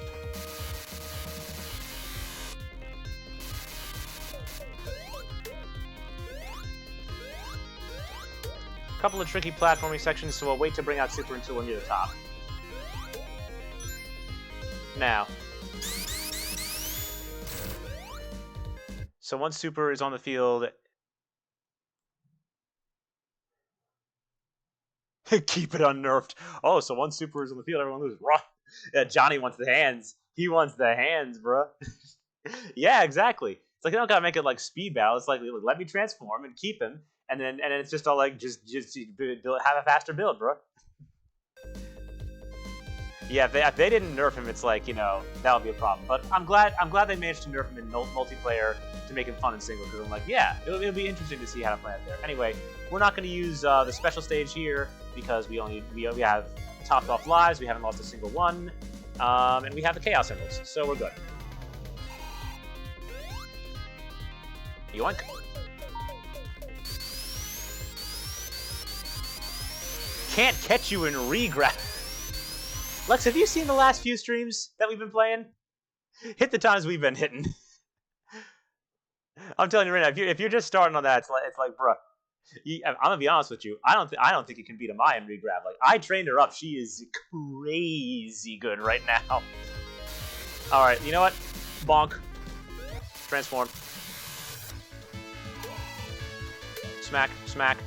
A couple of tricky platforming sections, so we'll wait to bring out Super until we're near the top. Now. So once Super is on the field... Keep it unnerved. Oh, so once Super is on the field, everyone loses. Yeah, Johnny wants the hands. He wants the hands, bruh. Yeah, exactly. It's like they don't gotta make it like speed battle. It's like, let me transform and keep him, and then it's just all like just build, have a faster build, bro. Yeah, if they didn't nerf him, it's like, you know, that would be a problem. But I'm glad they managed to nerf him in multiplayer to make him fun in single, because I'm like, yeah, it'll be interesting to see how to play it there. Anyway, we're not going to use the special stage here because we have topped off lives, we haven't lost a single one, and we have the Chaos Emeralds, so we're good. Yoink. Can't catch you in re-grab. Lex, have you seen the last few streams that we've been playing? Hit the times we've been hitting. I'm telling you right now, if you're just starting on that, it's like, bruh. I'm gonna be honest with you. I don't think you can beat Amaya in re-grab. Like, I trained her up. She is crazy good right now. All right, you know what? Bonk. Transform. Smack. Smack.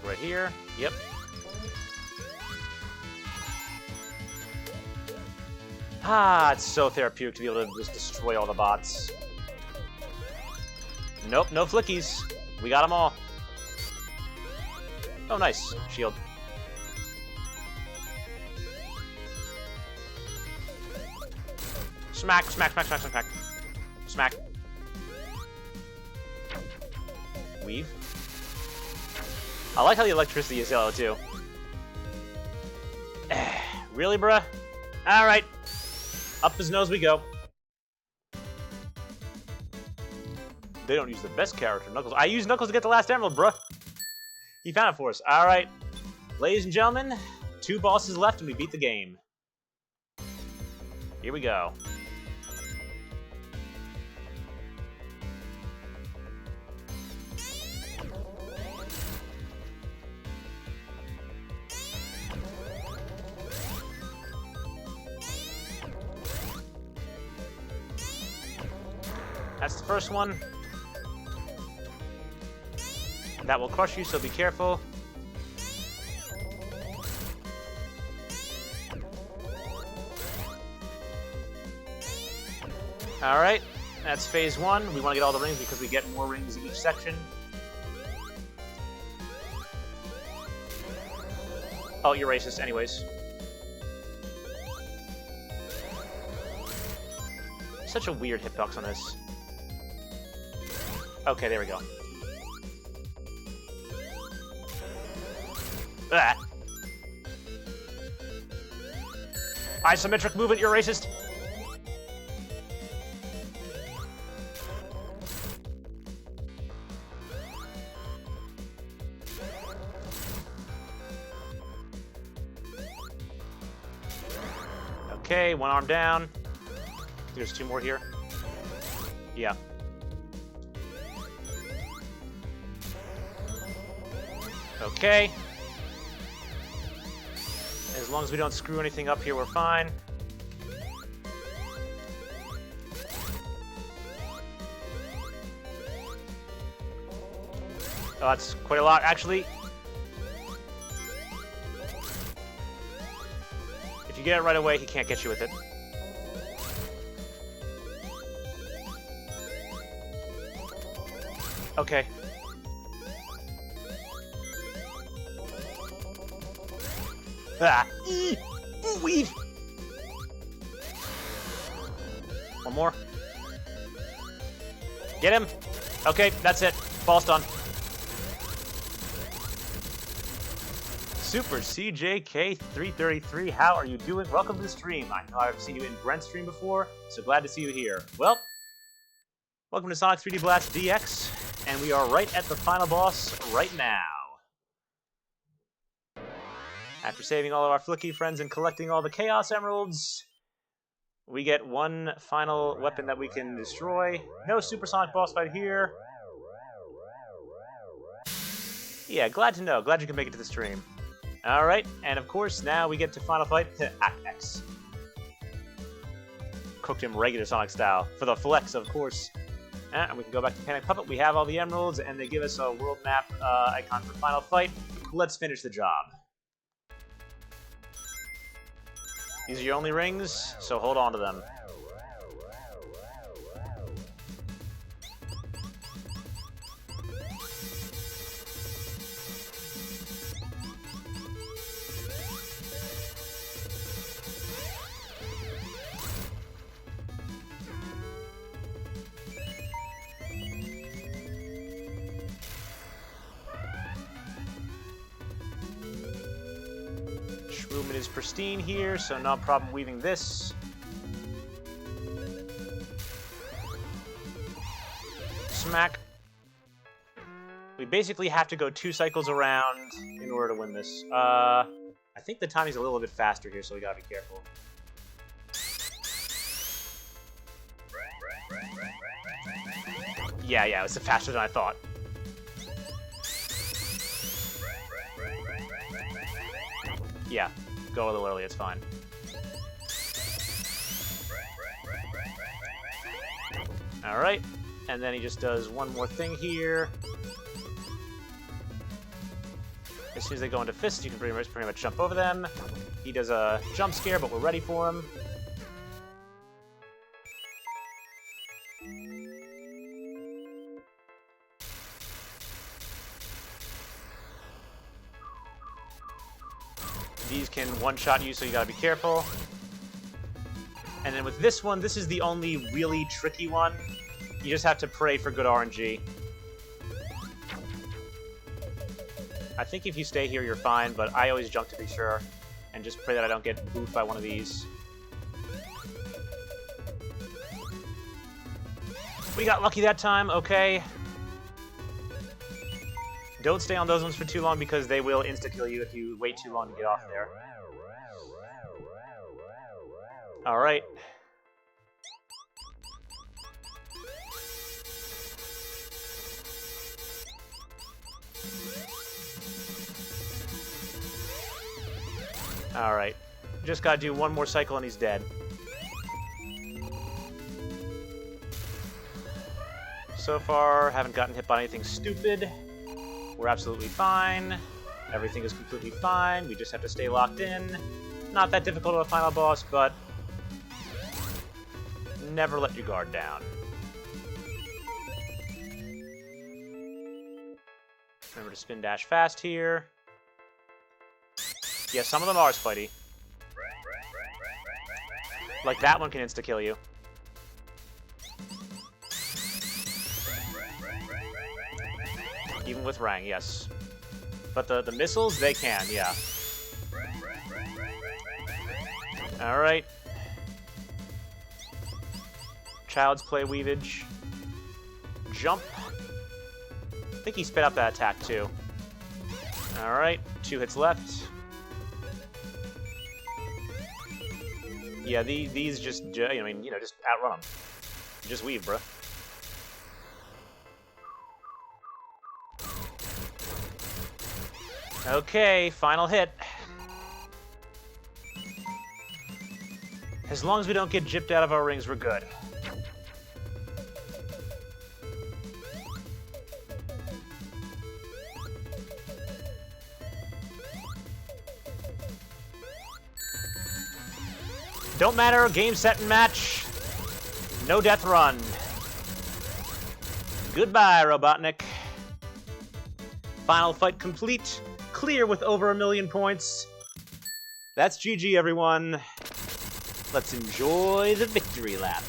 Right here. Yep. Ah, it's so therapeutic to be able to just destroy all the bots. Nope, no flickies. We got them all. Oh, nice. Shield. Smack, smack, smack, smack, smack, smack. Smack. Weave. I like how the electricity is yellow, too. Really, bruh? Alright. Up his nose we go. They don't use the best character, Knuckles. I used Knuckles to get the last emerald, bruh. He found it for us. Alright. Ladies and gentlemen, 2 bosses left and we beat the game. Here we go. That's the first one. That will crush you, so be careful. Alright, that's phase 1. We want to get all the rings because we get more rings in each section. Oh, you're racist anyways. Such a weird hitbox on this. Okay, there we go. Ah. Isometric movement, you're racist. Okay, 1 arm down. There's 2 more here. Yeah. Okay. As long as we don't screw anything up here, we're fine. Oh, that's quite a lot, actually. If you get it right away, he can't get you with it. Okay. Ah. Ooh, weave! One more. Get him! Okay, that's it. Ball stun. Super CJK333, how are you doing? Welcome to the stream. I know I've seen you in Brent's stream before, so glad to see you here. Well, welcome to Sonic 3D Blast DX, and we are right at the final boss right now. After saving all of our Flicky friends and collecting all the Chaos Emeralds, we get one final weapon that we can destroy. No Supersonic boss fight here. Yeah, glad to know. Glad you can make it to the stream. Alright, and of course, now we get to final fight, Act X. Cooked him regular Sonic style. For the flex, of course. And we can go back to Panic Puppet. We have all the emeralds, and they give us a world map icon for final fight. Let's finish the job. These are your only rings, so hold on to them. Movement is pristine here, so no problem weaving this. Smack. We basically have to go 2 cycles around in order to win this. I think the timing's a little bit faster here, so we gotta be careful. Yeah, it was faster than I thought. Yeah, go a little early, it's fine. Alright, and then he just does one more thing here. As soon as they go into fist, you can pretty much jump over them. He does a jump scare, but we're ready for him. These can one-shot you, so you gotta be careful. And then with this one, this is the only really tricky one. You just have to pray for good RNG. I think if you stay here, you're fine, but I always jump to be sure. And just pray that I don't get boofed by one of these. We got lucky that time, okay. Don't stay on those ones for too long because they will insta-kill you if you wait too long to get off there. Alright. Alright. Just gotta do one more cycle and he's dead. So far, haven't gotten hit by anything stupid. We're absolutely fine. Everything is completely fine. We just have to stay locked in. Not that difficult of a final boss, but never let your guard down. Remember to spin dash fast here. Yeah, some of them are Spidey. Like that one can insta-kill you. Even with Rang, yes. But the missiles, they can, yeah. Alright. Child's Play Weavage. Jump. I think he sped up that attack, too. Alright, 2 hits left. Yeah, these just, I mean, you know, just outrun them. Just weave, bruh. Okay, final hit. As long as we don't get gypped out of our rings, we're good. Don't matter, game, set, and match. No death run. Goodbye, Robotnik. Final fight complete. Clear with over 1,000,000 points. That's GG, everyone. Let's enjoy the victory lap.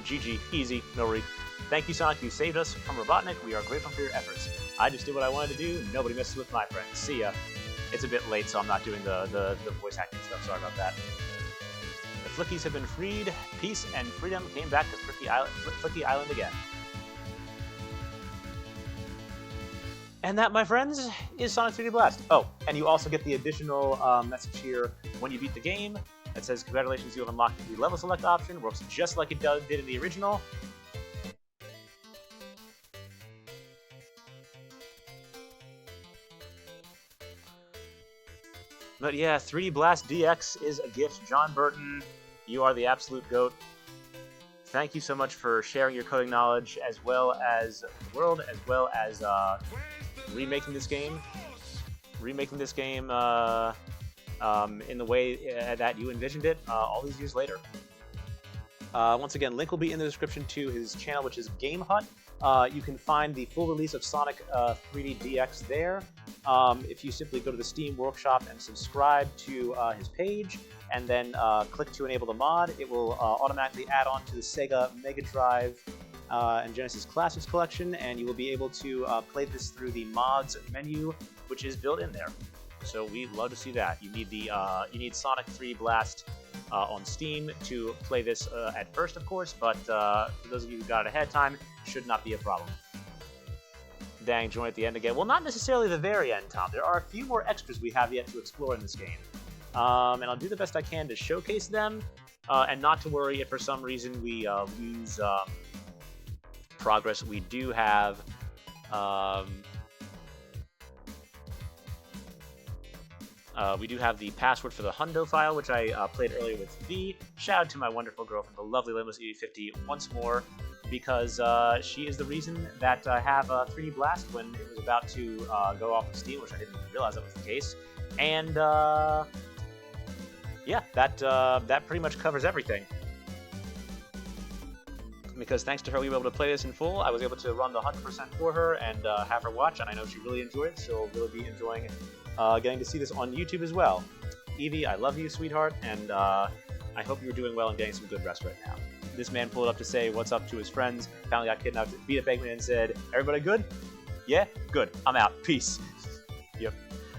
GG, easy, no worry. Thank you, Sonic. You saved us from Robotnik. We are grateful for your efforts. I just did what I wanted to do. Nobody messes with my friends. See ya. It's a bit late, so I'm not doing the voice acting stuff. Sorry about that. The Flickies have been freed. Peace and freedom came back to Flicky Island again. And that, my friends, is Sonic 3D Blast. Oh, and you also get the additional message here when you beat the game that says, congratulations, you have unlocked the level select option. Works just like it did in the original. But yeah, 3D Blast DX is a gift. Jon Burton, you are the absolute GOAT. Thank you so much for sharing your coding knowledge as well as the world, as well as remaking this game in the way that you envisioned it all these years later. Once again, link will be in the description to his channel, which is Game Hut. You can find the full release of Sonic 3D DX there. If you simply go to the Steam Workshop and subscribe to his page, and then click to enable the mod, it will automatically add on to the Sega Mega Drive and Genesis Classics collection, and you will be able to play this through the mods menu, which is built in there. So we'd love to see that. You need Sonic 3D Blast on Steam to play this at first, of course, but for those of you who got it ahead of time, should not be a problem. Dang, join at the end again. Well, not necessarily the very end, Tom. There are a few more extras we have yet to explore in this game. And I'll do the best I can to showcase them, and not to worry if for some reason we lose progress. We do have the password for the Hundo file, which I played earlier with V. Shout out to my wonderful girlfriend, the lovely Limos8050, once more, because she is the reason that I have 3D Blast when it was about to go off of Steam, which I didn't realize that was the case. And yeah, that pretty much covers everything. Because thanks to her, we were able to play this in full. I was able to run the 100% for her and have her watch, and I know she really enjoyed it. She'll really be enjoying getting to see this on YouTube as well. Evie, I love you, sweetheart, and I hope you're doing well and getting some good rest right now. This man pulled up to say what's up to his friends, finally got kidnapped, beat up Eggman, and said, everybody good? Yeah? Good. I'm out. Peace. Yep.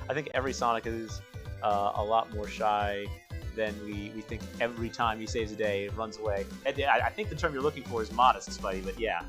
I think every Sonic is a lot more shy than we think every time he saves a day, runs away. I think the term you're looking for is modest, Spidey, but yeah.